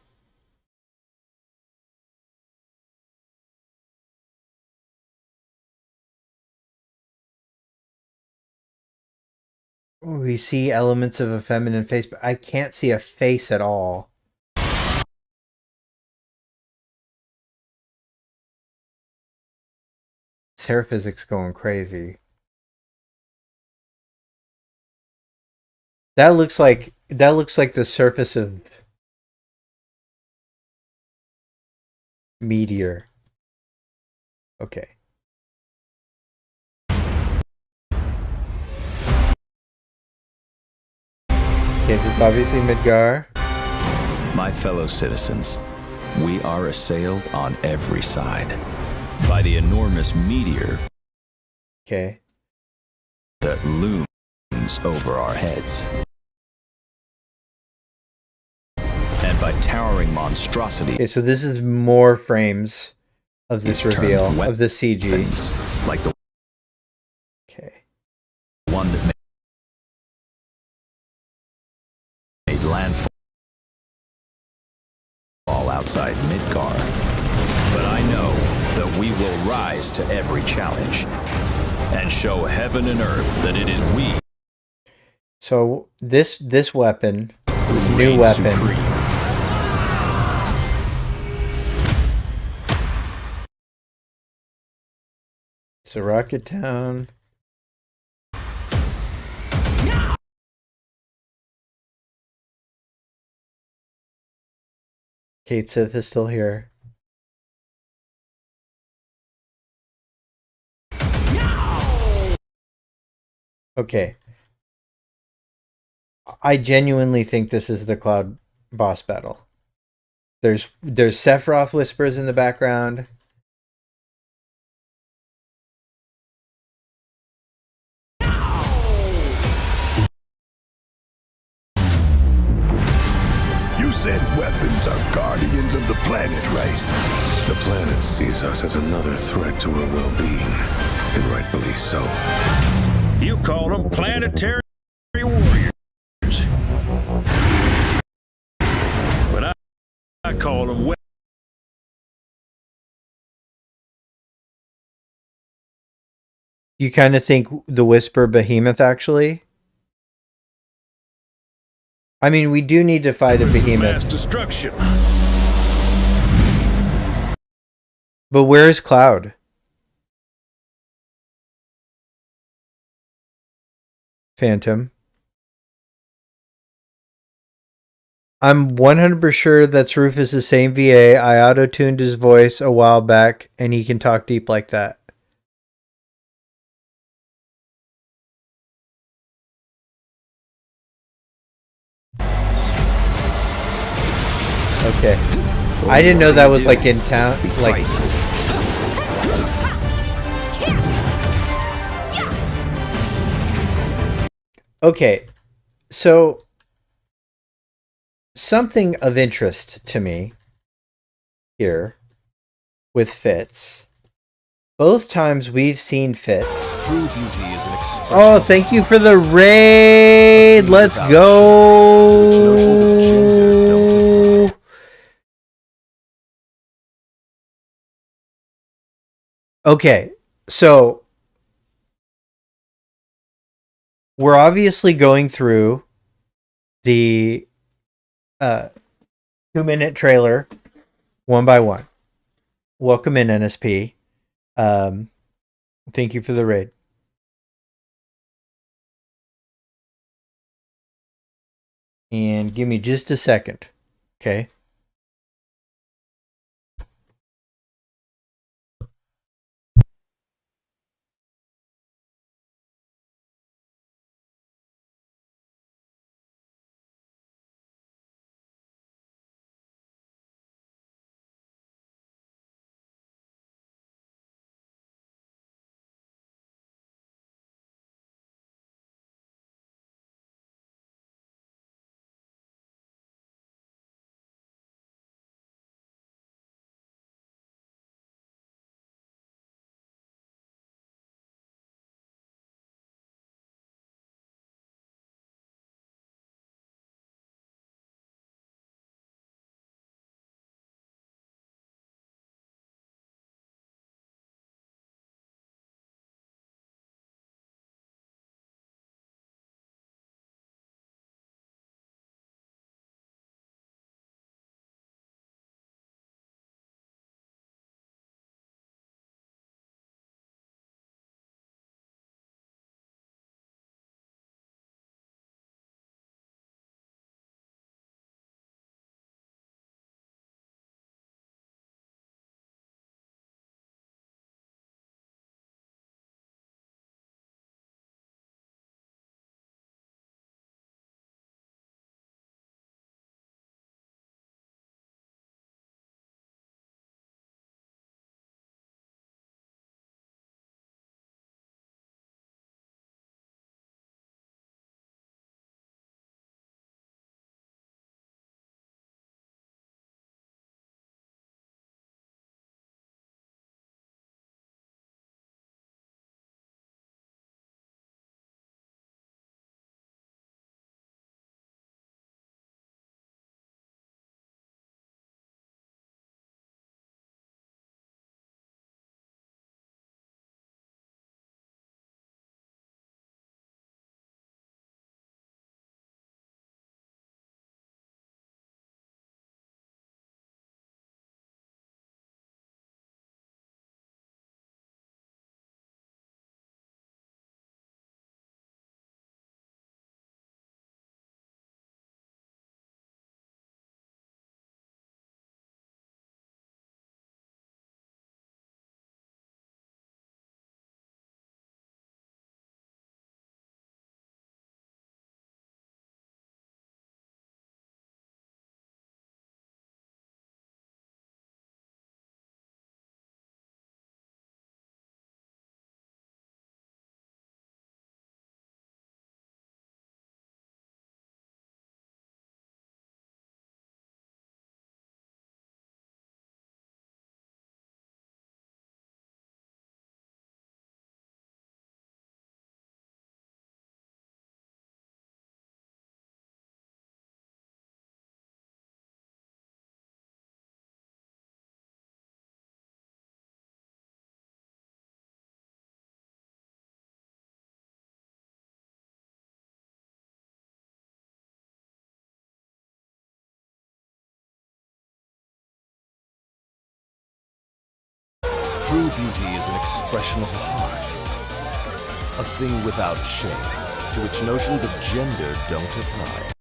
Speaker 1: We see elements of a feminine face, but I can't see a face at all. This hair physics going crazy. That looks like the surface of meteor. Okay. Okay, this is obviously Midgar.
Speaker 20: My fellow citizens, we are assailed on every side by the enormous meteor
Speaker 1: Okay.
Speaker 20: that looms over our heads, and by towering monstrosity.
Speaker 1: Okay, so this is more frames of this reveal of this CG.
Speaker 20: Like the
Speaker 1: okay
Speaker 20: one that made landfall outside Midgar. But I know that we will rise to every challenge and show heaven and earth that it is we.
Speaker 1: So this weapon, this new weapon.
Speaker 20: Supreme.
Speaker 1: So Rocket Town. Kate Sith is still here. Okay. I genuinely think this is the Cloud boss battle. There's Sephiroth whispers in the background.
Speaker 15: You said weapons are guardians of the planet, right? The planet sees us as another threat to her well-being, and rightfully so.
Speaker 14: You call them planetary warriors. But I call them
Speaker 1: You kind of think the Whisper Behemoth, actually? I mean, we do need to fight a behemoth.
Speaker 14: mass destruction.
Speaker 1: But where is Cloud? Phantom. I'm 100% sure that's Rufus the same VA. I auto-tuned his voice a while back, and he can talk deep like that. Okay. I didn't know that was like in town. Like. Okay, so something of interest to me here with Fitz. Both times we've seen Fitz.
Speaker 8: True beauty is an expression.
Speaker 1: Oh, thank you for the raid. Let's go. Okay, so we're obviously going through the 2-minute trailer one by one. Welcome in, NSP. Thank you for the raid. And give me just a second, okay?
Speaker 8: True beauty is an expression of the heart, a thing without shame, to which notions of gender don't apply.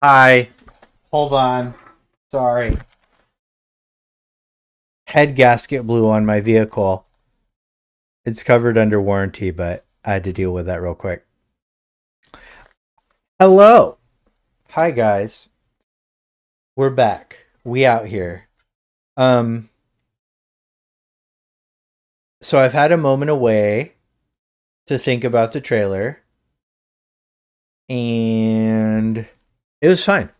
Speaker 1: Hi. Hold on. Sorry. Head gasket blew on my vehicle. It's covered under warranty, but I had to deal with that real quick. Hello. Hi, guys. We're back. We out here. So I've had a moment away to think about the trailer. And it was fine.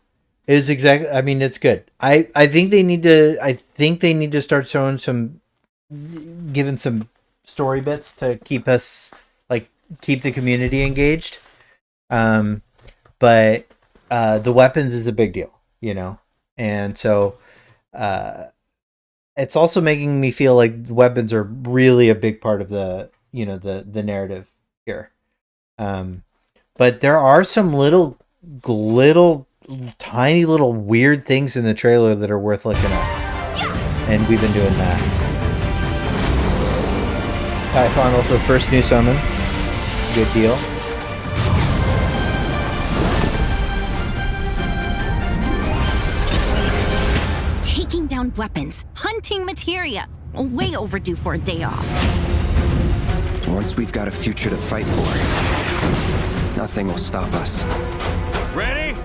Speaker 1: It was exactly, I mean, it's good. I think they need to start showing giving some story bits to keep the community engaged. But the weapons is a big deal, and so it's also making me feel like weapons are really a big part of the narrative here. But there are some little tiny little weird things in the trailer that are worth looking at, and we've been doing that. Typhon also first new summon, good deal.
Speaker 21: Taking down weapons, hunting materia. Way overdue for a day off.
Speaker 12: Once we've got a future to fight for, nothing will stop us.
Speaker 14: Ready?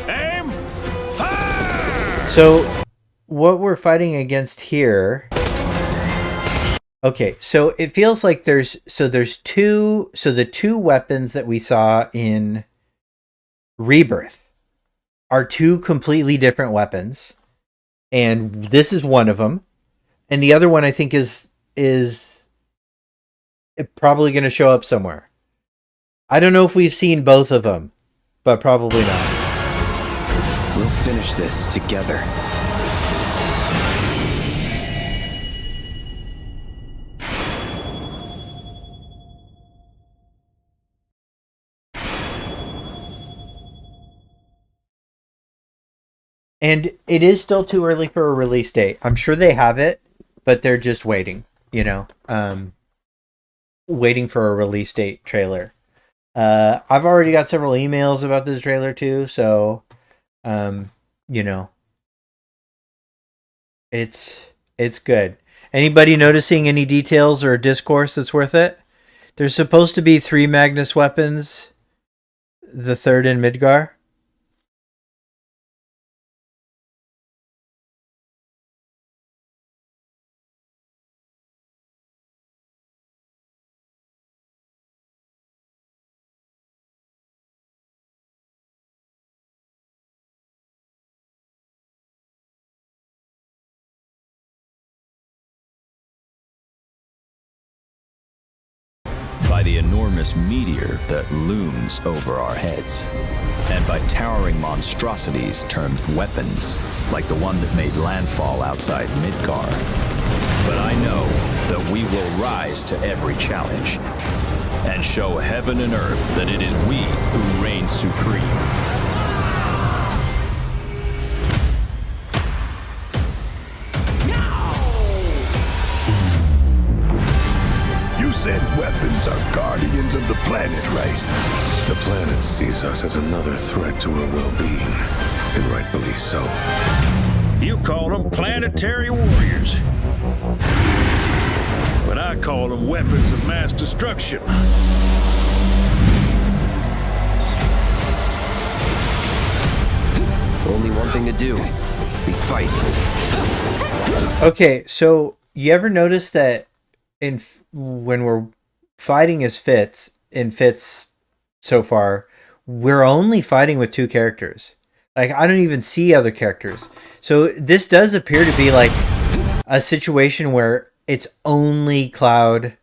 Speaker 14: Aim! Fire!
Speaker 1: So, what we're fighting against here... Okay, so it feels like there's the two weapons that we saw in Rebirth are two completely different weapons, and this is one of them, and the other one I think is probably going to show up somewhere. I don't know if we've seen both of them, but probably not.
Speaker 12: We'll finish this together.
Speaker 1: And it is still too early for a release date. I'm sure they have it, but they're just waiting, waiting for a release date trailer. I've already got several emails about this trailer too, so it's good. Anybody noticing any details or discourse that's worth it? There's supposed to be 3 Magnus weapons, the third in Midgar.
Speaker 20: By the enormous meteor that looms over our heads, and by towering monstrosities termed weapons, like the one that made landfall outside Midgar. But I know that we will rise to every challenge, and show heaven and earth that it is we who reign supreme.
Speaker 15: You said weapons are guardians of the planet, right? The planet sees us as another threat to her well-being, and rightfully so.
Speaker 14: You call them planetary warriors. But I call them weapons of mass destruction.
Speaker 12: Only one thing to do. We fight.
Speaker 1: Okay, so you ever notice that when we're fighting as Fitz so far, we're only fighting with 2 characters. Like, I don't even see other characters. So this does appear to be like a situation where it's only Cloud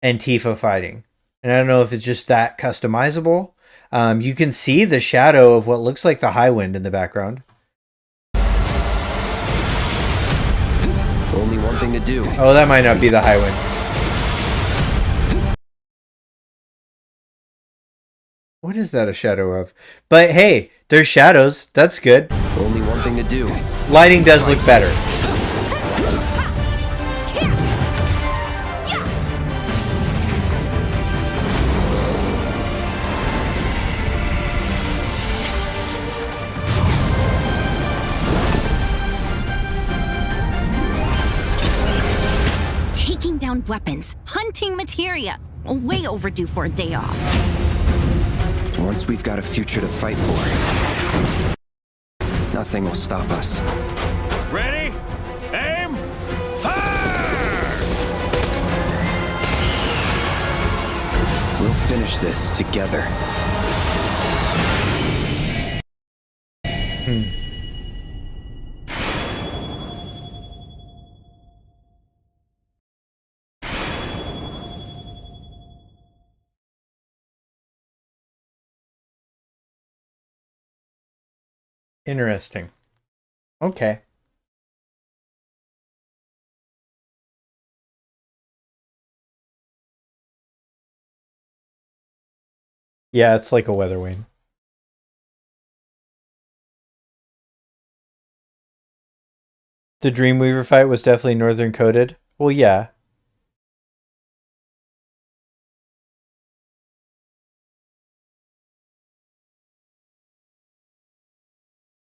Speaker 1: and Tifa fighting. And I don't know if it's just that customizable. You can see the shadow of what looks like the High Wind in the background.
Speaker 12: Only one thing to do.
Speaker 1: Oh, that might not be the High Wind. What is that a shadow of? But hey, there's shadows. That's good.
Speaker 12: Only one thing to do.
Speaker 1: Lighting does look better.
Speaker 21: weapons, hunting materia. Way overdue for a day off.
Speaker 12: Once we've got a future to fight for, nothing will stop us.
Speaker 14: Ready? Aim!
Speaker 12: We'll finish this together.
Speaker 1: Interesting. Okay. Yeah, it's like a weather wing. The Dreamweaver fight was definitely Northern coded. Well, yeah.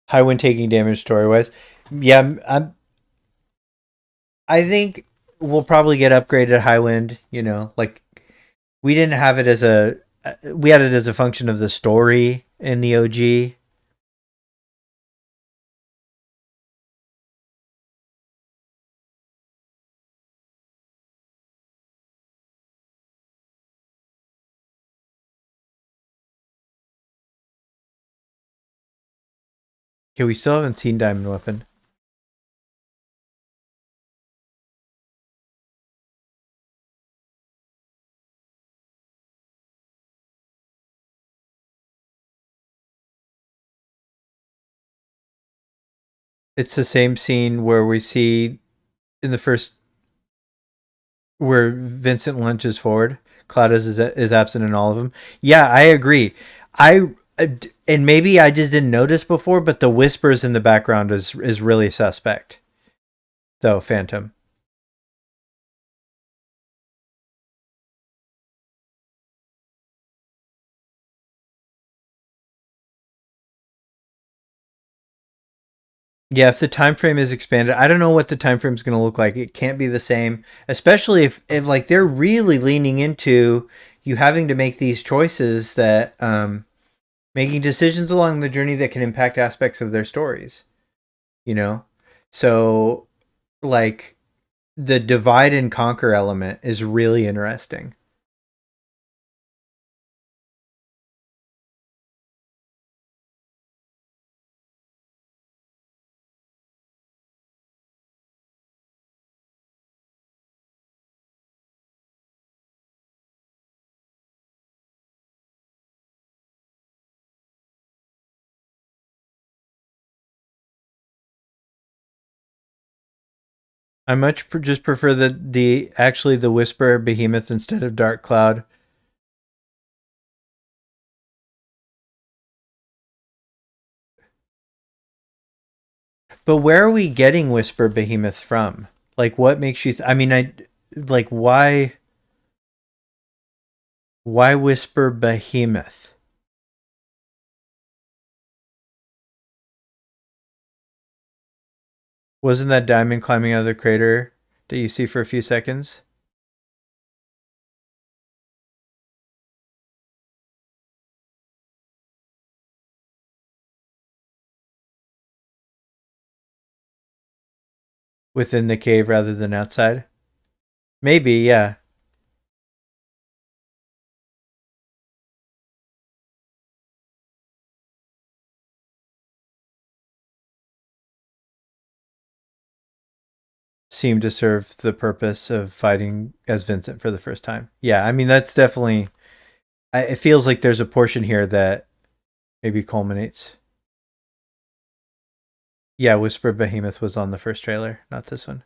Speaker 1: Highwind taking damage story wise. Yeah, I think we'll probably get upgraded Highwind, you know, like we didn't have it as we had it as a function of the story in the OG. Yeah, we still haven't seen Diamond Weapon. It's the same scene where we see in the first where Vincent lunges forward. Cloud is absent in all of them. Yeah, I agree. And maybe I just didn't notice before, but the whispers in the background is really suspect. Though Phantom. Yeah, if the time frame is expanded, I don't know what the time frame is going to look like. It can't be the same, especially if like they're really leaning into you having to make these choices that making decisions along the journey that can impact aspects of their stories, you know? So like the divide and conquer element is really interesting. I much just prefer the actually the Whisper Behemoth instead of Dark Cloud. But where are we getting Whisper Behemoth from? Like, what makes you? I mean, I like why Whisper Behemoth? Wasn't that diamond climbing out of the crater that you see for a few seconds? Within the cave rather than outside? Maybe, yeah. Seemed to serve the purpose of fighting as Vincent for the first time. Yeah, I mean, that's definitely. It feels like there's a portion here that maybe culminates. Yeah, Whisper Behemoth was on the first trailer, not this one.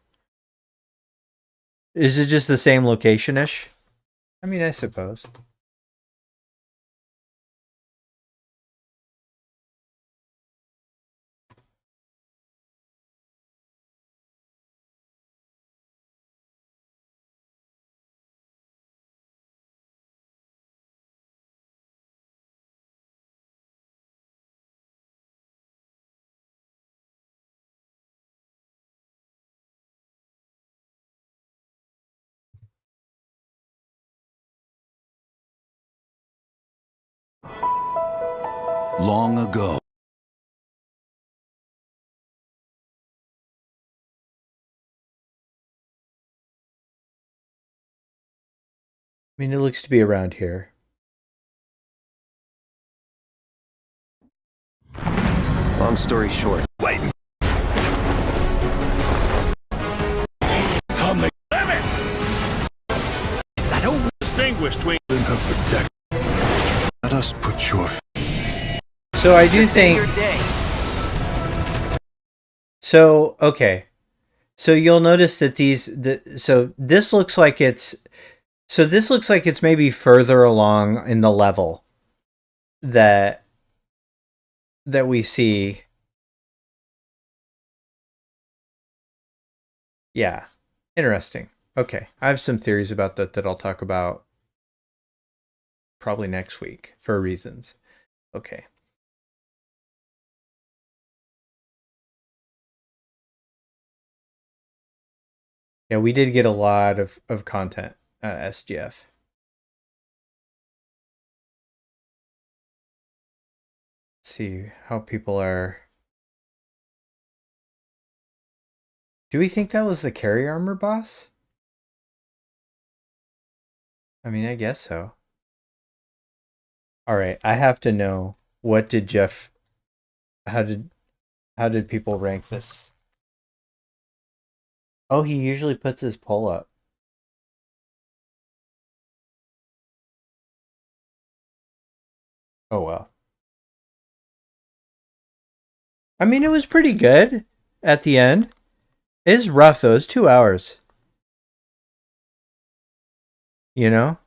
Speaker 1: Is it just the same location ish? I mean, I suppose.
Speaker 15: long ago.
Speaker 1: I mean, it looks to be around here.
Speaker 12: Long story short.
Speaker 15: Wait.
Speaker 14: Distinguished twin.
Speaker 15: Let us put your.
Speaker 1: So I do think. So okay, so you'll notice that so this looks like it's maybe further along in the level that we see. Yeah, interesting. Okay, I have some theories about that I'll talk about probably next week for reasons. Okay. Yeah, we did get a lot of content at SGF. Let's see how people are. Do we think that was the carry armor boss? I mean, I guess so. All right, I have to know, what did Jeff, how did people rank this? Oh, he usually puts his poll up. Oh well. I mean, it was pretty good at the end. It's rough though. It's 2 hours. You know?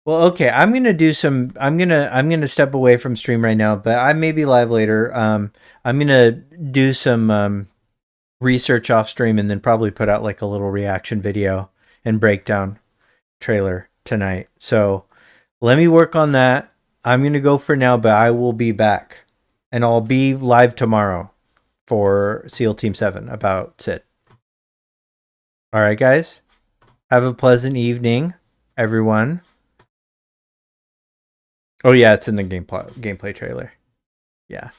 Speaker 1: Well, okay, I'm gonna step away from stream right now, but I may be live later. I'm gonna do some research off stream and then probably put out like a little reaction video and breakdown trailer tonight. So let me work on that. I'm gonna go for now, but I will be back. And I'll be live tomorrow for SEAL Team 7 about SID. Alright guys. Have a pleasant evening, everyone. Oh yeah, it's in the gameplay trailer. Yeah.